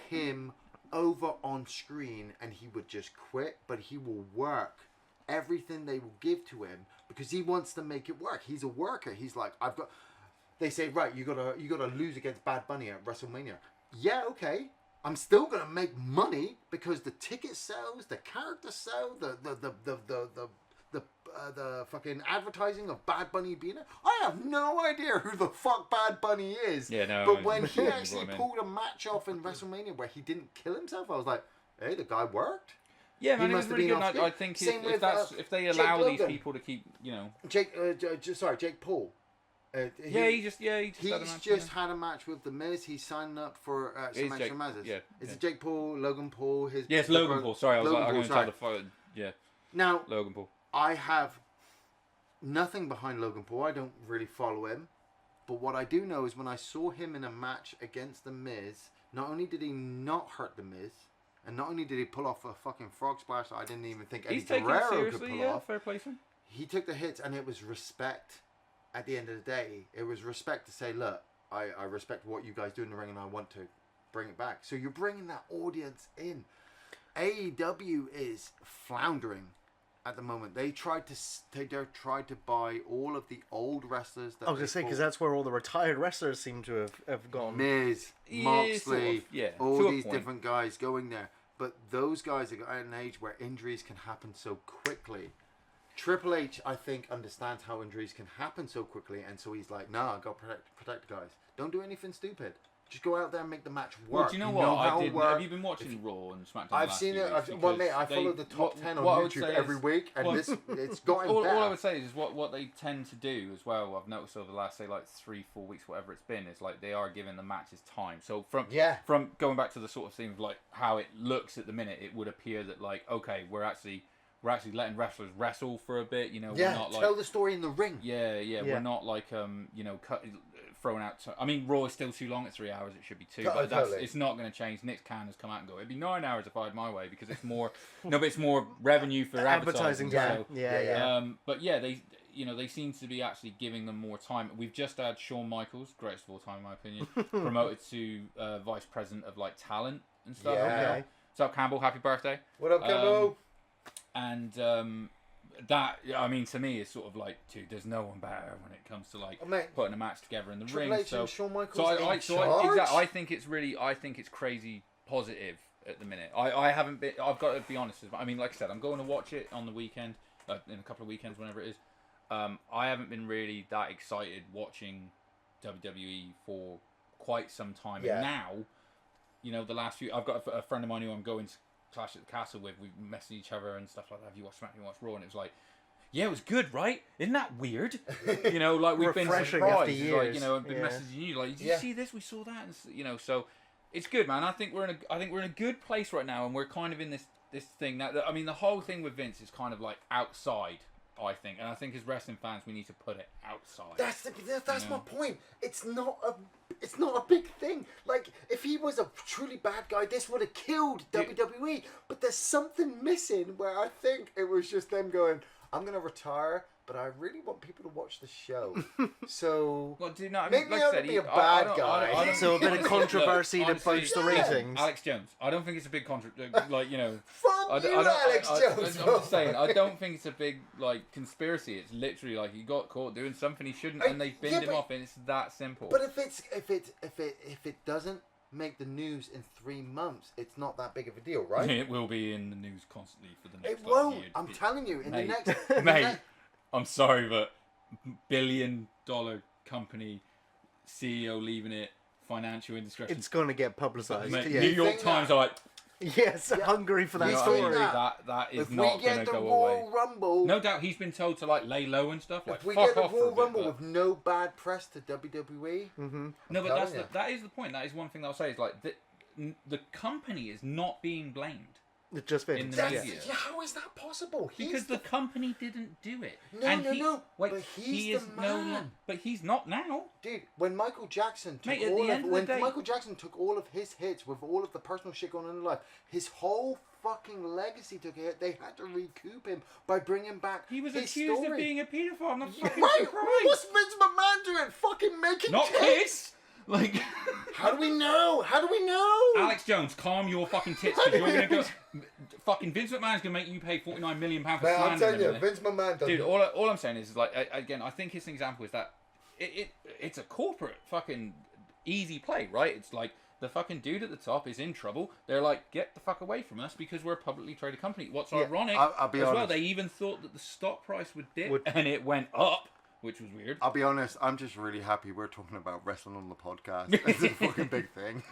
him over on screen and he would just quit, but he will work everything they will give to him because he wants to make it work. He's a worker. He's like, they say, right, you gotta lose against Bad Bunny at WrestleMania. Yeah, okay. I'm still gonna make money because the ticket sells, the character sell, the fucking advertising of Bad Bunny being it. I have no idea who the fuck Bad Bunny is. Yeah, no. But when he actually pulled a match off in WrestleMania where he didn't kill himself, I was like, hey, the guy worked. Yeah, man, it was really good. I think if they allow these people to keep, you know, Jake Paul. He's just had a match with the Miz. He's signed up for some extra matches. Yeah, is it Jake Paul, Logan Paul? Yes, Logan Paul. Sorry, I was going to tell the phone. Yeah. Now, Logan Paul. I have nothing behind Logan Paul. I don't really follow him. But what I do know is when I saw him in a match against The Miz, not only did he not hurt The Miz, and not only did he pull off a fucking frog splash that I didn't even think Eddie Guerrero could pull off. Fair play to him. He took the hits and it was respect at the end of the day. It was respect to say, look, I respect what you guys do in the ring and I want to bring it back. So you're bringing that audience in. AEW is floundering at the moment. They tried to buy all of the old wrestlers. That I was going to say, because that's where all the retired wrestlers seem to have gone. Miz, Moxley, all these different guys going there. But those guys are at an age where injuries can happen so quickly. Triple H, I think, understands how injuries can happen so quickly. And so he's like, nah, I got to protect the guys. Don't do anything stupid. Just go out there and make the match work. Well, do you know what? how I it did. works. Have you been watching Raw and SmackDown? I've seen it. Well, mate, I follow the top 10 on YouTube every week, and it's gotten better. All I would say is what they tend to do as well. I've noticed over the last, say, like 3-4 weeks, whatever it's been, is like they are giving the matches time. So from going back to the sort of thing of like how it looks at the minute, it would appear that like, okay, we're actually letting wrestlers wrestle for a bit. You know, yeah, we're not tell the story in the ring. Yeah. We're not like thrown out. I mean, Raw is still too long at 3 hours. It should be 2. But it's not going to change. Nick Khan has come out and go, it'd be 9 hours if I had my way, because it's more. No, but it's more revenue for advertising. Yeah. But yeah, they seem to be actually giving them more time. We've just had Shawn Michaels, greatest of all time in my opinion, promoted to vice president of like talent and stuff. Yeah. Okay. What's up, Campbell? Happy birthday. What up, Campbell? And that, I mean, to me, is sort of like, dude, there's no one better when it comes to like putting a match together in the ring. H So, and Shawn Michaels I think it's crazy positive at the minute. I've got to be honest. I mean, like I said, I'm going to watch it on the weekend, in a couple of weekends, whenever it is. I haven't been really that excited watching WWE for quite some time. Yeah. And now, you know, the last few, I've got a friend of mine who I'm going to Clash at the Castle with. We messaged each other and stuff like that. Have you watched SmackDown? You watched Raw? And it was like, yeah, it was good, right? Isn't that weird? You know, like we've been surprised. After years. Like, you know, I've been messaging you like, did you see this? We saw that, and you know, so it's good, man. I think we're in a good place right now, and we're kind of in this thing now. I mean, the whole thing with Vince is kind of like outside. I think, and I think as wrestling fans, we need to put it outside. That's my point. It's not a big thing. Like, if he was a truly bad guy, this would have killed WWE. But there's something missing where I think it was just them going, I'm gonna retire, but I really want people to watch the show. So well, do you know, make me out to be a bad guy. So a bit of controversy to boost the ratings. Alex Jones. I don't think it's a big like, you know. Fuck you, Alex Jones. I'm just saying. I don't think it's a big like conspiracy. It's literally like he got caught doing something he shouldn't, and they binned him off, and it's that simple. But if it doesn't make the news in 3 months, it's not that big of a deal, right? It will be in the news constantly for the next. It won't. Year. I'm telling you, mate, the next mate. I'm sorry, but billion-dollar company CEO leaving it, financial indiscretion. It's going to get publicised. New York Times are like, yes, hungry for that story. That is not going to go away. Royal Rumble, no doubt he's been told to like lay low and stuff. Like, if we get the Royal Rumble with no bad press to WWE, no, but that is the point. That is one thing that I'll say is like the company is not being blamed. It's just been in the media. How is that possible? Because the company didn't do it. No. Wait, but he's the man. But he's not now. Dude, when Michael Jackson took Michael Jackson took all of his hits with all of the personal shit going on in life, his whole fucking legacy took a hit. They had to recoup him by bringing back. He was his accused story. of being a paedophile. I'm not fucking Right? surprised. What's Vince McMahon doing? Fucking making not kids. Like, how do we know? Alex Jones, calm your fucking tits, because you're gonna go. Fucking Vince McMahon's gonna make you pay £49 million for slander. I'm telling you, Vince McMahon doesn't. Dude, all I'm saying is like, again, I think his example is that it's a corporate fucking easy play, right? It's like the fucking dude at the top is in trouble. They're like, get the fuck away from us because we're a publicly traded company. What's ironic I'll be honest. well, they even thought that the stock price would dip, and it went up, which was weird. I'll be honest, I'm just really happy we're talking about wrestling on the podcast. It's a fucking big thing.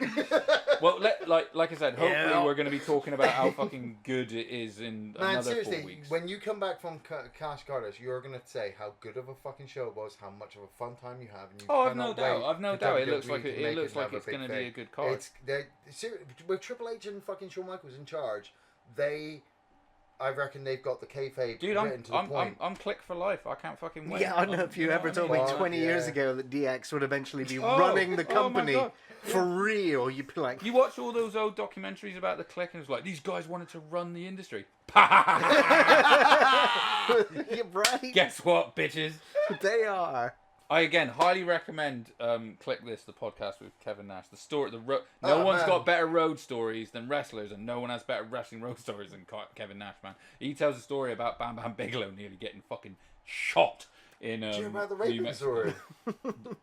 Well, like I said, hopefully we're going to be talking about how fucking good it is in another seriously, 4 weeks. when you come back from Cash Goddess, you're going to say how good of a fucking show it was, how much of a fun time you have. And you I've no doubt. It looks like it's going to be a good card. With Triple H and fucking Shawn Michaels in charge, I reckon they've got the kayfabe written to the point. I'm click for life. I can't fucking wait. Yeah, I don't know if you ever told me 20 years ago that DX would eventually be running the company for real. You'd be like... You watch all those old documentaries about the Click and it's like, these guys wanted to run the industry. You're right. Guess what, bitches? They are. I again highly recommend Click This, the podcast with Kevin Nash. The story, no one's got better road stories than wrestlers, and no one has better wrestling road stories than Kevin Nash, man. He tells a story about Bam Bam Bigelow nearly getting fucking shot in. Do you know about the raping story?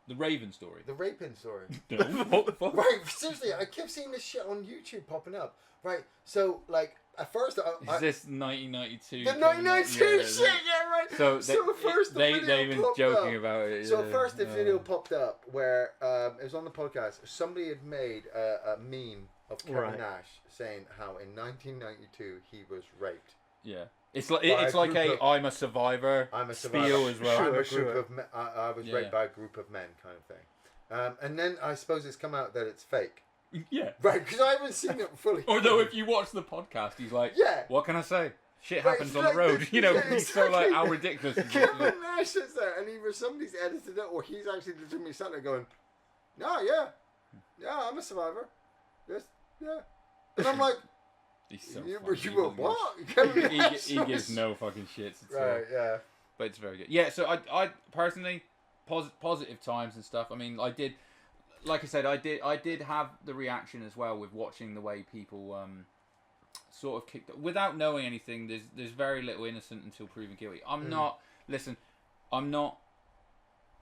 The Raven story. The raping story. No, what the fuck? Right, seriously, I kept seeing this shit on YouTube popping up. Right, so like at first, Is this 1992? the 1992 shit, yeah, right. So first the video they even popped joking up. about it. So yeah. first the video popped up where it was on the podcast. Somebody had made a meme of Kevin Nash saying how in 1992 he was raped. Yeah, it's like I'm a survivor. I'm a spiel survivor. as well. I was raped by a group of men, kind of thing. And then I suppose it's come out that it's fake. Yeah. Right, because I haven't seen it fully. Although if you watch the podcast, he's like, yeah. What can I say? Shit Right, happens on the road. You know, he's so like, how ridiculous is Kevin it? Nash sits there, and either somebody's edited it, or he's actually legitimately sat there going, "No, yeah, I'm a survivor. Yes, yeah." And I'm like, He's so you funny. were what? Kevin Nash he gives no fucking shits. Right, yeah. But it's very good. Yeah, so I personally, positive times and stuff. I mean, I did, like I said, I did have the reaction as well with watching the way people sort of kicked without knowing anything. There's very little innocent until proven guilty. I'm not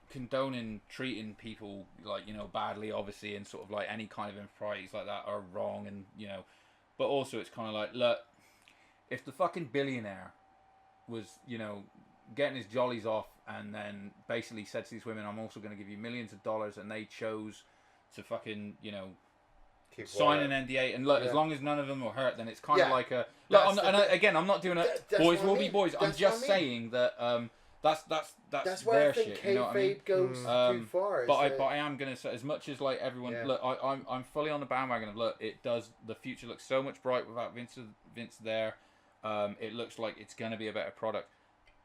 condoning treating people like, you know, badly, obviously, and sort of like any kind of improprieties like that are wrong, and you know, but also it's kind of like, look, if the fucking billionaire was, you know, getting his jollies off and then basically said to these women, I'm also going to give you millions of dollars, and they chose to fucking, you know, sign an NDA, and look, as long as none of them were hurt, then it's kind of like a look. I'm not doing it. Boys will be boys. I'm just saying that that's where their I think shit. You know what I mean? goes too far. But I am gonna say, as much as like everyone, look, I'm fully on the bandwagon of, look, the future looks so much bright without Vince there. It looks like it's gonna be a better product.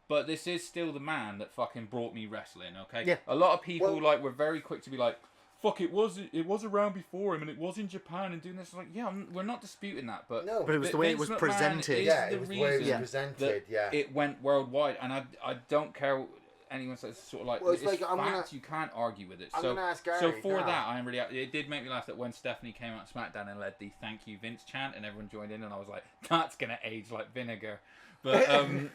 But this is still the man that fucking brought me wrestling. Okay. Yeah. A lot of people were very quick to be like, fuck, it was around before him, and it was in Japan and doing this. Like, yeah, we're not disputing that, but no, but it was the way it was presented. It was the way it was presented. Yeah, it went worldwide, and I don't care what anyone says. Sort of like, it's like fact, you can't argue with it. I'm gonna ask Gary. So for that, I am really. It did make me laugh that when Stephanie came out SmackDown and led the "Thank You Vince" chant, and everyone joined in, and I was like, that's gonna age like vinegar. But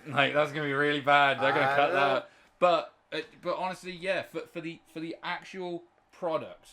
like, that's gonna be really bad. They're gonna cut that out. But honestly, yeah, for the actual product,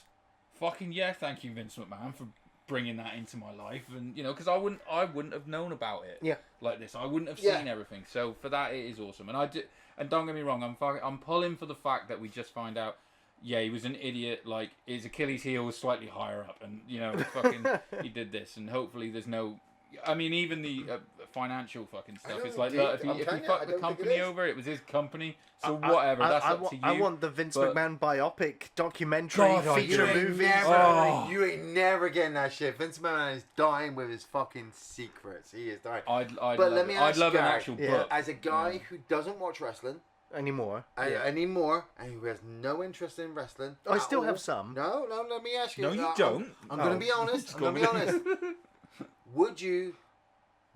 fucking yeah, thank you, Vince McMahon, for bringing that into my life, and you know, because I wouldn't have known about it like this. I wouldn't have seen everything. So for that, it is awesome. And and don't get me wrong, I'm pulling for the fact that we just find out, yeah, he was an idiot. Like, his Achilles heel was slightly higher up, and you know, fucking he did this, and hopefully there's no. I mean, even the financial fucking stuff. It's like, look, if he fucked the company over, it was his company. So whatever, that's up to you. I want the Vince McMahon biopic documentary feature movie. You ain't never getting that shit. Vince McMahon is dying with his fucking secrets. He is dying. I'd love an actual book. As a guy who doesn't watch wrestling anymore, and who has no interest in wrestling. I still have some. No, let me ask you. No, you don't. I'm going to be honest. Would you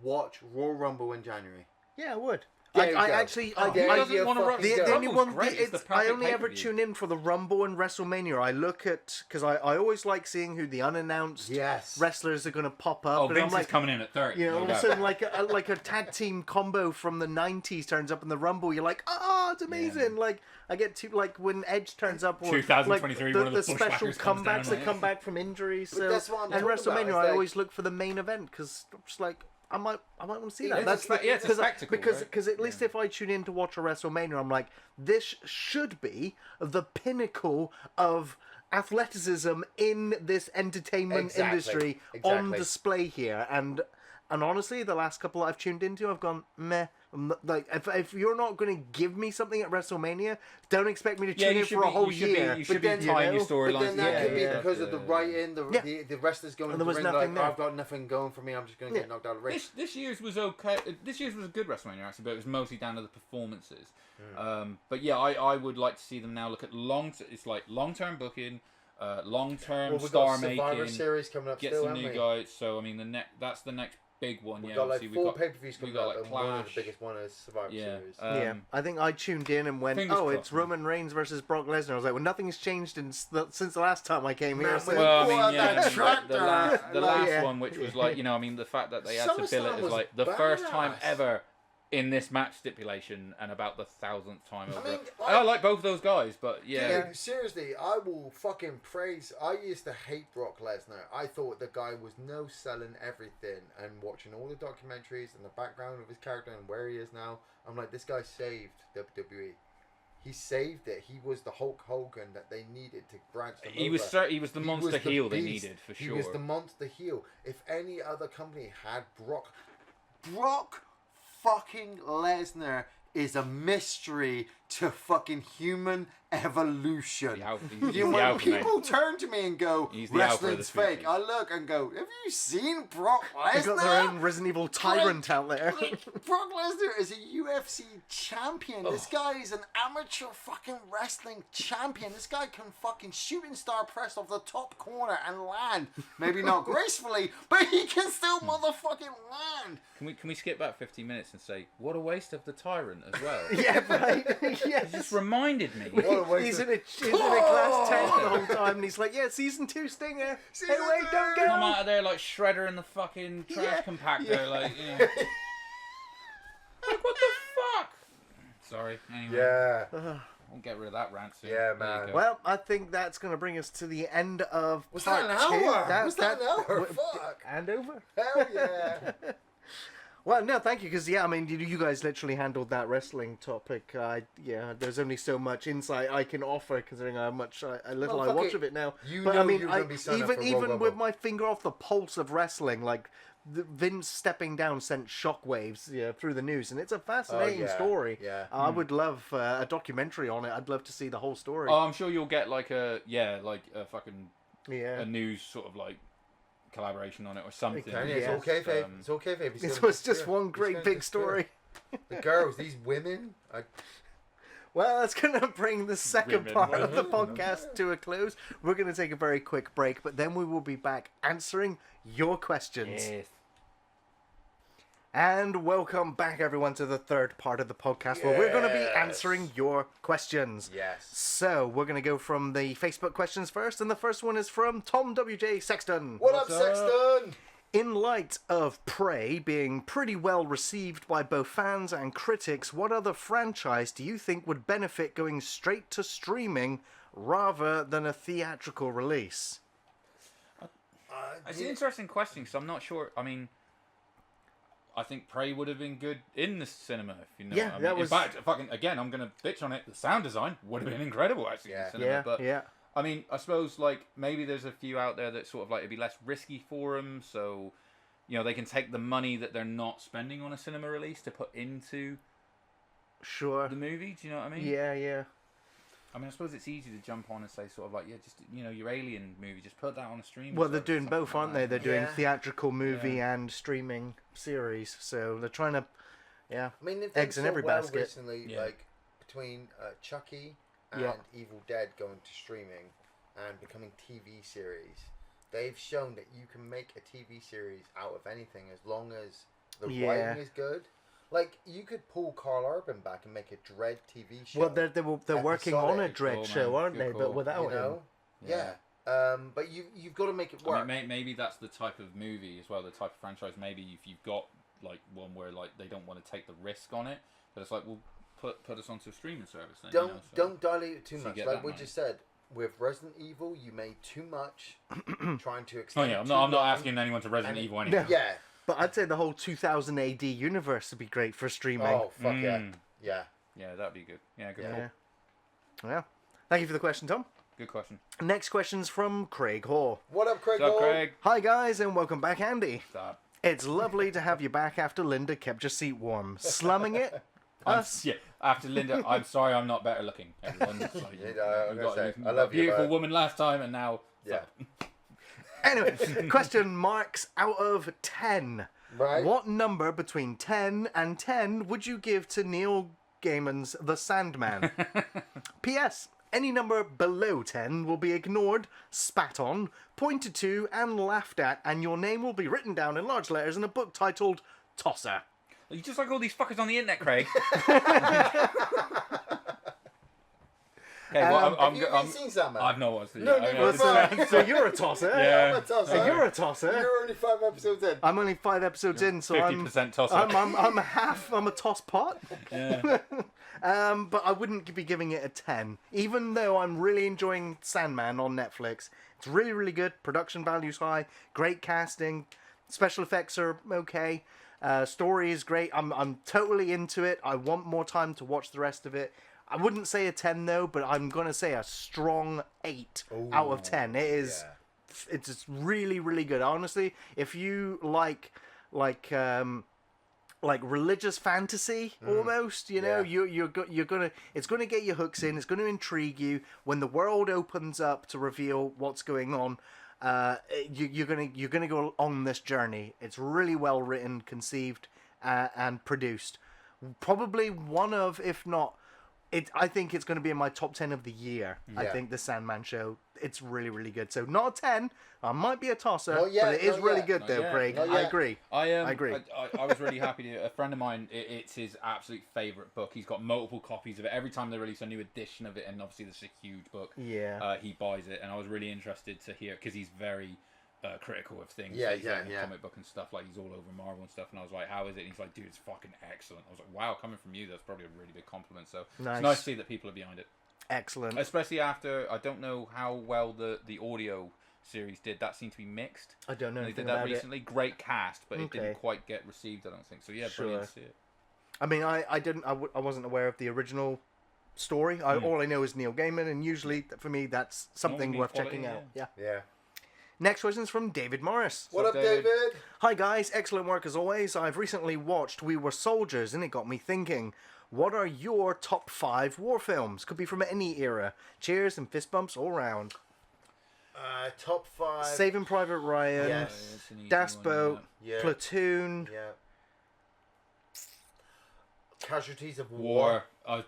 watch Royal Rumble in January? Yeah, I would. Who doesn't want to rock the only one. I only ever pay-per-view. tune in for the Rumble and WrestleMania. I look at, because I always like seeing who the unannounced wrestlers are going to pop up. Oh, and Vince I'm is coming in at 30. You know, all of a sudden, like a tag team combo from the '90s turns up in the Rumble. You're like, oh, it's amazing! Yeah. Like, I get to, like, when Edge turns up, or 2023, like, one of the special comebacks that come back from injuries. So, that's what I'm and WrestleMania, about. I always look for the main event, because I'm just like, I might want to see that. It's a spectacle, because at least if I tune in to watch a WrestleMania, I'm like, this should be the pinnacle of athleticism in this entertainment industry on display here. And honestly, the last couple I've tuned into, I've gone meh. Like, if you're not going to give me something at WrestleMania, don't expect me to tune in for a whole year. You should be tying your storylines. But then that could be because of the writing, the wrestlers going to the ring like, I've got nothing going for me, I'm just going to get knocked out of the ring. This year's was okay. This year's was a good WrestleMania, actually, but it was mostly down to the performances. But yeah, I would like to see them now look at long-term booking, long-term star making. Survivor Series coming up. Get some new guys. So I mean, that's the next big one. We've got like 4 pay-per-views coming up, and one of the biggest one is Survivor Series. I think I tuned in and went, it's Roman Reigns versus Brock Lesnar. I was like, well, nothing's changed since the last time I came here. The last one, which was like, you know, I mean, the fact that they had to bill it as like the first time ever in this match stipulation and about the 1000th time over. mean, I like both those guys, but yeah. Dude, seriously, I will fucking praise. I used to hate Brock Lesnar. I thought the guy was no selling everything, and watching all the documentaries and the background of his character and where he is now, I'm like, this guy saved WWE. He saved it. He was the Hulk Hogan that they needed to branch them over. He was the monster heel they beast. needed, for sure. He was the monster heel. If any other company had Brock fucking Lesnar is a mystery to fucking human evolution. When people turn to me and go, wrestling's fake, I look and go, have you seen Brock Lesnar? They've got their own Resident Evil tyrant out there. Brock Lesnar is a UFC champion. This guy is an amateur fucking wrestling champion. This guy can fucking shooting star press off the top corner and land. Maybe not gracefully, but he can still motherfucking land. Can we skip back 15 minutes and say, what a waste of the tyrant as well? Yeah, right. Yes. It just reminded me. He's in a glass tank the whole time, and he's like, "Yeah, season 2 Stinger. Hey, wait, don't go." Come out of there like Shredder in the fucking trash compactor, like, you know. Like, what the fuck? Sorry. Anyway. Yeah. We'll get rid of that rant soon. Yeah, man. Well, I think that's going to bring us to the end of Was part that an 2. hour? Was that an hour? Fuck. And over. Hell yeah. Well, no, thank you, because, yeah, I mean, you guys literally handled that wrestling topic. There's only so much insight I can offer, considering how much I watch of it now. But I mean, you're gonna be signed up for even Royal with Rumble. my finger off the pulse of wrestling, like, Vince stepping down sent shockwaves through the news, and it's a fascinating story. Yeah. I would love a documentary on it. I'd love to see the whole story. Oh, I'm sure you'll get like a fucking Yeah. a news sort of like collaboration on it or something. It's okay, babe. It's okay, babe. It's just one great big story. The girls, these women. Well, that's going to bring the second Women. part of the podcast to a close. We're going to take a very quick break, but then we will be back answering your questions. Yes. And welcome back, everyone, to the third part of the podcast where we're going to be answering your questions. Yes. So, we're going to go from the Facebook questions first, and the first one is from Tom W.J. Sexton. What up, Sexton? In light of Prey being pretty well received by both fans and critics, what other franchise do you think would benefit going straight to streaming rather than a theatrical release? It's an interesting question because I'm not sure. I mean, I think Prey would have been good in the cinema, if you know what I mean. that was... In fact, again, I'm going to bitch on it. The sound design would have been incredible, actually, in the cinema. But, I mean, I suppose, like, maybe there's a few out there that sort of, like, it'd be less risky for them, so, you know, they can take the money that they're not spending on a cinema release to put into the movie, do you know what I mean? Yeah. I mean, I suppose it's easy to jump on and say sort of like, just, you know, your Alien movie, just put that on a stream. Well, they're doing both, aren't they? They're doing Yeah. theatrical movie and streaming series, so they're trying to, I mean, if eggs in every basket. Recently, like between Chucky and Evil Dead going to streaming and becoming TV series, they've shown that you can make a TV series out of anything as long as the writing is good. Like, you could pull Carl Urban back and make a Dread TV show. Well, they're working on a Dread show, aren't they? Good But call. without him. Yeah. But you've got to make it work. I mean, maybe that's the type of movie as well, the type of franchise. Maybe if you've got like one where like they don't want to take the risk on it, but it's like, well, put us onto a streaming service. Then, Don't dilute it too so much. you get Like that we money. just said, with Resident Evil, you made too much, trying to Oh extend. yeah, it I'm too not long. asking anyone to Resident Evil anything. Yeah. But I'd say the whole 2000 AD universe would be great for streaming. Oh fuck yeah. Yeah, that'd be good. Yeah, good. Yeah. Well, thank you for the question, Tom. Good question. Next question's from Craig Hall. What up, Craig? What's up, Hall? Craig? Hi, guys, and welcome back, Andy. Stop. It's lovely to have you back after Linda kept your seat warm. Slumming it? Us? Yeah, after Linda, I'm sorry I'm not better looking. Everyone, like, I'm you gonna say, got I love a you, beautiful but- woman last time, and now Yeah. Anyway, question marks out of 10. Right. What number between 10 and 10 would you give to Neil Gaiman's The Sandman? P.S. Any number below 10 will be ignored, spat on, pointed to, and laughed at, and your name will be written down in large letters in a book titled Tosser. You just like all these fuckers on the internet, Craig. Okay, well, Have you even seen Sandman? I've not watched it No, yet. no, no. So you're a tosser. Yeah. I'm a tosser. You're a tosser. You're only 5 episodes in. I'm only 5 episodes in, so 50% tosser. I'm a half. I'm a toss pot. Yeah. But I wouldn't be giving it a 10, even though I'm really enjoying Sandman on Netflix. It's really, really good. Production value's high. Great casting. Special effects are okay. Story is great. I'm totally into it. I want more time to watch the rest of it. I wouldn't say a 10 though, but I'm gonna say a strong 8 out of 10. It is. Yeah. It's just really, really good. Honestly, if you like religious fantasy almost, you know, Yeah. you're gonna, it's gonna get your hooks in. It's gonna intrigue you when the world opens up to reveal what's going on. You're gonna go on this journey. It's really well written, conceived, and produced. Probably one of, if not, I think it's going to be in my top 10 of the year. I Yeah. think the Sandman show. It's really, really good. So not a 10. I might be a tosser, Not yet, but it is not really yet. good Not though, yet, Craig. not I yet. agree. I agree. I was really happy to. A friend of mine, it's his absolute favorite book. He's got multiple copies of it. Every time they release a new edition of it, and obviously this is a huge book. Yeah. He buys it, and I was really interested to hear because he's very critical of things. Yeah, like, yeah, in yeah. Comic book and stuff. Like he's all over Marvel and stuff. And I was like, "How is it?" And he's like, "Dude, it's fucking excellent." I was like, "Wow, coming from you, that's probably a really big compliment." So Nice. it's nice to see that people are behind it. Excellent. Especially after, I don't know how well the audio series did. That seemed to be mixed. I don't know They anything did that about it. recently. Great cast, but it Okay. didn't quite get received, I don't think. So yeah, brilliant to see it. I mean, I wasn't aware of the original story. All I know is Neil Gaiman, and usually for me that's something Normally worth quality, checking out. Yeah. Yeah. Next question is from David Morris. What up, David? David? Hi guys, excellent work as always. I've recently watched We Were Soldiers and it got me thinking. What are your top 5 war films? Could be from any era. Cheers and fist bumps all round. Top 5. Saving Private Ryan, Yes. It's an easy Das one, Boat, Yeah. Platoon. Yeah. Casualties of War.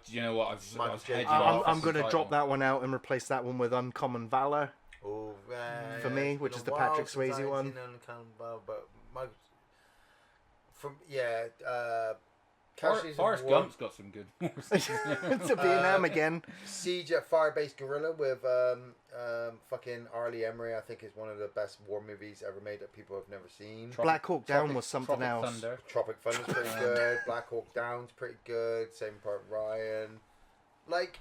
You know what? I was Michael hedging J. off I'm the going to title. drop that one out and replace that one with Uncommon Valor. Oh, For me, which is the Patrick Swayze one. But Casualties Forrest of War. Gump's got some good. To Vietnam again. Siege at Firebase Gorilla with fucking Arlie Emery. I think is one of the best war movies ever made that people have never seen. Black Hawk Down was something Tropic else. Thunder. Tropic Thunder's pretty good. Black Hawk Down's pretty good. Same part Ryan. Like,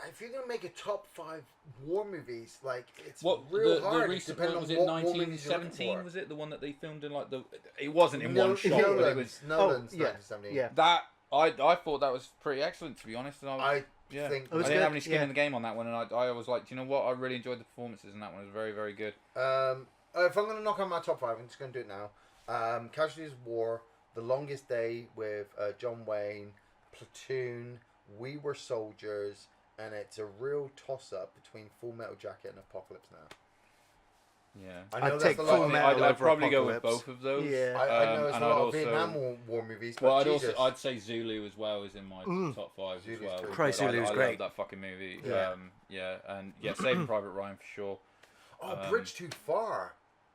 if you're gonna make a top 5 war movies, like it's What real the hard. recent depending one was on it? what war movies you're looking 1917 for. was it the one that they filmed in like the? It wasn't in No, one shot, but it was Nolan's yeah, 1978. yeah. that. I thought that was pretty excellent, to be honest. And I yeah. think It was I didn't good, have any skin yeah. in the game on that one, and I was like, do you know what? I really enjoyed the performances, and that one was very, very good. if I'm gonna knock on my top 5, I'm just gonna do it now. Casualties of War, The Longest Day with John Wayne, Platoon, We Were Soldiers, and it's a real toss-up between Full Metal Jacket and Apocalypse Now. Yeah. I I'd know that's take a Full lot. Metal I'd over probably go with Apocalypse. both of those. Yeah. I know it's a and lot I'd of also- Vietnam War movies, but Well, Jesus. I'd say Zulu as well is in my top 5 as Zulu's well. pretty Christ, Like, Zulu's I great. love that fucking movie. Yeah. And Saving Private Ryan for sure. Bridge Too Far.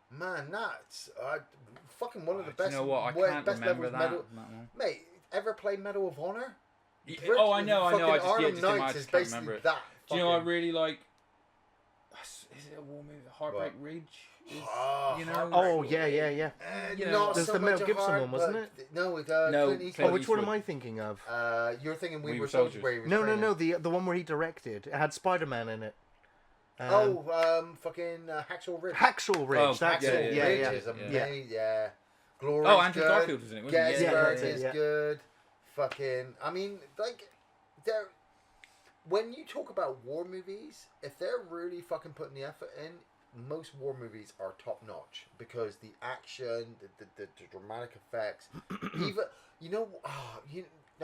Man, that's fucking one of the Do you best. know what? I can't best remember levels that one. Mate, ever play Medal of Honor? Yeah, Bridge- oh, I know. I fucking just Arnhem didn't Knights I is just can't basically remember it. that. Do you know I fucking- really like? Is it a war movie? Heartbreak Ridge. Is, you know. Heartbreak Oh, yeah. you know, not There's so the Mel much a Gibson heart, one, wasn't it? but- No, No, Clint Eastwood. Oh, which one am Eastwood. I thinking of? You're thinking We We Were Were Soldiers. Soldiers. Where he was No, training. the one where he directed. It had Spider-Man in it. Fucking Hacksaw Ridge. Hacksaw Ridge. Oh, that's Hacksaw it. Yeah, Ridge yeah. is Yeah. amazing. Yeah. Glory. Oh, Andrew Garfield was in it, wasn't he? Gettysburg Yeah, is yeah. good. Fucking. I mean, like, they're. When you talk about war movies, if they're really fucking putting the effort in, most war movies are top notch because the action, the dramatic effects, even no,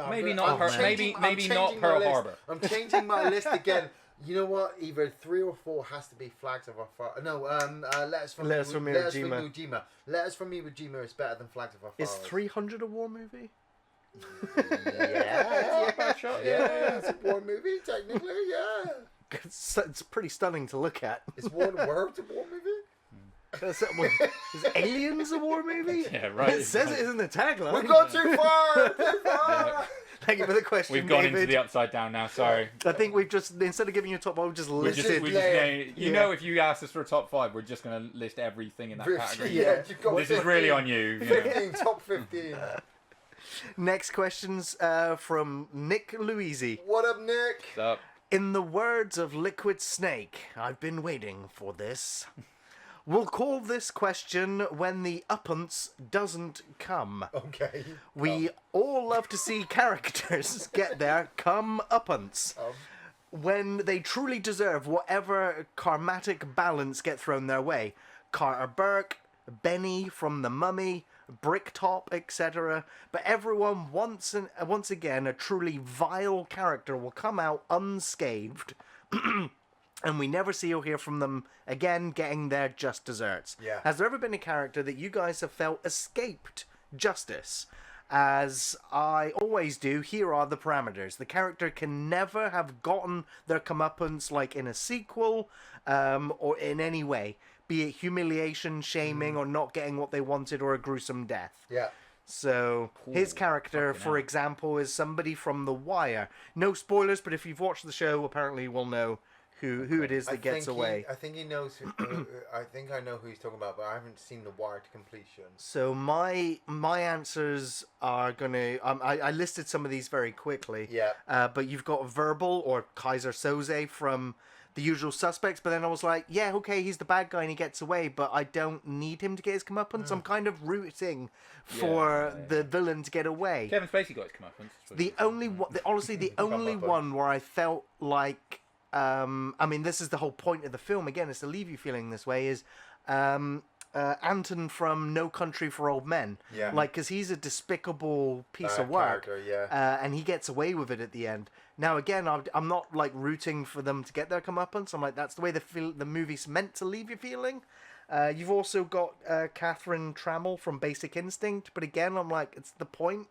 Maybe I'm not gonna- Pearl- I'm maybe- changing- maybe I'm not changing my Pearl list. Harbor. I'm changing my list again. You know what? Either 3 or 4 has to be Flags of Our No, Letters from Letters from Iwo Jima. Letters from Iwo Jima is better than Flags of Our Is 300 a war movie? Yeah, Shot, yeah, it's a war movie technically. Yeah, It's pretty stunning to look at. is War in the World a war movie? Is Aliens a war movie? Yeah, right. It says it is in the tagline. We've gone too far. Too far. Thank you for the question, We've gone David. into the upside down now. Sorry. I think we've just, instead of giving you a top 5, we've just listed. You know, if you asked us for a top 5, we're just going to list everything in that category. Yeah, you've got This 15, is really on you. 15, top 15. Next question's from Nick Louisi. What up, Nick? What's up? In the words of Liquid Snake, I've been waiting for this. We'll call this question when the uppance doesn't come. Okay. We all love to see characters get their come-uppance. When they truly deserve whatever karmatic balance get thrown their way. Carter Burke, Benny from The Mummy, Bricktop, etc. But everyone, once again, a truly vile character will come out unscathed. And we never see or hear from them again getting their just desserts. Yeah. Has there ever been a character that you guys have felt escaped justice? As I always do, here are the parameters. The character can never have gotten their comeuppance like in a sequel or in any way. Be it humiliation, shaming, or not getting what they wanted, or a gruesome death. Yeah. So, his character, for hell. example, is somebody from The Wire. No spoilers, but if you've watched the show, apparently you will know who it is that gets away. I think he knows. I think I know who he's talking about, but I haven't seen The Wire to completion. So my answers are gonna. I listed some of these very quickly. Yeah. But you've got Verbal or Kaiser Soze from The Usual Suspects. But then I was like, yeah, okay, he's the bad guy and he gets away, but I don't need him to get his comeuppance. I'm kind of rooting for the villain to get away. Kevin Spacey got his comeuppance. The only one, honestly, the only one where I felt like, I mean, this is the whole point of the film. Again, it's to leave you feeling this way. Is Anton from No Country for Old Men? Yeah. Like, because he's a despicable piece of work. Character, yeah. And he gets away with it at the end. Now, again, I'm not like rooting for them to get their comeuppance. I'm like, that's the way the movie's meant to leave you feeling. You've also got Catherine Trammell from Basic Instinct, but again, I'm like, it's the point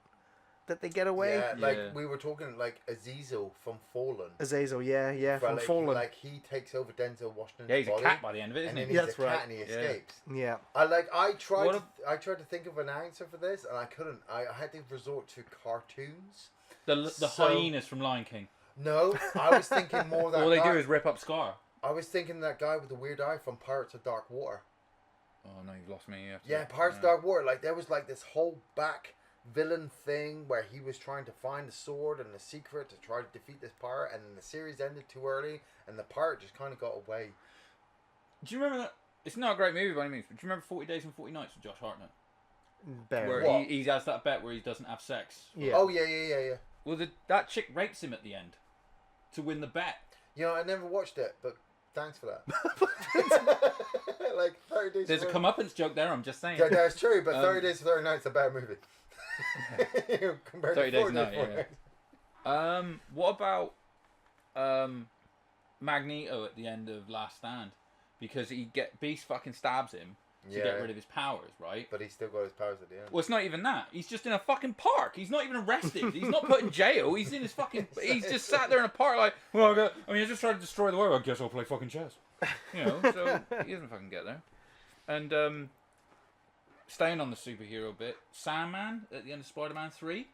that they get away. Yeah, like we were talking, like Azazel from Fallen. Azazel, yeah, from like, Fallen. Like he takes over Denzel Washington's Yeah, he's body, a cat by the end of it, isn't and he? then That's he's a cat right. and he Yeah. escapes. Yeah. I tried to think of an answer for this, and I couldn't. I had to resort to cartoons. The hyenas from Lion King. No, I was thinking more that All they guy, do is rip up Scar. I was thinking that guy with the weird eye from Pirates of Dark Water. Oh no, you've lost me. Yeah, Pirates of Dark Water. Like there was like this whole back villain thing where he was trying to find the sword and the secret to try to defeat this pirate, and then the series ended too early, and the pirate just kind of got away. Do you remember that? It's not a great movie by any means, but do you remember 40 Days and 40 Nights with Josh Hartnett? Barely. Where he has that bet where he doesn't have sex. Yeah. Oh yeah. Well, that chick rapes him at the end to win the bet. You know, I never watched it, but thanks for that. Like 30 Days. There's a comeuppance joke there, I'm just saying. Yeah, that's true, but 30 Days to 30 Nights is a bad movie. Compared 30 to Days 40 a Night, Days, 40 yeah. Nights. What about Magneto at the end of Last Stand? Because Beast fucking stabs him to get rid of his powers, right? But he's still got his powers at the end. Well, it's not even that. He's just in a fucking park. He's not even arrested. He's not put in jail. He's in his fucking... He's just sat there in a park like, well, I just tried to destroy the world. I guess I'll play fucking chess. You know, so he doesn't fucking get there. And staying on the superhero bit, Sandman at the end of Spider-Man 3,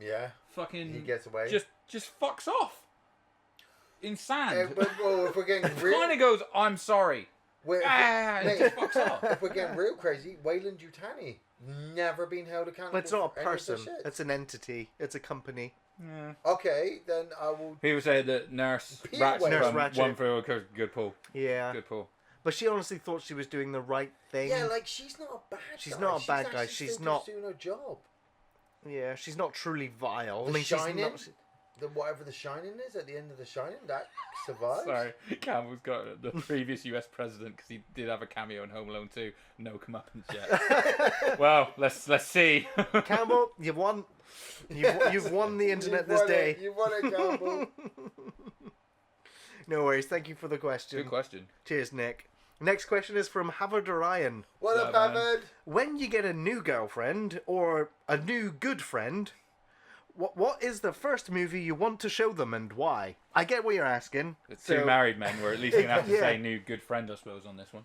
Yeah. fucking... He gets away. Just fucks off. In sand. But if we're getting real... Kind of goes, I'm sorry. And mate, just fucks off. if we're getting real crazy, Wayland Yutani never been held accountable. But it's not a for any of person. this shit. It's an entity. It's a company. Yeah. Okay, then I will. People say that Nurse Peter Ratchet Nurse from Ratchet. One for good pull. Yeah. Good pull. But she honestly thought she was doing the right thing. Yeah, like she's not a bad She's guy. not a bad guy. actually She's still not- just doing her job. Yeah, she's not truly vile. The I mean, Shining? she's not... Whatever the Shining is at the end of the Shining, that survives. Sorry, Campbell's got the previous US president because he did have a cameo in Home Alone 2. No comeuppance yet. Well, let's see. Campbell, you've won. You've won the internet this day. You won it, Campbell. No worries. Thank you for the question. Good question. Cheers, Nick. Next question is from Havard Ryan. What up, Yeah, man. Evan? When you get a new girlfriend or a new good friend, what is the first movie you want to show them and why? I get what you're asking. The two married men were at least going to have to Yeah. say new good friend, I suppose, on this one.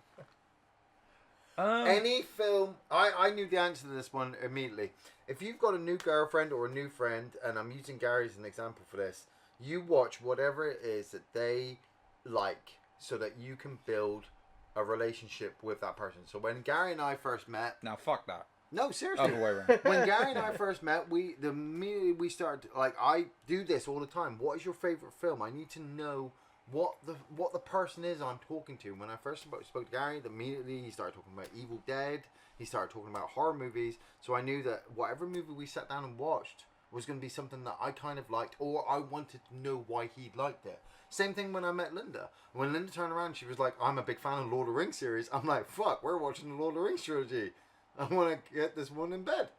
Any film, I knew the answer to this one immediately. If you've got a new girlfriend or a new friend, and I'm using Gary as an example for this, you watch whatever it is that they like so that you can build a relationship with that person. So when Gary and I first met... Now, fuck that. No, seriously. Other way around. When Gary and I first met, immediately we started, like, I do this all the time. What is your favorite film? I need to know what the person is I'm talking to. When I first spoke to Gary, immediately he started talking about Evil Dead. He started talking about horror movies. So I knew that whatever movie we sat down and watched was going to be something that I kind of liked, or I wanted to know why he liked it. Same thing when I met Linda. When Linda turned around, she was like, I'm a big fan of Lord of the Rings series. I'm like, fuck, we're watching the Lord of the Rings trilogy. I want to get this one in bed.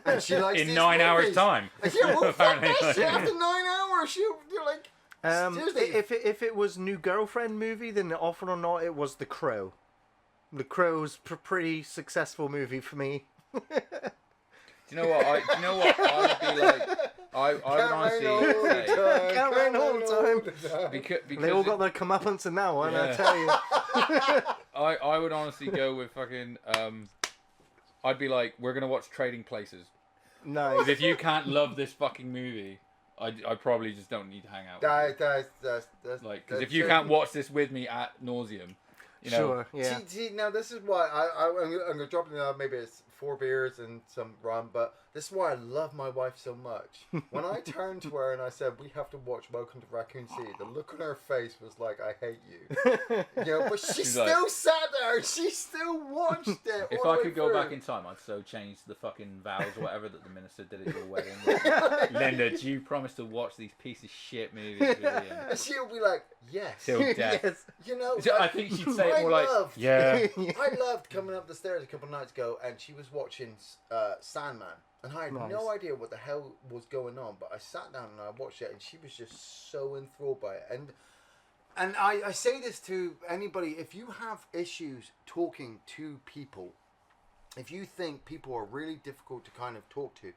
And she likes in 9 hours' time. Yeah, well, fuck that shit. After 9 hours, you're like... If it was new girlfriend movie, then often or not, it was The Crow. The Crow's pretty successful movie for me. Do you know what? I would be like. I would honestly say. Can't rain all the time. Because they all got their comeuppance in that one, Yeah. I tell you. I would honestly go with fucking. I'd be like, we're gonna watch Trading Places. Nice. Because if you can't love this fucking movie, I probably just don't need to hang out with you. That's Like, because if you can't watch this with me ad nauseum, you know. Sure, yeah. See, now this is why I'm going to drop it now. Maybe it's 4 beers and some rum, but this is why I love my wife so much. When I turned to her and I said, we have to watch Welcome to Raccoon City, the look on her face was like, I hate you. You know, but she still like, sat there and she still watched it. If I could go back in time, I'd so change the fucking vows or whatever that the minister did at your wedding. Like, Linda, do you promise to watch these piece of shit movies with Ian? And she'll be like, yes. Till death. Yes. You know, I think she'd say it more like, yeah. I loved coming up the stairs a couple of nights ago, and she was watching Sandman, and I had no idea what the hell was going on, but I sat down and I watched it, and she was just so enthralled by it. And I say this to anybody: if you have issues talking to people, if you think people are really difficult to kind of talk to,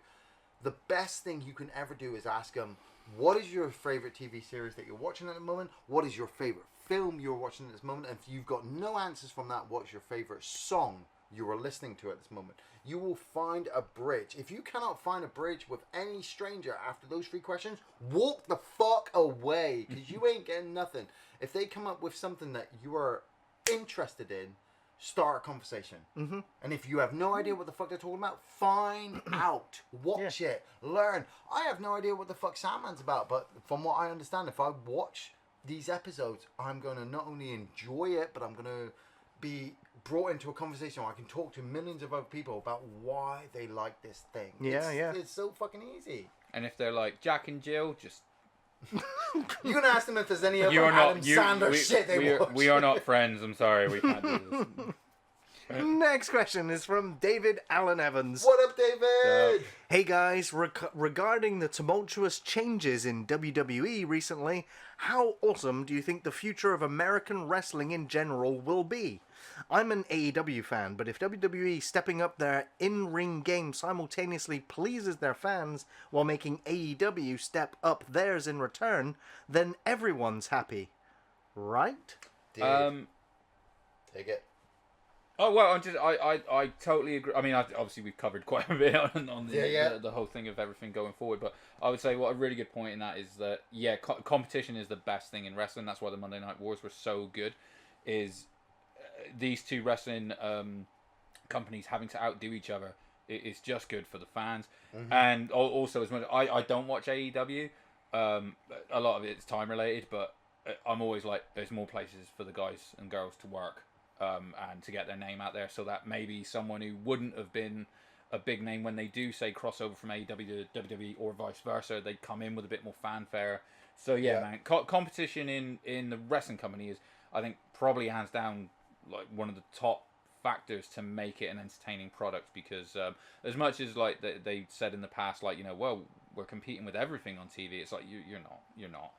the best thing you can ever do is ask them, what is your favorite TV series that you're watching at the moment? What is your favorite film you're watching at this moment? And if you've got no answers from that, what's your favorite song you are listening to at this moment? You will find a bridge. If you cannot find a bridge with any stranger after those 3 questions, walk the fuck away, because you ain't getting nothing. If they come up with something that you are interested in, start a conversation. Mm-hmm. And if you have no idea what the fuck they're talking about, find out. Watch it. Learn. I have no idea what the fuck Sandman's about, but from what I understand, if I watch these episodes, I'm going to not only enjoy it, but I'm going to be brought into a conversation where I can talk to millions of other people about why they like this thing. Yeah, It's so fucking easy. And if they're like, Jack and Jill, just... You're going to ask them if there's any other Adam Sandler shit they watch. We are not friends. I'm sorry. We can't do this. Next question is from David Allen Evans. What up, David? Hey guys, regarding the tumultuous changes in WWE recently, how awesome do you think the future of American wrestling in general will be? I'm an AEW fan, but if WWE stepping up their in-ring game simultaneously pleases their fans while making AEW step up theirs in return, then everyone's happy. Right? Dude, take it. Oh well, I totally agree. I mean, obviously we've covered quite a bit on the whole thing of everything going forward, but I would say what a really good point in that is that competition is the best thing in wrestling. That's why the Monday Night Wars were so good. Is these two wrestling companies having to outdo each other is just good for the fans, and also as much I don't watch AEW. A lot of it's time related, but I'm always like, there's more places for the guys and girls to work. And to get their name out there, so that maybe someone who wouldn't have been a big name when they do say crossover from AEW to WWE or vice versa, they come in with a bit more fanfare. So man, competition in the wrestling company is, I think, probably hands down like one of the top factors to make it an entertaining product, because as much as like they said in the past, like, you know, well, we're competing with everything on TV, it's like you're not.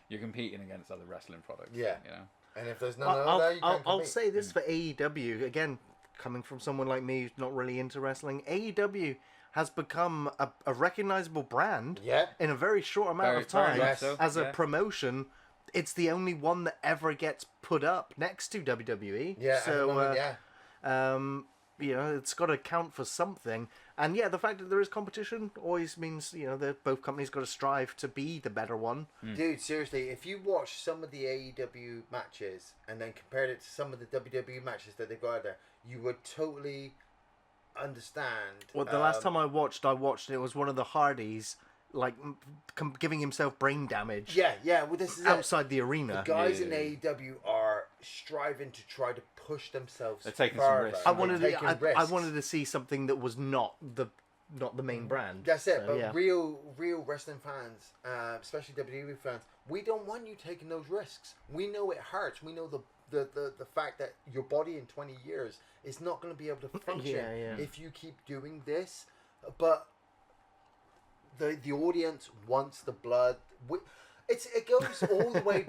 You're competing against other wrestling products. Yeah. You know. And if there's none of that, you can't I'll say this for AEW, again, coming from someone like me who's not really into wrestling, AEW has become a recognizable brand in a very short amount of time. As a promotion, it's the only one that ever gets put up next to WWE. Yeah, so It's got to count for something. And yeah, the fact that there is competition always means, that both companies got to strive to be the better one. Dude, seriously, if you watch some of the AEW matches and then compared it to some of the WWE matches that they got out there, you would totally understand. Well, the last time I watched it was one of the Hardys, like, giving himself brain damage. Yeah. Well, this is outside the arena. The guys in AEW are striving to try to push themselves. They're taking further. some risks. I wanted to see something that was not the main brand. That's it. So, but yeah. real wrestling fans, especially WWE fans, we don't want you taking those risks. We know it hurts. We know the fact that your body in 20 years is not going to be able to function if you keep doing this. But the audience wants the blood. It goes all the way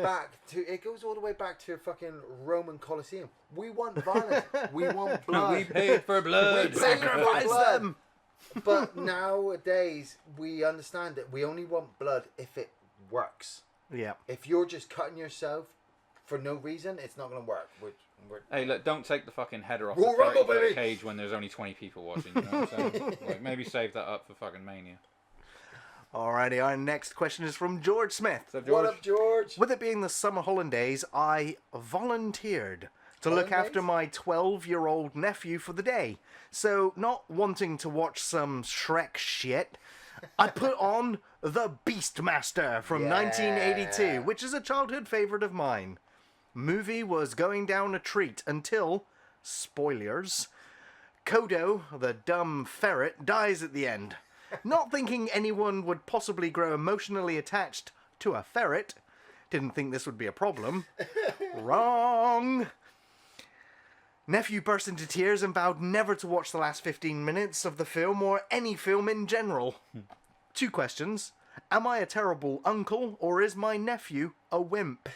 back to fucking Roman Colosseum. We want violence. We want blood. We paid for blood. We sacrifice them. But nowadays we understand that we only want blood if it works. Yeah. If you're just cutting yourself for no reason, it's not going to work. Hey, look! Don't take the fucking header off Royal the Rumble, baby! cage when there's only 20 people watching. You know what I'm saying? Like, maybe save that up for fucking Mania. Alrighty, our next question is from George Smith. What's up, George? What up, George? With it being the summer holidays, I volunteered to look after my 12-year-old nephew for the day. So, not wanting to watch some Shrek shit, I put on The Beastmaster from 1982, which is a childhood favorite of mine. Movie was going down a treat until, spoilers, Kodo, the dumb ferret, dies at the end. Not thinking anyone would possibly grow emotionally attached to a ferret. Didn't think this would be a problem. Wrong. Nephew burst into tears and vowed never to watch the last 15 minutes of the film or any film in general. 2 questions. Am I a terrible uncle or is my nephew a wimp?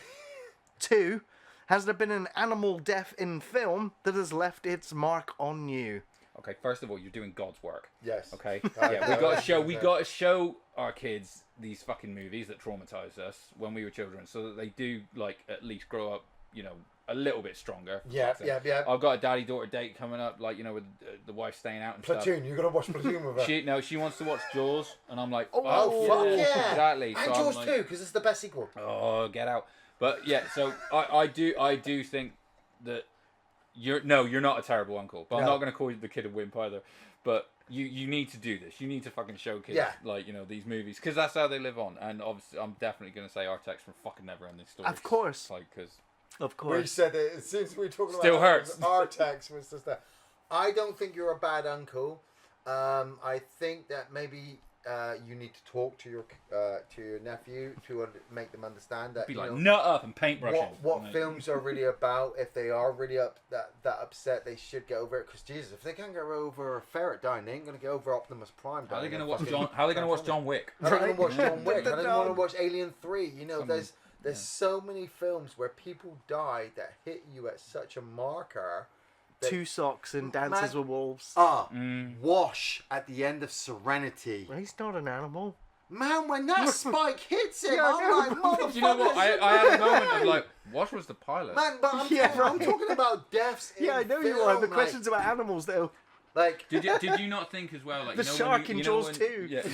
2. Has there been an animal death in film that has left its mark on you? Okay, first of all, you're doing God's work. Yes. Okay. Yeah, we got to show our kids these fucking movies that traumatized us when we were children, so that they do at least grow up, a little bit stronger. Yeah. I've got a daddy-daughter date coming up, with the wife staying out and Platoon. stuff. You gotta watch Platoon with her. She wants to watch Jaws, and I'm like, oh fuck yeah, exactly. And so Jaws too, because it's the best sequel. Oh, get out! But yeah, so I do think that you're not a terrible uncle. But I'm not going to call you the kid a wimp either. But you need to do this. You need to fucking show kids these movies, because that's how they live on. And obviously, I'm definitely going to say Artex from fucking Neverending Stories. Of course. Of course. We said it as soon as we were talking about Still hurts. Our text was just that. I don't think you're a bad uncle. I think that maybe you need to talk to your nephew to make them understand that. Be like nut up and paintbrushing. What films are really about? If they are really that upset, they should get over it. Because Jesus, if they can't get over a ferret dying, they ain't gonna get over Optimus Prime dying. How are they gonna watch John? How are they gonna watch John Wick? How are they gonna watch John Wick? How are they gonna watch Alien 3? There's so many films where people die that hit you at such a marker. 2 Socks and Dances with Wolves. Wash at the end of Serenity. He's not an animal. Man, when that spike hits him, I'm like, motherfucker. You know what? I had a moment of like, Wash was the pilot. Man, but I'm talking about deaths. Yeah, I know you are. The question's about animals, though. Like, did you not think as well, like the shark in Jaws 2? Yeah,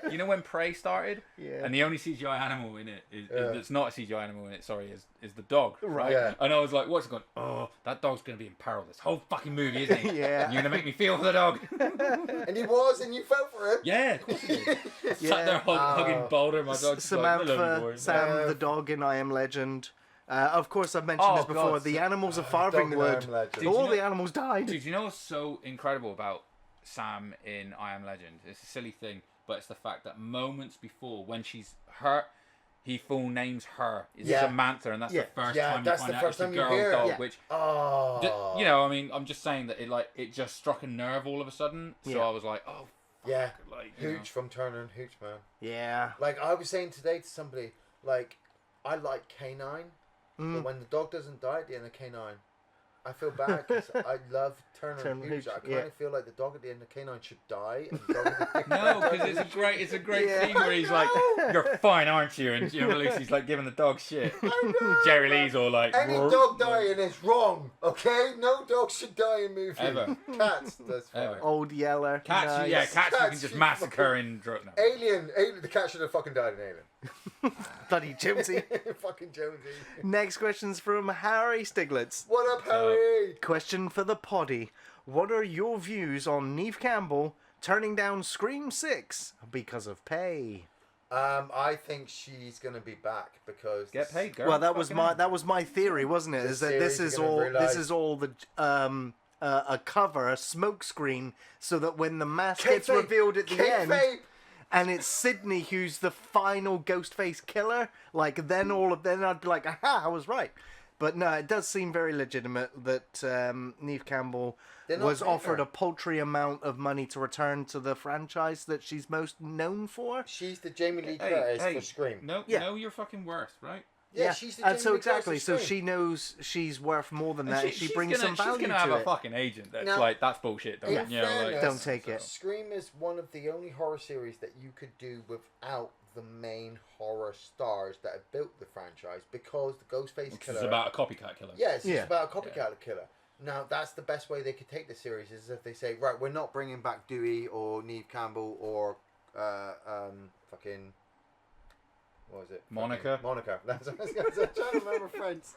you know when Prey started, and the only CGI animal in it that's not a CGI animal in it. Sorry, is the dog, right? Yeah. And I was like, what's going? Oh, that dog's gonna be in peril this whole fucking movie, isn't he? Yeah. And you're gonna make me feel for the dog. And he was, and you felt for him. Yeah, of course he did. Sat there hugging Boulder, my dog. Samantha, Sam the dog in I Am Legend. Of course, I've mentioned this before. The animals of Farthingwood. All the animals died. Dude, you know what's so incredible about Sam in I Am Legend? It's a silly thing, but it's the fact that moments before, when she's hurt, he full names her. It's Samantha, and that's the first time you find out it's a girl dog. Which, I mean, I'm just saying that it just struck a nerve all of a sudden. So I was like, oh, fuck. Hooch from Turner and Hooch, man. Yeah. Like I was saying today to somebody, like I like K9. But when the dog doesn't die at the end of K9, I feel bad because I love Turner Turner and Hooch. I Hooch, kind of feel like the dog at the end of Canine should die. And go with the No, because it's a great Yeah. scene where he's like, "You're fine, aren't you?" And Lucy's like giving the dog shit. Jerry Lee's all like, Any dog dying is wrong, okay? No dog should die in movies. Ever. Cats, that's fine. Ever. Old Yeller. Cats, nice. yeah, cats you can Cats, just you massacre in drug. No. Alien, the cat should have fucking died in Alien. Bloody Jonesy. Fucking Jonesy. Next question's from Harry Stiglitz. What up, Harry? Question for the poddy. What are your views on Neve Campbell turning down Scream 6 because of pay? I think she's gonna be back because Get paid, girl. Well, that was Fucking my theory, wasn't it? The Is that this series is you're gonna all realise- this is all the a cover, a smoke screen, so that when the mask gets Kayfabe. revealed at the end, Kayfabe. and it's Sydney who's the final Ghostface killer, like then I'd be like, aha, I was right. But no, it does seem very legitimate that Neve Campbell They're not was paying offered her. a paltry amount of money to return to the franchise that she's most known for. She's the Jamie Lee Hey, Curtis hey, for Scream. No, Yeah. know your fucking worth, right? Yeah, she's the Jamie and so Lee exactly, Curtis so for Scream. she knows she's worth more than that. And She she's brings gonna, some value she's gonna have to a it. fucking agent that's Now, like, that's bullshit. Don't, in you know, like, fairness, Don't take it. Scream is one of the only horror series that you could do without the main horror stars that have built the franchise because the Ghostface It's killer. about a copycat killer. Yeah, it's Yeah. just about a copycat killer. Now, that's the best way they could take the series is if they say, right, we're not bringing back Dewey or Neve Campbell or fucking. What was it? Monica. Fucking Monica. That's what I was going to say. I'm trying to remember friends.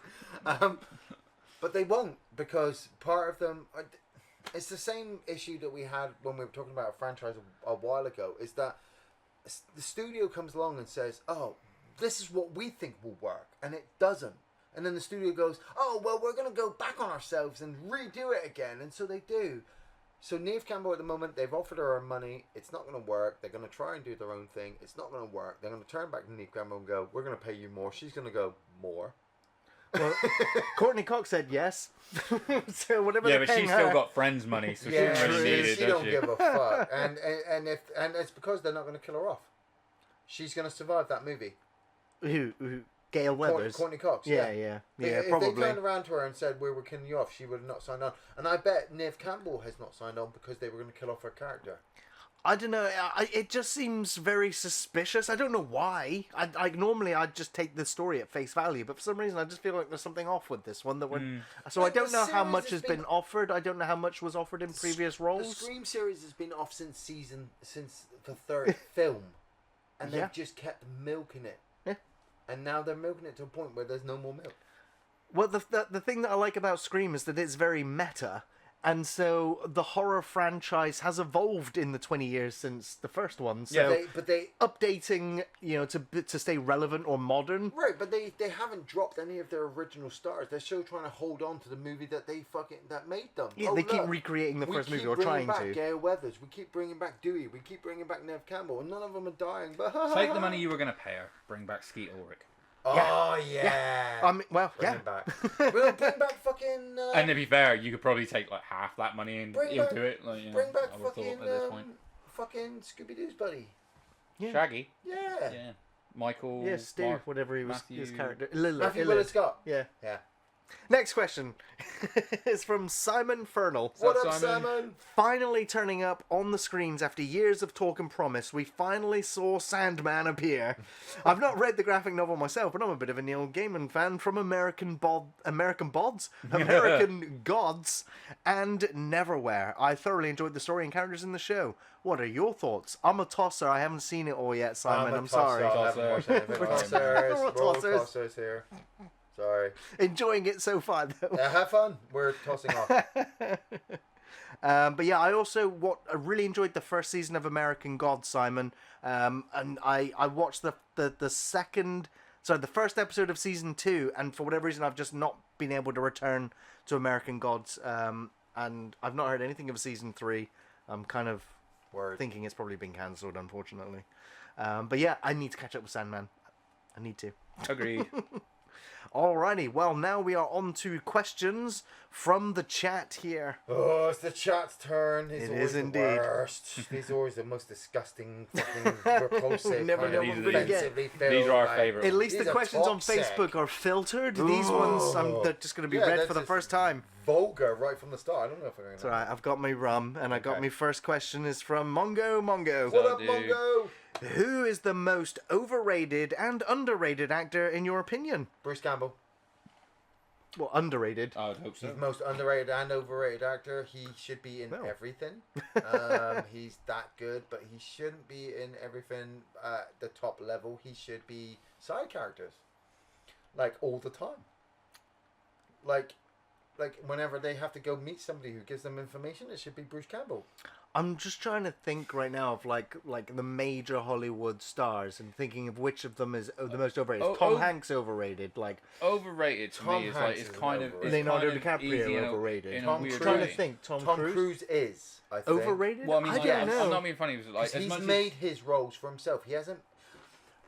But they won't because part of them. It's the same issue that we had when we were talking about a franchise a while ago. Is that the studio comes along and says, "Oh, this is what we think will work," and it doesn't. And then the studio goes, "Oh, well, we're going to go back on ourselves and redo it again," and so they do. So Neve Campbell at the moment, they've offered her money. It's not going to work. They're going to try and do their own thing. It's not going to work. They're going to turn back to Neve Campbell and go, "We're going to pay you more." She's going to go, "More." Well, Courtney Cox said yes. So whatever Yeah, they're but paying she's still her, got friends money, so Yeah, she doesn't really need it, she does don't she? give a fuck. And it's because they're not going to kill her off. She's going to survive that movie. who Gail Weathers. Courtney Cox. Yeah, Yeah. yeah, If probably. they turned around to her and said we were killing you off, she would have not signed on. And I bet Neve Campbell has not signed on because they were going to kill off her character. I don't know. It just seems very suspicious. I don't know why. Normally I'd just take the story at face value, but for some reason I just feel like there's something off with this one. So I Like, don't the know how series much has has been- been offered. I don't know how much was offered in previous The roles. Scream series has been off since the third film, and they've Yeah. just kept milking it. Yeah. And now they're milking it to a point where there's no more milk. Well, the thing that I like about Scream is that it's very meta. And so the horror franchise has evolved in the 20 years since the first one. So Yeah, But they updating, to stay relevant or modern. right, but they haven't dropped any of their original stars. They're still trying to hold on to the movie that that made them. Yeah, Oh, they keep look, recreating the we first movie keep or bringing trying back to. Gail Weathers. We keep bringing back Dewey. We keep bringing back Neve Campbell, and none of them are dying. But Take the money you were going to pay her. Bring back Skeet Ulrich. Oh yeah. I mean, well, Bring yeah. him back. We'll bring back fucking. And to be fair, you could probably take like half that money and Bring into back- it. Like, you know, Bring back I would've thought fucking at this point. fucking Scooby Doo's buddy. Yeah. Shaggy. Yeah. Yeah. Michael. Yeah, Stu, Mark- whatever he was, his Matthew- character. Matthew Willard Scott. Yeah. Yeah. Next question is from Simon Fernal. What up, up, Simon? Simon? Finally turning up on the screens after years of talk and promise, we finally saw Sandman appear. I've not read the graphic novel myself, but I'm a bit of a Neil Gaiman fan from American Gods, and Neverwhere. I thoroughly enjoyed the story and characters in the show. What are your thoughts? I'm a tosser. I haven't seen it all yet, Simon. I'm sorry. I haven't watched any of it. Tossers. We're all Tossers. tossers here. Sorry. Enjoying it so far, though. Have fun. We're tossing off. But yeah, I really enjoyed the first season of American Gods, Simon. And I watched the first episode of season 2, and for whatever reason, I've just not been able to return to American Gods. And I've not heard anything of season 3. I'm kind of thinking it's probably been cancelled, unfortunately. But yeah, I need to catch up with Sandman. I need to. Agreed. Alrighty, well, now we are on to questions from the chat here. Oh, it's the chat's turn. It's It always is the indeed. worst. He's always the most disgusting, fucking repulsive. Never kind know of what we're gonna get. offensively These filled, are our like- favourite. At least These the are questions toxic. on Facebook are filtered. These ones, they're just going to be Yeah, read that's for the just first time. Vulgar right from the start. I don't know if I'm going It's alright, I've got my rum, and I got Okay. my first question is from Mongo. What up, dude. Mongo? Who is the most overrated and underrated actor in your opinion? Bruce Campbell. Well, underrated. I would hope so. He's the most underrated and overrated actor. He should be in No. everything. He's that good, but he shouldn't be in everything at the top level. He should be side characters, like all the time. Like whenever they have to go meet somebody who gives them information, it should be Bruce Campbell. I'm just trying to think right now of like the major Hollywood stars and thinking of which of them is the most overrated. Oh, Tom oh. Hanks overrated, like Overrated to Tom me is Hanks like it's is kind of overrated. it's Leonardo kind of DiCaprio easy in a- overrated. in a Tom weird Cruise. trying to way. think. Tom Cruise Cruise is, I think. overrated. Well, I mean, I yeah, don't know. I'm not being funny. It was like 'Cause as he's much made his roles for himself. He hasn't.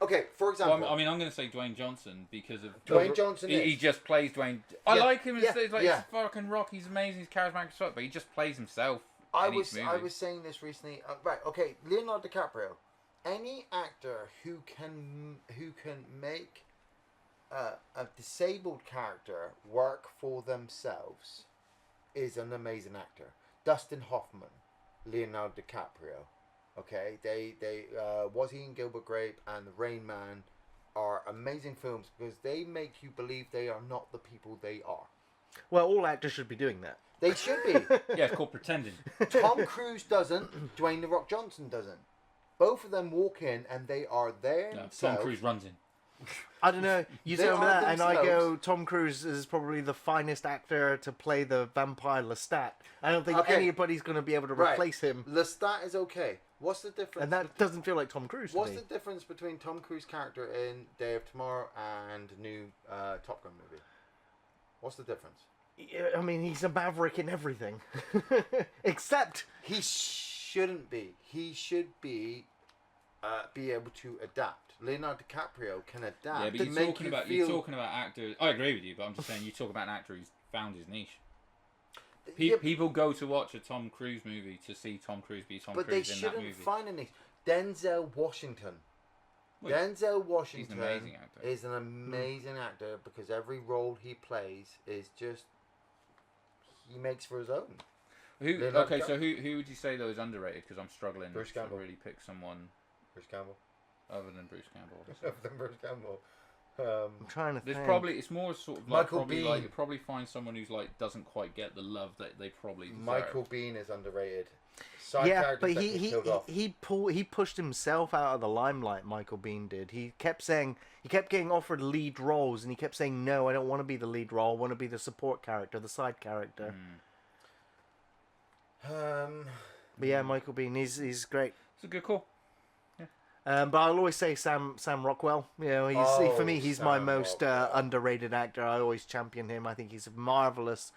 Okay, for as, example, well, I mean, I'm going to say Dwayne Johnson because of Dwayne Johnson He is. just plays Dwayne. I Yeah, like him. yeah, It's like yeah. he's fucking rock. He's amazing. He's charismatic as fuck, but he just plays himself. I in each movie. was saying this recently. Right, okay, Leonardo DiCaprio. Any actor who can make a disabled character work for themselves is an amazing actor. Dustin Hoffman, Leonardo DiCaprio. Okay, they Was He in Gilbert Grape and The Rain Man are amazing films because they make you believe they are not the people they are. Well, all actors should be doing that. They should be. Yeah, it's called pretending. Tom Cruise doesn't. Dwayne The Rock Johnson doesn't. Both of them walk in and they are there. No, Tom themselves. Cruise runs in. I don't know. You They tell me are that, and I go, themselves. Tom Cruise is probably the finest actor to play the vampire Lestat. I don't think Okay. anybody's going to be able to Right. replace him. Lestat is okay. What's the difference? And that doesn't feel like Tom Cruise to What's me. the difference between Tom Cruise character in Day of Tomorrow and new Top Gun movie? What's the difference? Yeah, I mean, he's a maverick in everything. Except, He shouldn't be. He should be able to adapt. Leonardo DiCaprio can adapt. Yeah, but to you're make talking you about feel. you're talking about actors. I agree with you, but I'm just saying you talk about an actor who's found his niche. Yeah, People go to watch a Tom Cruise movie to see Tom Cruise be Tom but they Cruise in that shouldn't movie. find a niche. Denzel Washington. Well, Denzel he's Washington an amazing actor. is an amazing actor because every role he plays is just he makes for his own. Leonardo Okay, so who would you say though is underrated? Because I'm struggling Bruce to Campbell. really pick someone Bruce Campbell. other than Bruce Campbell. obviously. Other than Bruce Campbell. I'm trying to There's think. probably it's more sort of like Michael probably Biehn. like you probably find someone who's like doesn't quite get the love that they probably deserve. Michael Biehn is underrated. Side Yeah, characters but that he get killed off. he pushed himself out of the limelight. Michael Biehn did. He kept getting offered lead roles, and he kept saying, "No, I don't want to be the lead role. I want to be the support character, the side character." But yeah, Michael Biehn, he's great. It's a good call. But I'll always say Sam Rockwell. You know, for me, he's my Sam most Rockwell. underrated actor. I always champion him. I think he's a marvelous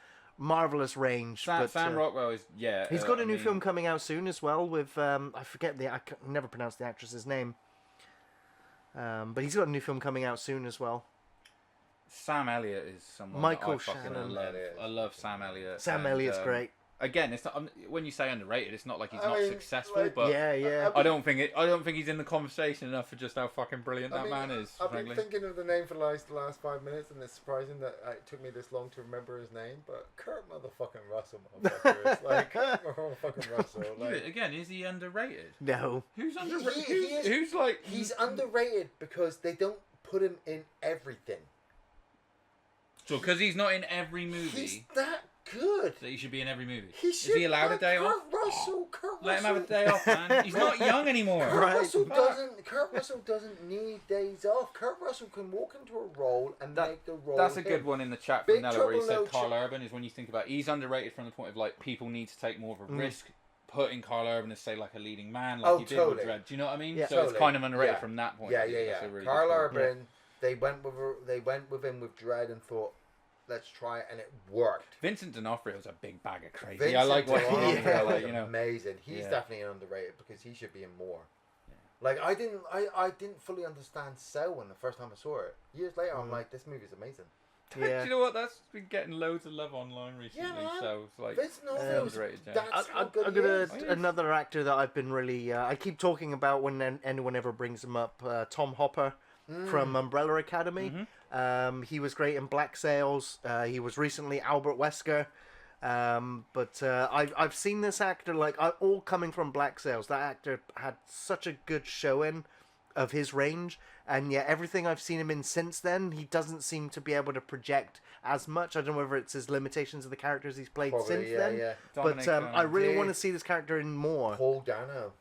range. Sam but, Rockwell is he's got a I new mean, film coming out soon as well with I forget I can never pronounce the actress's name. But he's got a new film coming out soon as well. Sam Elliott is someone Michael that I fucking Shannon. love. I love Sam Elliott. Sam and, Elliott's great. Again, it's not, when you say underrated, it's not like he's I not mean, successful, like- but Yeah. I don't think he's in the conversation enough for just how fucking brilliant that man is. I've been frankly. thinking of the name for the last 5 minutes, and it's surprising that it took me this long to remember his name. But Kurt motherfucking Russell, motherfucker. It's like Kurt motherfucking Russell. Yeah, Like, again, is he underrated? No. Who's He underrated? is- Who's like he's underrated because they don't put him in everything. so because he's not in every He's movie that good. that he should be in every movie. He Is should, he allowed a like, day Kurt off? Russell, Let him have a day off, man. He's not young anymore. Right. Kurt Russell doesn't need days off. Kurt Russell can walk into a role and make the role. That's a him. good one in the chat from Big Nella where he Trouble said in Carl Little Urban is when you think about he's underrated from the point of like people need to take more of a risk putting Carl Urban as say like a leading man like Oh, he did totally. with Dredd. Do you know what I mean? Yeah. So Totally. it's kind of underrated Yeah. from that point. Yeah, of view. yeah, That's yeah. a really Carl good call. Urban, they went with him with Dredd and thought, let's try it, and it worked. Vincent D'Onofrio's a big bag of crazy. Vincent I like what D'Onofrio he's is like, you know. amazing. He's Yeah. definitely underrated because he should be in more. Like I didn't fully understand Cell when the first time I saw it. Years later, I'm like, this movie's amazing. Yeah. Do you know what? That's been getting loads of love online recently. Yeah, man. So it's like Vince underrated. Yeah. That's how good I'm he gonna is. another actor that I've been really I keep talking about when anyone ever brings him up. Tom Hopper from Umbrella Academy. He was great in Black Sails. He was recently Albert Wesker. But I've seen this actor all coming from Black Sails. That actor had such a good showing of his range, and yet everything I've seen him in since then, he doesn't seem to be able to project as much. I don't know whether it's his limitations of the characters he's played since then. Yeah. But I really want to see this character in more. Paul Dano.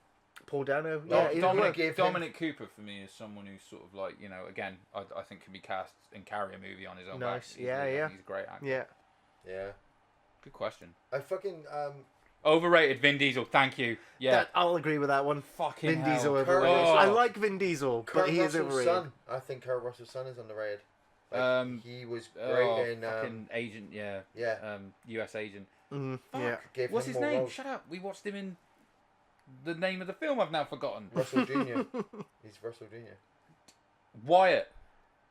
Paul Dano. No, Yeah, Dominic Cooper for me is someone who's sort of like, you know, again, I think can be cast and carry a movie on his own back. Nice. Yeah. He's a great actor. Yeah. Good question. I fucking Overrated Vin Diesel. Thank you. Yeah. I'll agree with that one. Fucking Vin hell. Diesel Kurt overrated. Russell. I like Vin Diesel, but Kurt he is Russell's overrated. son. I think Kurt Russell's son is underrated. Like, he was great in fucking agent. Yeah. US agent. Mm-hmm. Yeah. Gave What's him his more name? roles. Shut up. We watched him in the name of the film. I've now forgotten. Russell Jr. He's Russell Jr. Wyatt.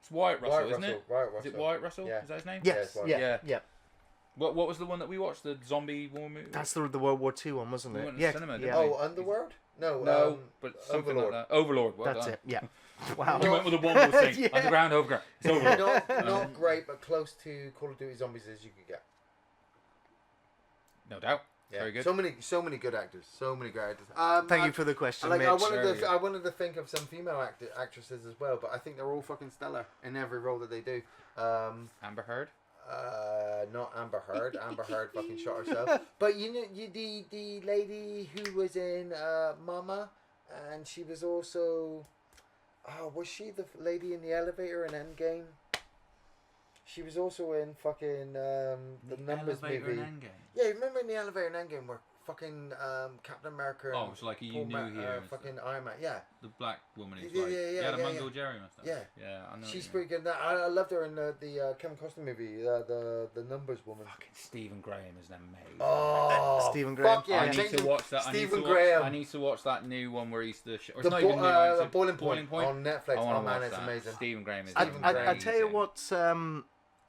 It's Wyatt Russell, Wyatt isn't Russell. it? Wyatt Is Russell. it Wyatt Russell? Yeah. Is that his name? Yes. Yeah, Yeah. Yeah. What was the one that we watched? The zombie war movie? That's the World War II one, wasn't We it? went to Yeah. cinema, yeah. didn't Oh, Underworld? No. No, but something Overlord. like that. Overlord. Well That's done. it. Yeah. Wow. You went with a one more thing. Yeah. Underground, Overground. It's Overlord. Not great, but close to Call of Duty Zombies as you could get. No doubt. Yeah. Very good. So many good actors. So many good actors. Thank you for the question, Like Mitch. I Very wanted to think of some female actresses as well, but I think they're all fucking stellar in every role that they do. Amber Heard. Not Amber Heard. Amber Heard fucking shot herself. But you know, the lady who was in Mama, and she was also, was she the lady in the elevator in Endgame? She was also in fucking the Numbers Elevator movie. and Endgame. Yeah, remember in the elevator in Endgame where fucking Captain America. Oh, and it's like a Paul you knew here. and fucking stuff. Iron Man. Yeah, The black woman who's Yeah, like, yeah, the yeah, Mungo yeah. Jerry and stuff. Yeah. Yeah, I know. she's what pretty good. I loved her in the Kevin Costner movie, the Numbers woman. Fucking Stephen Graham is amazing. Oh, Stephen Graham. Fuck yeah! I need to watch that. Stephen Graham. I need to watch that new one where he's the. Or it's The not even new. It's a Boiling Point Point on Netflix. I wanna Oh man, watch it's that. amazing. Stephen Graham is. I tell you amazing. what's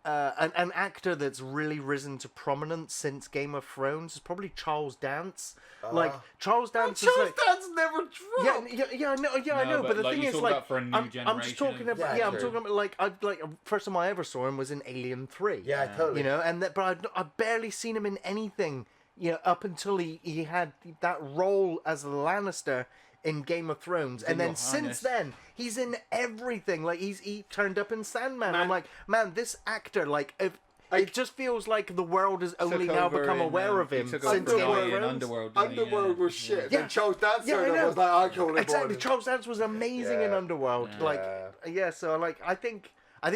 an actor that's really risen to prominence since Game of Thrones is probably Charles Dance. Like Charles Dance is like. Dance never dropped. Yeah, I know. But the like, thing you is, talk like, about for a new I'm just talking generation about, Yeah, I'm true. talking about like first time I ever saw him was in Alien 3. Yeah, totally. You know, and but I've barely seen him in anything. You know, up until he had that role as Lannister in Game of Thrones, and then Your since Highness. then he's in everything. Like he turned up in Sandman. I'm like, man, this actor, like, if it just feels like the world has only Took now over become in, aware of he him took since over Game of in Thrones. Underworld. didn't he? Underworld was Yeah. shit. Yeah. Then Charles Dance Yeah, I turned up. know. I was like, I call it Exactly, Charles Dance was amazing in Yeah. Underworld. Yeah. Like, so like I think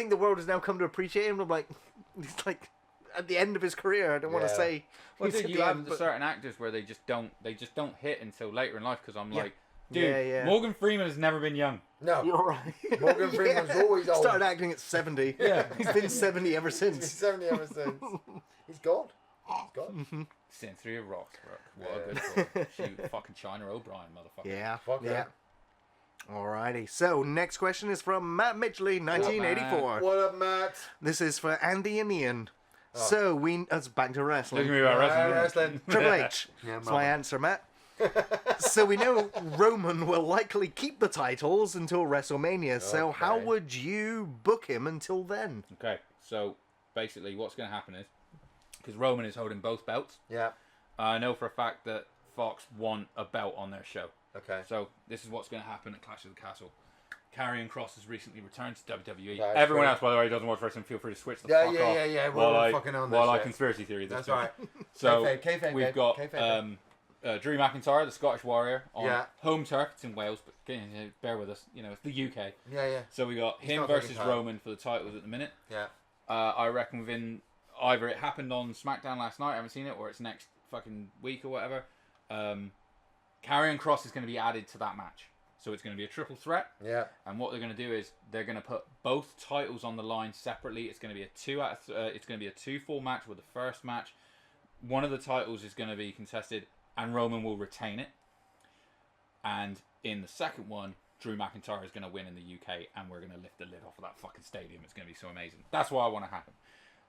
the world has now come to appreciate him. I'm like, he's like at the end of his career. I don't want to Yeah. say. Well, he's dude, at you the have end, but- certain actors where they just don't hit until later in life. Because I'm Yeah. like, dude, Yeah. Morgan Freeman has never been young. No, You're right. Morgan Freeman's always old. Started acting at 70. Yeah. He's been 70 ever He's since. 70 ever since. He's gone. He's gone. Sitting through a rock. What a good call. Shoot, fucking China O'Brien, motherfucker. Yeah. Fuck yeah. yeah. Alrighty. So next question is from Matt Mitchley, 1984. What up, Matt? This is for Andy and Ian. So it's back to Look at wrestling. me about wrestling. Wrestling. Triple H. Yeah, That's my answer, Matt. So we know Roman will likely keep the titles until WrestleMania. So how Okay. would you book him until then? Okay, so basically what's going to happen is, because Roman is holding both belts, Yeah. I know for a fact that Fox want a belt on their show. Okay. So this is what's going to happen at Clash of the Castle. Karrion Kross has recently returned to WWE. That's Everyone right. else, by the way, who doesn't watch wrestling, feel free to switch the Yeah, fuck yeah, off. yeah, yeah, we're While all I, fucking on this while I shit. conspiracy theory this. That's bit. right. So Kayfabe, we've babe. got Kayfabe. Drew McIntyre, the Scottish Warrior, on Yeah. home turf. It's in Wales, but bear with us. You know, it's the UK. Yeah, yeah. So we got He's him not taking versus time. Roman for the titles at the minute. Yeah. I reckon within either it happened on SmackDown last night, I haven't seen it, or it's next fucking week or whatever. Karrion Kross is going to be added to that match. So it's going to be a triple threat. Yeah. And what they're going to do is they're going to put both titles on the line separately. It's going to be it's going to be a 2-4 match with the first match. One of the titles is going to be contested, and Roman will retain it. And in the second one, Drew McIntyre is going to win in the UK, and we're going to lift the lid off of that fucking stadium. It's going to be so amazing. That's what I want to happen.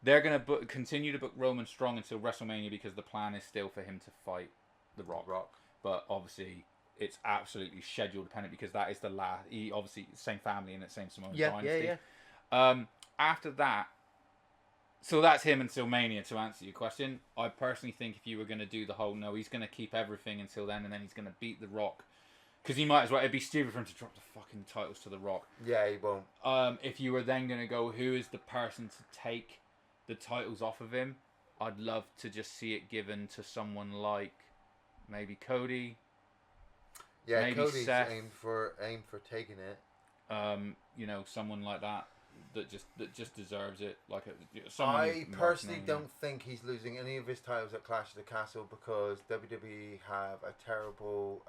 They're going to continue to book Roman strong until WrestleMania because the plan is still for him to fight The Rock. But obviously, it's absolutely schedule dependent because that is the last. He obviously same family and the same Samoan dynasty. After that, so that's him until Mania. To answer your question, I personally think if you were going to do the whole no, he's going to keep everything until then, and then he's going to beat The Rock. Because he might as well. It'd be stupid for him to drop the fucking titles to The Rock. Yeah, he won't. If you were then going to go, who is the person to take the titles off of him? I'd love to just see it given to someone like maybe Cody. Yeah, maybe Cody's Seth. aimed for taking it. You know, someone like that just deserves it. Like someone I personally don't think he's losing any of his titles at Clash of the Castle because WWE have a terrible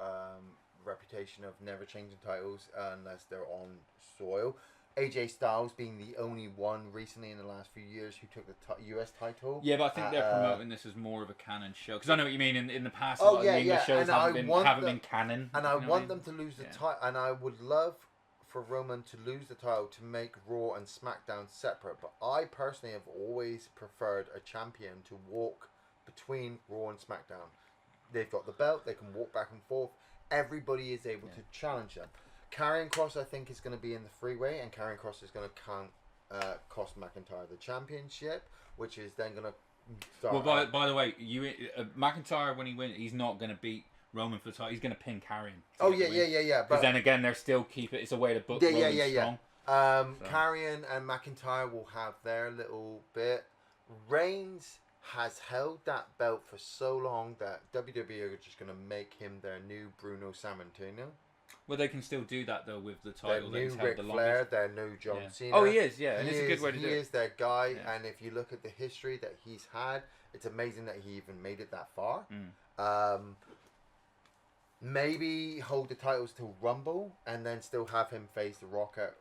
reputation of never changing titles unless they're on soil. AJ Styles being the only one recently in the last few years who took the US title. Yeah, but I think they're promoting this as more of a canon show. Because I know what you mean. In the past, Oh, a lot of the English shows and haven't been canon. And I want them to lose the title. And I would love for Roman to lose the title to make Raw and SmackDown separate. But I personally have always preferred a champion to walk between Raw and SmackDown. They've got the belt. They can walk back and forth. Everybody is able to challenge them. Karrion Kross, I think, is going to be in the freeway, and Karrion Kross is going to cost McIntyre the championship, which is then going to start... Well, by the way, McIntyre, when he wins, he's not going to beat Roman for the title. He's going to pin Karrion. Oh, yeah. But then again, they're still it's a way to book Roman strong. Karrion and McIntyre will have their little bit. Reigns has held that belt for so long that WWE are just going to make him their new Bruno Sammartino. Well, they can still do that though with the title. Their new that Ric Flair, their new John Cena. Oh, he is, yeah, and it's a good way to do it. He is their guy, and if you look at the history that he's had, it's amazing that he even made it that far. Maybe hold the titles till Rumble, and then still have him face The Rock at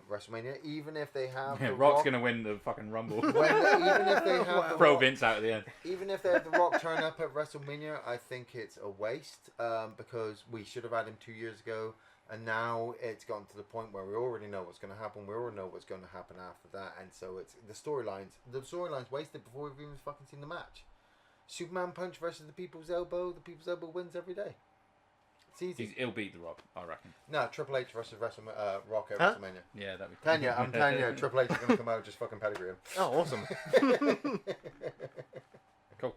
WrestleMania, even if they have the Rock's Rock, gonna win the fucking Rumble. even if they have throw Vince out at the end. Even if they have The Rock turn up at WrestleMania, I think it's a waste because we should have had him 2 years ago, and now it's gotten to the point where we already know what's going to happen. We already know what's going to happen after that, and so it's the storylines wasted before we've even fucking seen the match. Superman punch versus the People's Elbow. The People's Elbow wins every day. It's easy. He'll beat The Rock, I reckon. No, Triple H versus Rock at WrestleMania. Yeah, that'd be cool. Tanya, I'm telling you, Triple H is going to come out and just fucking pedigree him. Oh, awesome. Cool.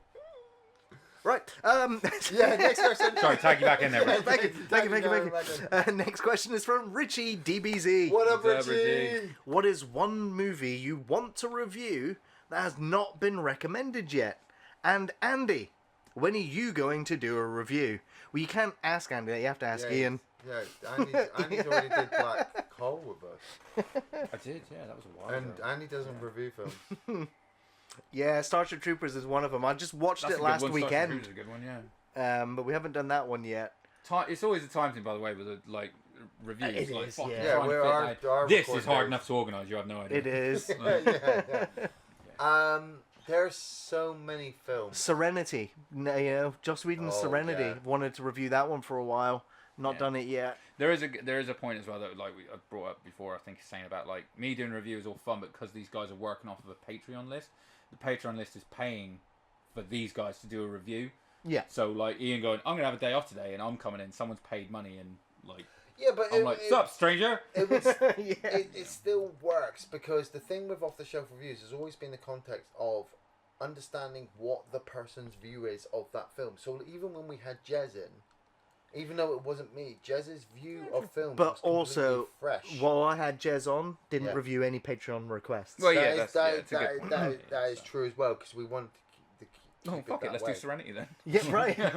Right. Yeah, next question. Sorry, tag you back in there. Thank you. Next question is from Richie DBZ. What up, Richie? What is one movie you want to review that has not been recommended yet? And Andy, when are you going to do a review? Well, you can't ask Andy. You have to ask Ian. Yeah, Andy's already did Black Hole with us. I did, yeah, that was a while and ago. Andy doesn't review films. Yeah, Starship Troopers is one of them. I just watched it last weekend. That's a good one, yeah. But we haven't done that one yet. It's always a time thing, by the way, with reviews. It like, is, fucking yeah. this is hard enough to organise. You have no idea. It is. There's so many films. Serenity. Joss Whedon's Serenity. Yeah. Wanted to review that one for a while. Not done it yet. There is a point as well that I brought up before. I think saying about me doing a review is all fun, but because these guys are working off of a Patreon list, the Patreon list is paying for these guys to do a review. Yeah. So Ian going, I'm gonna have a day off today, and I'm coming in. Someone's paid money, and Yeah, but I'm sup, stranger? It still works because the thing with off-the-shelf reviews has always been the context of understanding what the person's view is of that film. So even when we had Jez in, even though it wasn't me, Jez's view of films was completely fresh. While I had Jez on, didn't review any Patreon requests. Well, that is true as well because we wanted to keep fuck it, let's way. do Serenity then. Yeah, right. Yeah.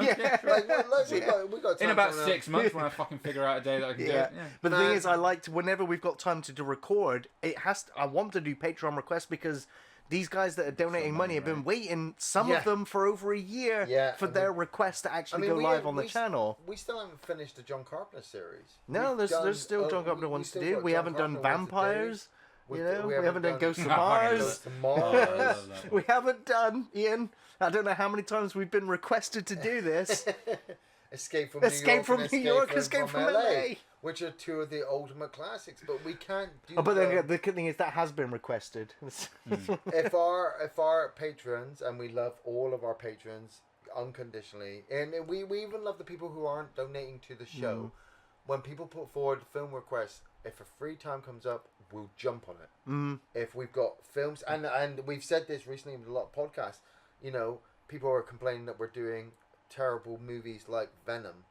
We got time in about for 6 months when I fucking figure out a day that I can do it. Yeah. But the thing is, I liked whenever we've got time to record. I want to do Patreon requests because these guys that are donating money have been waiting. Some of them for over a year for their request to actually go live on the channel. We still haven't finished the John Carpenter series. No, there's still John Carpenter ones to do. We haven't done vampires. We haven't done Ghosts of Mars. We haven't done, Ian. I don't know how many times we've been requested to do this. Escape from New York, Escape from LA. Which are two of the ultimate classics, but we can't do. But then the thing is that has been requested. If our patrons, and we love all of our patrons unconditionally, and we even love the people who aren't donating to the show. When people put forward film requests, if a free time comes up, we'll jump on it. If we've got films, and we've said this recently with a lot of podcasts, you know, people are complaining that we're doing terrible movies like Venom.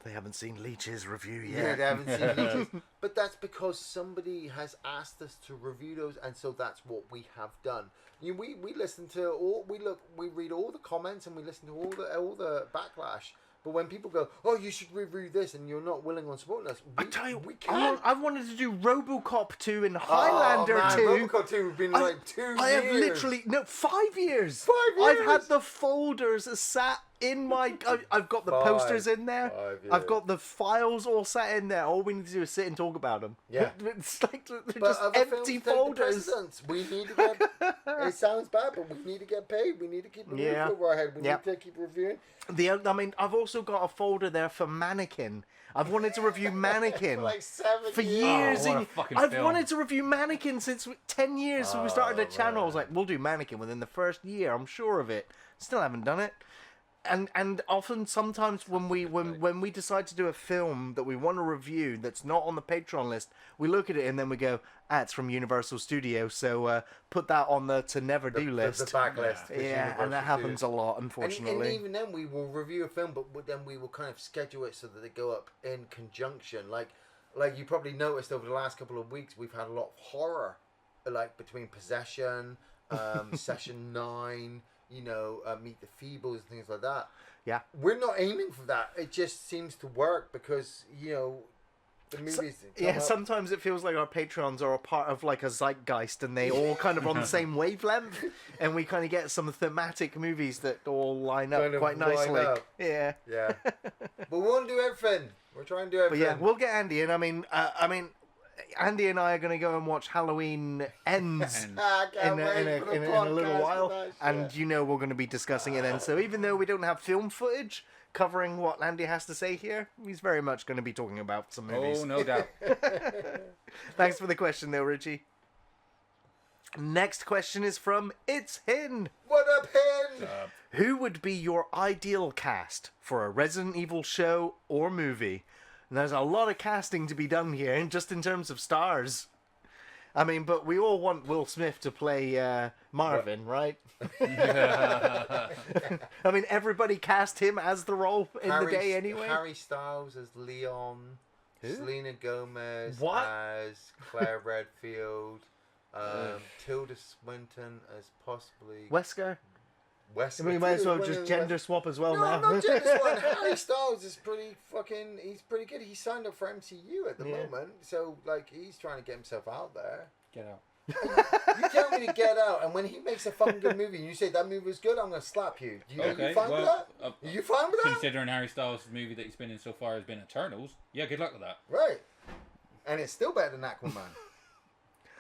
They haven't seen Leech's review yet. Yeah, they haven't seen Leech's. But that's because somebody has asked us to review those, and so that's what we have done. You know, we listen to all, we read all the comments, and we listen to all the backlash. But when people go, "Oh, you should review this," and you're not willing on supporting us, I tell you, we can't. I wanted to do RoboCop 2 and Highlander 2. RoboCop 2 has been like 2 years. I have literally 5 years. 5 years. I've had the folders sat in my. I've got the posters in there. 5 years. I've got the files all sat in there. All we need to do is sit and talk about them. Yeah. It's like they're But just other empty films take the folders. precedence. We need to get. It sounds bad, but we need to get paid. We need to keep the roof over our head. We need to keep reviewing. I mean, I've also got a folder there for Mannequin. I've wanted to review Mannequin For like 7 for years. years. Oh, what a fucking I've film. wanted to review Mannequin since 10 years. So we started the channel. I was like, we'll do Mannequin within the first year. I'm sure of it. Still haven't done it. And often sometimes when we decide to do a film that we want to review that's not on the Patreon list, we look at it and then we go, it's from Universal Studios, so put that on the to never do list. The backlist. Yeah, and that happens a lot, unfortunately. And even then, we will review a film, but then we will kind of schedule it so that they go up in conjunction. Like you probably noticed over the last couple of weeks, we've had a lot of horror, like between Possession, Session 9. You know, Meet the Feebles and things like that. Yeah. We're not aiming for that. It just seems to work because, you know, the movies... Sometimes it feels like our Patrons are a part of like a zeitgeist and they all kind of on the same wavelength and we kind of get some thematic movies that all line up quite nicely. Yeah. Yeah. But we won't do everything. We're trying to do everything. But yeah, we'll get Andy in. I mean, Andy and I are going to go and watch Halloween Ends in a little while, and you know we're going to be discussing it then. So even though we don't have film footage covering what Andy has to say here, he's very much going to be talking about some movies. Oh, no doubt. Thanks for the question, though, Richie. Next question is from It's Hin. What up, Hin? Who would be your ideal cast for a Resident Evil show or movie? And there's a lot of casting to be done here, and just in terms of stars. I mean, but we all want Will Smith to play Marvin, right? I mean, everybody cast him as the role in the day anyway. Harry Styles as Leon. Who? Selena Gomez What? as Claire Redfield. Tilda Swinton as possibly... Wesker? Wesker. I mean, we might as well just gender swap as well now. No, not gender swap. Harry Styles is he's pretty good. He signed up for MCU at the moment. So, like, he's trying to get himself out there. Get out. You tell me to get out, and when he makes a fucking good movie and you say that movie was good, I'm going to slap you. Are you fine with that? Are you fine with that? Considering Harry Styles' movie that he's been in so far has been Eternals, yeah, good luck with that. Right. And it's still better than Aquaman.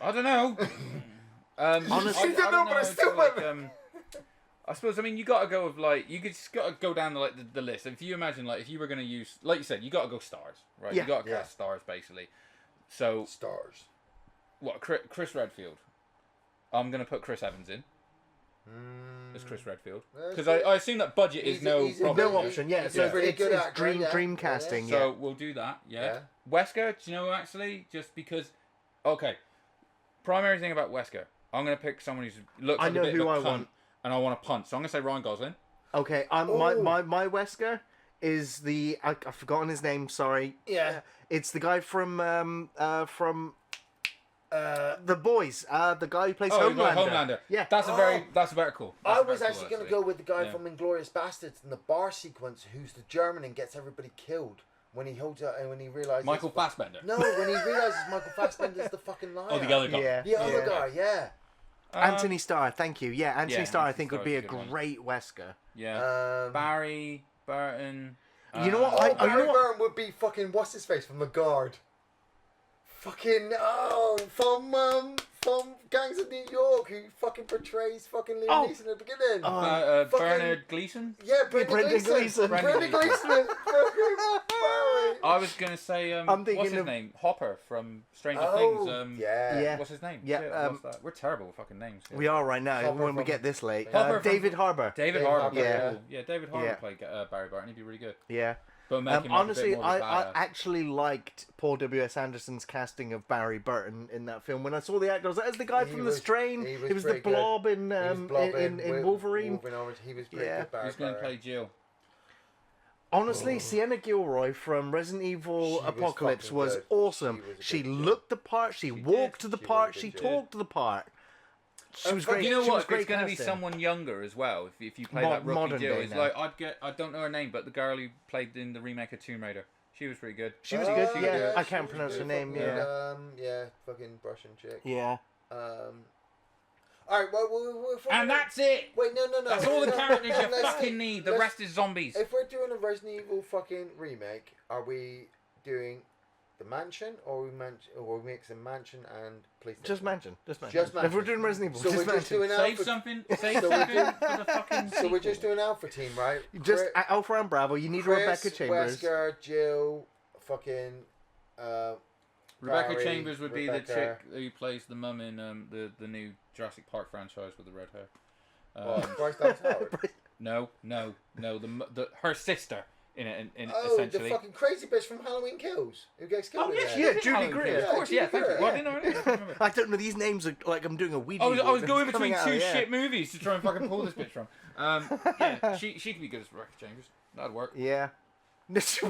I don't know. Honestly, I don't know, but it's still better. I suppose, I mean, you got to go with, like, you just got to go down the list. If you imagine, like, if you were going to use, like you said, you got to go stars, right? Yeah. You got to cast stars, basically. So, Stars. what, Chris Redfield? I'm going to put Chris Evans in. As Chris Redfield. Because I assume that budget is no problem. No option, yeah. So it's dream casting, yeah. So we'll do that, yeah. Wesker, do you know, actually, just because, okay, primary thing about Wesker, I'm going to pick someone who's looks like a bit of a cunt. And I want to punt, so I'm gonna say Ryan Gosling. Okay, my Wesker is I've forgotten his name. Sorry. Yeah. It's the guy from The Boys. The guy who plays Homelander. Homelander. Yeah. That's a better call. I was actually going to go with the guy from Inglourious Bastards in the bar sequence, who's the German and gets everybody killed when he holds out and when he realizes Michael Fassbender. No, when he realizes Michael Fassbender's the fucking liar. Oh, the other guy. Yeah. The other guy, yeah. Anthony Starr, thank you. Yeah, Anthony Starr, I think, would be a Starr's a good great Wesker. Yeah. Barry Burton. You know what? Barry Burton would be fucking what's his face from The Guard. From Gangs of New York, who fucking portrays fucking Liam Neeson at the beginning. Bernard Gleeson? Yeah, Brendan Gleeson. Brendan Gleeson is fucking Barry. I was going to say, I'm thinking what's his of- name? Hopper from Stranger Oh, Things. yeah. What's his name? Yeah, Shit, what's that? We're terrible with fucking names. We are right now Hopper when we from- get this late. Hopper from- David Harbour. David David Harbour. Harbour, yeah. Cool. Yeah, David Harbour Yeah. played Barry Barton. He'd be really good. Yeah. But make him like Honestly, a bit more of a I badass. actually liked Paul W.S. Anderson's casting of Barry Burton in that film. When I saw the actor, I was like, "That's the guy from The Strain. He was the pretty good. Blob in He was Blob in Wolverine." He was pretty Yeah. good. Barry Who's going to Barry. play Jill? Honestly, Sienna Gilroy from Resident Evil She was Apocalypse fucking was good. awesome. She was a She good looked the part. She walked to the She was part. a She good talked to the part. She was but great. You know she was what? great It's going to be casting. someone younger as well. If you play Mo- that rookie modern Jill, day it's now. like I don't know her name, but the girl who played in the remake of Tomb Raider, she was pretty good. She was good. Oh, Yeah, I she can't was pronounce her good. name. Fucking, Yeah, yeah, fucking Russian chick. yeah. All right, well, we'll And that's it. Wait, no. That's all the No, characters you let's fucking see. need. The Let's- rest is zombies. If we're doing a Resident Evil fucking remake, are we doing the mansion, or we mixing mansion and police station? Just mention. Just mention. Just If we're mention. doing Resident Evil, So just we're just mention. doing Save Alpha. something. Save So we're something doing- for the fucking. So we're just sequel. doing Alpha Team, right? Just Chris, Alpha and Bravo. You need Rebecca Chambers. Wesker, Jill, fucking. Rebecca Barry, Chambers would be the Rebecca. chick who plays the mum in the new Jurassic Park franchise with the red hair. Bryce Dallas Howard. No, her sister in Oh, essentially. the fucking crazy bitch from Halloween Kills who gets killed. Oh in yes, there. Yeah, she is in Judy Halloween Greer. Kills, Yeah, of course, yeah. Judy Thank you. Greer, Well, I didn't remember. I don't know. These names are like I'm doing a Ouija I was board. going It's coming between two out, yeah. shit movies to try and fucking pull this bitch from. Yeah, she could be good as Rebecca Chambers. That'd work. Yeah.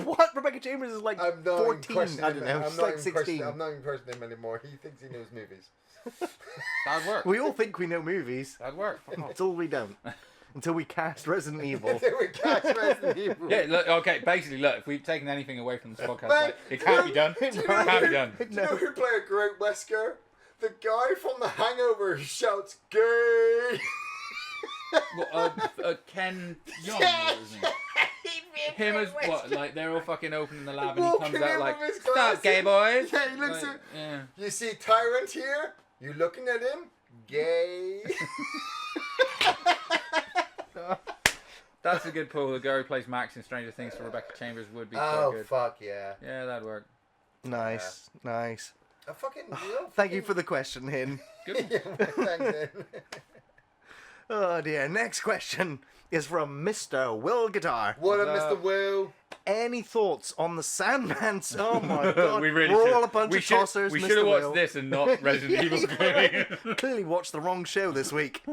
What? Rebecca Chambers is like I'm not 14. questioning I don't know. him. She's like 16. I'm not even questioning him anymore. He thinks he knows movies. That'd work. We all think we know movies That'd work. Fuck off. until we don't. Until we cast Resident Evil. There we catch Resident Evil. Yeah, look, okay, basically, look, if we've taken anything away from this podcast, Man, like, it can't be done. It do you can't be done. Do you know who played a great Wesker? The guy from The Hangover who shouts "gay." Well, Ken Young, isn't he? Him as what? Like they're all fucking opening the lab, and he Walking comes out in like, with his "Stop, gay boys!" Yeah, he looks Like, at. yeah. You see Tyrant here? You looking at him? Gay. That's a good pull. The girl who plays Max in Stranger Things for Rebecca Chambers would be quite Oh good. fuck yeah! Yeah, that'd work. Nice. Nice. I fucking. Thank you for the question, Hin. Good one. Yeah, thanks, man. Oh dear. Next question is from Mr. Will Guitar. What up, What's Mr. up? Will? Any thoughts on the Sandman? Oh my god. We really We're should. all a bunch we of should, tossers, We Mr. should have watched Will. this and not Resident Evil. Clearly. Clearly watched the wrong show this week.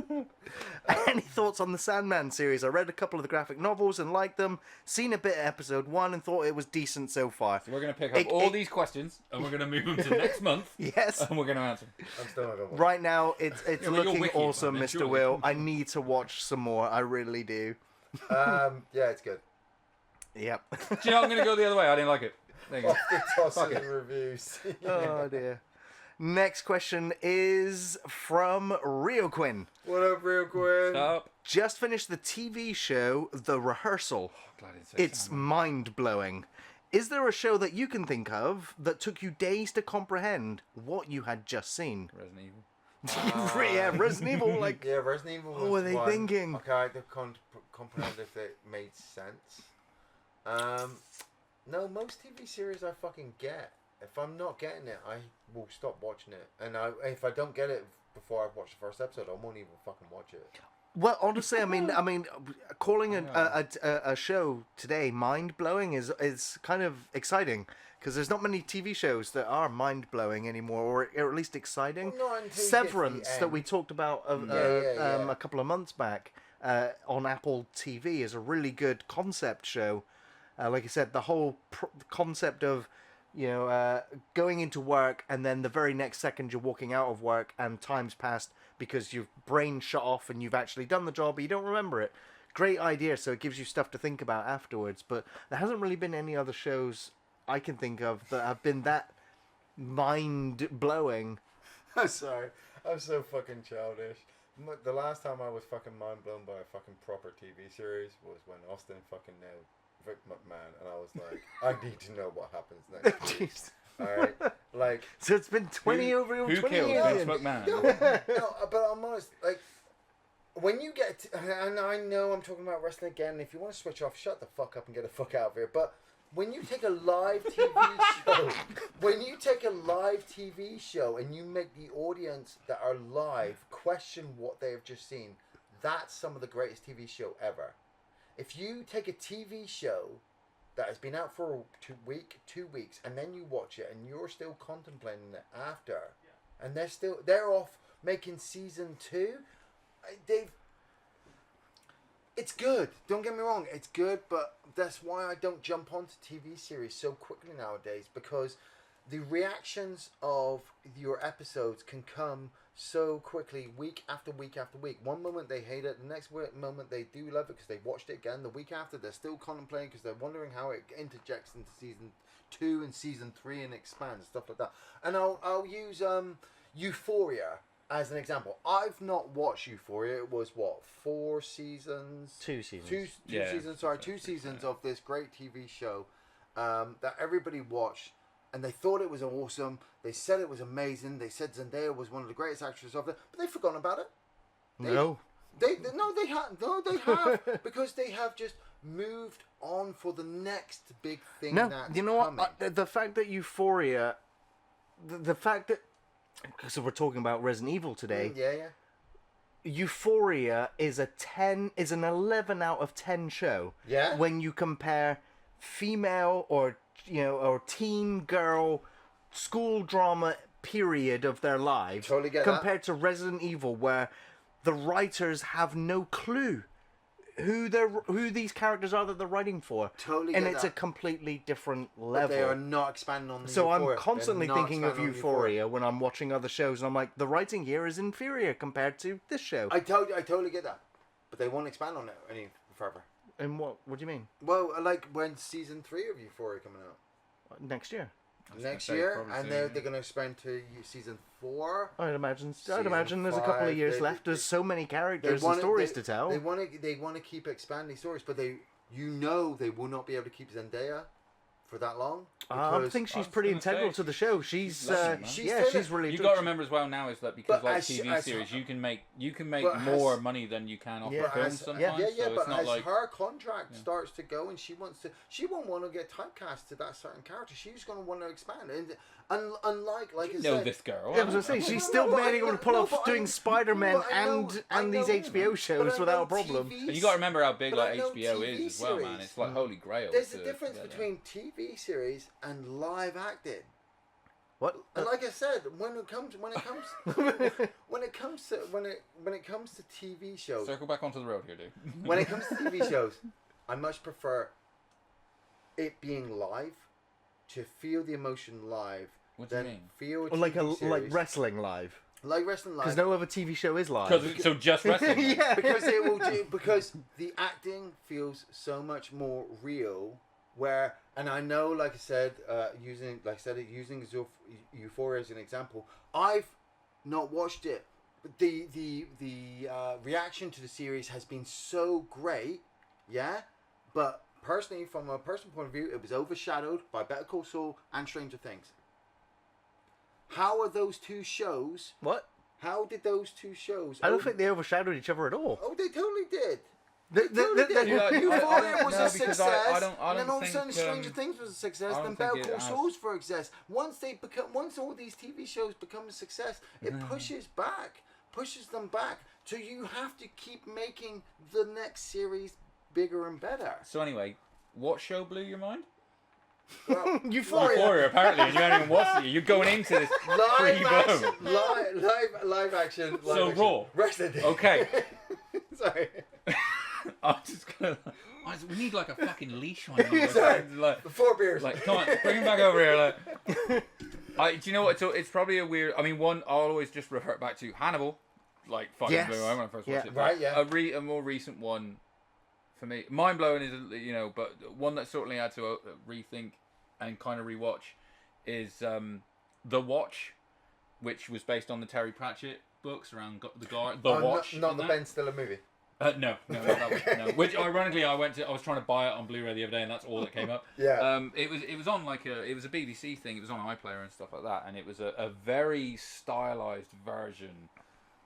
Any thoughts on the Sandman series? I read a couple of the graphic novels and liked them. Seen a bit of episode 1 and thought it was decent so far. So we're going to pick up all these questions and we're going to move them to next month. Yes. And we're going to answer. I'm still not gonna watch. Right now, it's Yeah, well, you're looking wiki, awesome, man, Mr. surely. Will. I need to watch some more. I really do. Yeah, it's good. Yep. Do you know I'm going to go the other way? I didn't like it. There you go. Off the tossing reviews. Oh dear. Next question is from Rio Quinn. What up, real quick? Stop. Just finished the TV show The Rehearsal. Glad I didn't say It's Sandman. mind-blowing. Is there a show that you can think of that took you days to comprehend what you had just seen? Resident Evil. Yeah, Resident Evil, like... Yeah, Resident Evil. What was were they one. thinking? Okay, I comprehend if it made sense. No, most TV series I fucking get. If I'm not getting it, I will stop watching it. And if I don't get it before I've watched the first episode, I won't even fucking watch it. Well, honestly, I mean, calling a show today mind-blowing is kind of exciting. Because there's not many TV shows that are mind-blowing anymore, or at least exciting. Well, not until you get to the Severance, that end. we talked about Yeah. a couple of months back on Apple TV, is a really good concept show. Like I said, the whole concept of, going into work and then the very next second you're walking out of work and time's passed because your brain shut off and you've actually done the job but you don't remember it. Great idea, so it gives you stuff to think about afterwards. But there hasn't really been any other shows I can think of that have been that mind-blowing. I'm sorry. I'm so fucking childish. The last time I was fucking mind blown by a fucking proper TV series was when Austin fucking nailed Vic McMahon, and I was like, I need to know what happens next. Jeez. All right, like So it's been 20 Who over 20 killed years. Vince in. McMahon? no, but I'm honest. Like when you get, and I know I'm talking about wrestling again. If you want to switch off, shut the fuck up and get the fuck out of here. But when you take a live TV show, and you make the audience that are live question what they have just seen, that's some of the greatest TV show ever. If you take a TV show that has been out for 2 weeks, and then you watch it, and you're still contemplating it after, and they're off making season 2. It's good. Don't get me wrong, it's good, but that's why I don't jump onto TV series so quickly nowadays, because the reactions of your episodes can come so quickly, week after week after week. One moment they hate it, the next moment they do love it because they watched it again. The week after they're still contemplating because they're wondering how it interjects into season 2 and season 3 and expands, stuff like that. And I'll use Euphoria as an example. I've not watched Euphoria. It was what, 4 seasons? 2 seasons. Two seasons. Sorry, 2 seasons of this great TV show that everybody watched. And they thought it was awesome. They said it was amazing. They said Zendaya was one of the greatest actresses of it, but they've forgotten about it. They have because they have just moved on for the next big thing. No, that's you know coming. what? The fact that Euphoria, the fact that, because we're talking about Resident Evil today, Yeah. Euphoria is an 11 out of 10 show. Yeah. When you compare female or teen girl school drama period of their lives, Totally get compared to Resident Evil, where the writers have no clue who these characters are that they're writing for. Totally and get it's that. a completely different But level. they are not expanding on the So Euphoria. I'm constantly They're not thinking of expanding on Euphoria when I'm watching other shows, and I'm like, the writing here is inferior compared to this show. I totally get that, but they won't expand on it any further. And what do you mean? Well, like when season 3 of Euphoria coming out Next year? next say year, probably and soon, they're yeah. going to expand to season 4. I'd imagine Season there's a couple of 5, years they- left. There's so many characters and wanna- stories to tell. They want to keep expanding stories, but they will not be able to keep Zendaya for that long. I because- think she's was pretty gonna say, integral to the show. She's lovely, man. she's really. You good. got to remember as well now is that because But like as- TV as- series, you can make but more as- money than you can off Yeah. a film as, sometimes. yeah, so but it's not as like her contract starts to go, and she won't want to get typecast to that certain character. She's going to want to expand, and unlike like I you know said, this girl. Yeah, I was gonna say she's still but I being able to know- pull no, off but I- doing Spider-Man but I know- and these I know- HBO but shows I without know a problem. TV And you got to remember how big but I like know HBO TV is as well, man. series. It's like holy grail. There's to a difference get that. between TV series and live acting. What? And like I said, when it comes to TV shows, Circle back onto the road here, dude. when it comes to TV shows, I much prefer it being live, to feel the emotion live. What do you than mean? feel a Or like TV series. like wrestling live, like wrestling live. because no other TV show is live. So just wrestling. then? Yeah. because because the acting feels so much more real. And I know, like I said, using Euphoria as an example, I've not watched it, but the reaction to the series has been so great, yeah. But personally, from a personal point of view, it was overshadowed by Better Call Saul and Stranger Things. How are those two shows? What? How did those two shows? I don't think they overshadowed each other at all. Oh, they totally did. Euphoria was a success, I don't and then all of a think, sudden Stranger Things was a success, I then don't Better think Call it has- Saul's for a success. Once all these TV shows become a success, it pushes them back. So you have to keep making the next series bigger and better. So anyway, what show blew your mind? Well, Euphoria, apparently, and you haven't even watched it. You're going into this live pre-blown. action, live action. So raw. Wrestling. Okay. Sorry. I'm just gonna. We need like a fucking leash on you. Sorry. Like, 4 beers. like, come on, bring him back over here. Like, do you know what? So it's probably a weird. I mean, one I'll always just revert back to Hannibal. Like fucking Yes. blew my mind when I first watched Yeah. it. Right, yeah. A more recent one for me, mind blowing is but one that certainly had to rethink and kind of rewatch is The Watch, which was based on the Terry Pratchett books around the guard. The Watch. Not and the that. Ben Stiller movie. No, not that one. No. Which ironically, I was trying to buy it on Blu-ray the other day, and that's all that came up. Yeah. It was on it was a BBC thing. It was on iPlayer and stuff like that, and it was a very stylized version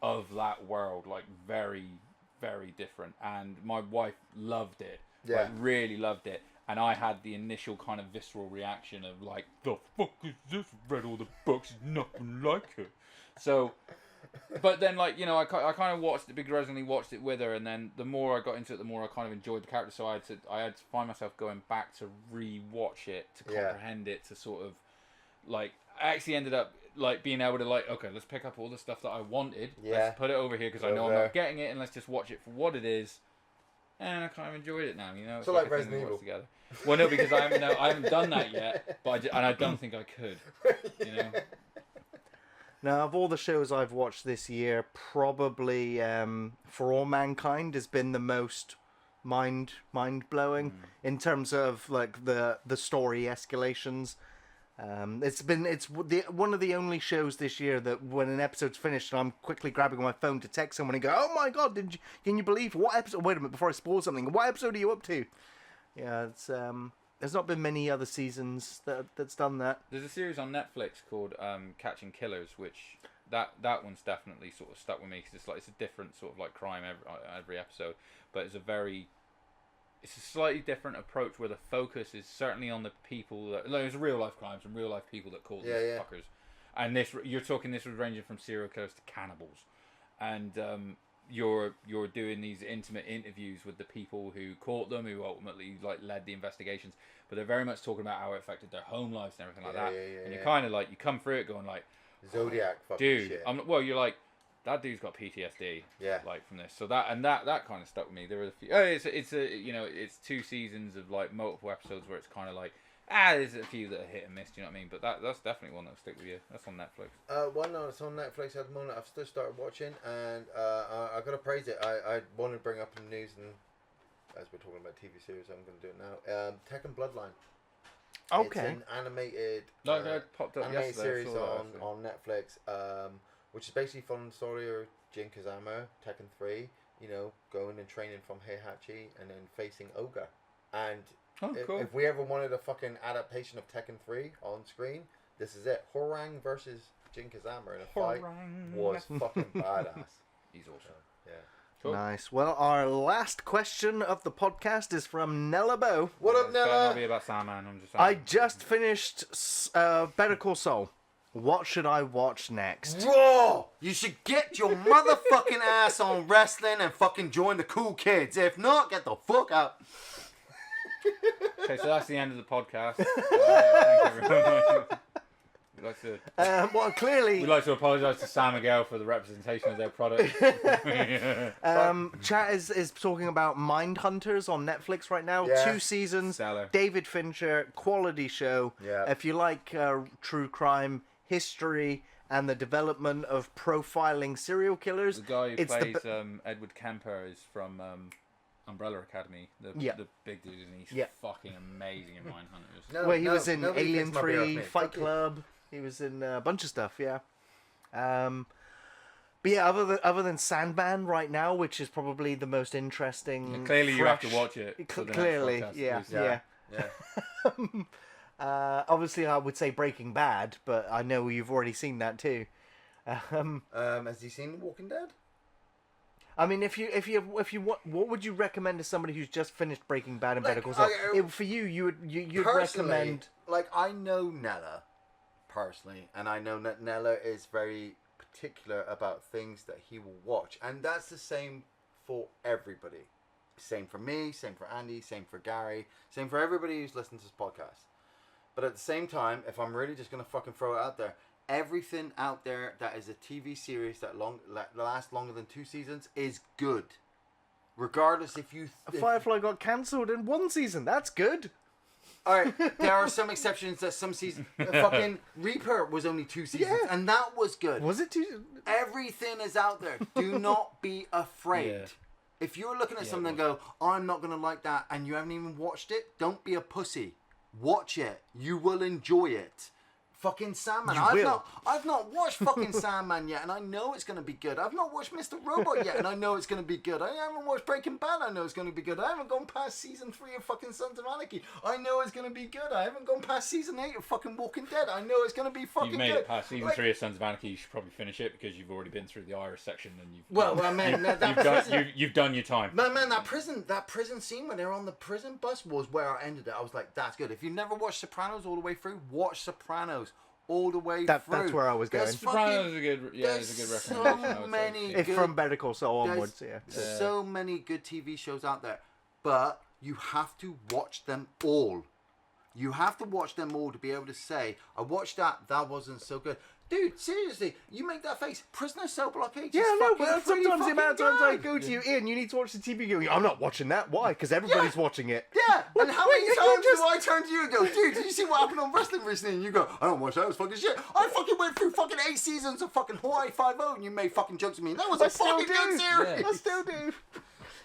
of that world, like very, very different. And my wife loved it. Yeah. Like, really loved it. And I had the initial kind of visceral reaction of like, the fuck is this? Read all the books, nothing like it. So, but then like, you know, I kind of watched it, begrudgingly watched it with her, and then the more I got into it, the more I kind of enjoyed the character. So I had to find myself going back to re-watch it, to comprehend it, to sort of like, I actually ended up like being able to like, okay, let's pick up all the stuff that I wanted, let's put it over here because I know I'm not getting it, and let's just watch it for what it is. And I kind of enjoyed it now, you know. It's so like Resident Evil. Together. Well, no, because I haven't done that yet, but and I don't think I could, you know. Now, of all the shows I've watched this year, probably For All Mankind has been the most mind blowing in terms of like the story escalations. It's one of the only shows this year that when an episode's finished, I'm quickly grabbing my phone to text someone and go, "Oh my god, can you believe what episode? Wait a minute, before I spoil something, what episode are you up to?" Yeah, it's there's not been many other seasons that's done that. There's a series on Netflix called Catching Killers, which that one's definitely sort of stuck with me because it's a different sort of like crime every episode, but it's a slightly different approach where the focus is certainly on the people that there's real life crimes and real life people that call these fuckers. And this was ranging from serial killers to cannibals, and you're doing these intimate interviews with the people who caught them, who ultimately like led the investigations, but they're very much talking about how it affected their home lives and everything like that. And you're kind of like, you come through it going like, Zodiac fucking dude, shit. you're like, that dude's got PTSD. Yeah. Like from this, so that kind of stuck with me. There were a few. It's 2 seasons of like multiple episodes where it's kind of like, there's a few that are hit and miss. Do you know what I mean? But that's definitely one that'll stick with you. That's on Netflix. One that's on Netflix at the moment. I've still started watching, and I gotta praise it. I wanted to bring up in the news, and as we're talking about TV series, I'm gonna do it now. Tekken Bloodline. Okay. It's an animated, Popped up animated yesterday. series on Netflix, which is basically following the story of Jin Kazama, Tekken 3, you know, going and training from Heihachi and then facing Oga. And cool. if we ever wanted a fucking adaptation of Tekken 3 on screen, this is it. Horang versus Jin Kazama in a fight was fucking badass. He's awesome. Yeah. Cool. Nice. Well, our last question of the podcast is from Nella Bow. What up, It's better not Nella? be about Sandman. I'm just I saying. just finished Better Call Saul. What should I watch next? Raw! You should get your motherfucking ass on wrestling and fucking join the cool kids. If not, get the fuck out. Okay, so that's the end of the podcast. Thank you very much. Well, clearly, We'd like to apologise to Sam and Gail for the representation of their product. chat is talking about Mindhunters on Netflix right now. Yeah. 2 seasons. Stellar. David Fincher, quality show. Yeah. If you like true crime, history, and the development of profiling serial killers, The guy who it's plays the Edward Kemper is from Umbrella Academy. The big dude, and he's fucking amazing in Mindhunters. No, where he was in nobody Alien kicks my beer off 3, me. Fight Fuck you. Club. He was in a bunch of stuff, yeah. But yeah, other than Sandman right now, which is probably the most interesting. Yeah, clearly, you have to fresh- watch it. for the next Clearly, podcast, yeah, please. yeah. Obviously, I would say Breaking Bad, but I know you've already seen that too. Has he seen The Walking Dead? I mean, if you what would you recommend to somebody who's just finished Breaking Bad and Better Call Saul? For you'd Personally, recommend. like, I know Nella personally, and I know that Nella is very particular about things that he will watch, and that's the same for everybody. Same for me, same for Andy, same for Gary, same for everybody who's listening to this podcast. But at the same time, if I'm really just gonna fucking throw it out there, everything out there that is a TV series that lasts longer than 2 seasons is good. Regardless if you... Firefly got cancelled in 1 season. That's good. Alright, there are some exceptions that some seasons... fucking Reaper was only 2 seasons, and that was good. Was it too... Everything is out there. Do not be afraid. Yeah. If you're looking at something and go, I'm not going to like that, and you haven't even watched it, don't be a pussy. Watch it. You will enjoy it. fucking Sandman. You I've not watched fucking Sandman yet, and I know it's gonna be good. I've not watched Mr. Robot yet, and I know it's gonna be good. I haven't watched Breaking Bad. I know it's gonna be good. I haven't gone past season 3 of fucking Sons of Anarchy. I know it's gonna be good. I haven't gone past season 8 of fucking Walking Dead. I know it's gonna be fucking You've made good. it past season 3 of Sons of Anarchy. You should probably finish it because you've already been through the Irish section and you've done your time. Man, that prison scene when they're on the prison bus was where I ended it. I was like, that's good. If you never watched Sopranos all the way through, watch Sopranos all the way through. That's where I was going. Sopranos is a good, is a good recommendation. So many If from Better Call Saul onwards, so many good TV shows out there, but you have to watch them all. You have to watch them all to be able to say, I watched that wasn't so good. Dude, seriously, you make that face. Prisoner Cell Block H. Yeah, no, but pretty sometimes the amount of times I good. go to you, Ian, you need to watch the TV going, I'm not watching that. Why? Because everybody's watching it. Yeah, and how many you times just- do I turn to you and go, dude, did you see what happened on wrestling recently? And you go, I don't watch that, it was fucking shit. I fucking went through fucking 8 seasons of fucking Hawaii 5-0 and you made fucking jokes at me. That was a fucking good series. I still do. Still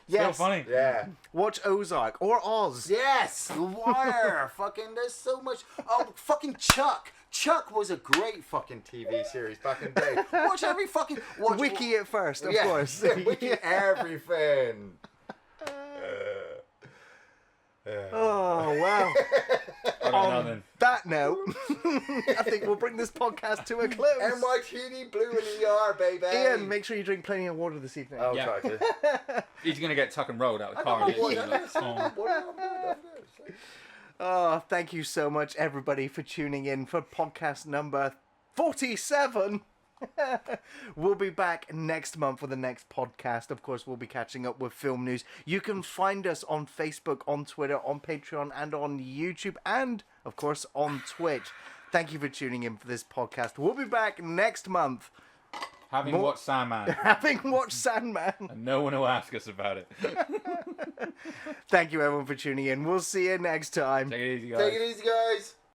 Yes. funny. Yeah. Watch Ozark or Oz. Yes, The Wire. Fucking, there's so much. Oh, fucking Chuck. Chuck was a great fucking TV series back in the day. Watch every fucking... Wiki it first, of yeah, course. Wiki everything. Oh, wow. I got On nothing. that note, I think we'll bring this podcast to a close. NYTD Blue and ER, baby. Ian, make sure you drink plenty of water this evening. I'll Yeah. try to. He's gonna get tuck and rolled out of the I car. don't and know get what eaten like, oh. Oh, thank you so much, everybody, for tuning in for podcast number 47. We'll be back next month for the next podcast. Of course, we'll be catching up with film news. You can find us on Facebook, on Twitter, on Patreon, and on YouTube, and, of course, on Twitch. Thank you for tuning in for this podcast. We'll be back next month, Having watched Sandman, having watched Sandman. and no one will ask us about it. Thank you, everyone, for tuning in. We'll see you next time. Take it easy, guys. Take it easy, guys.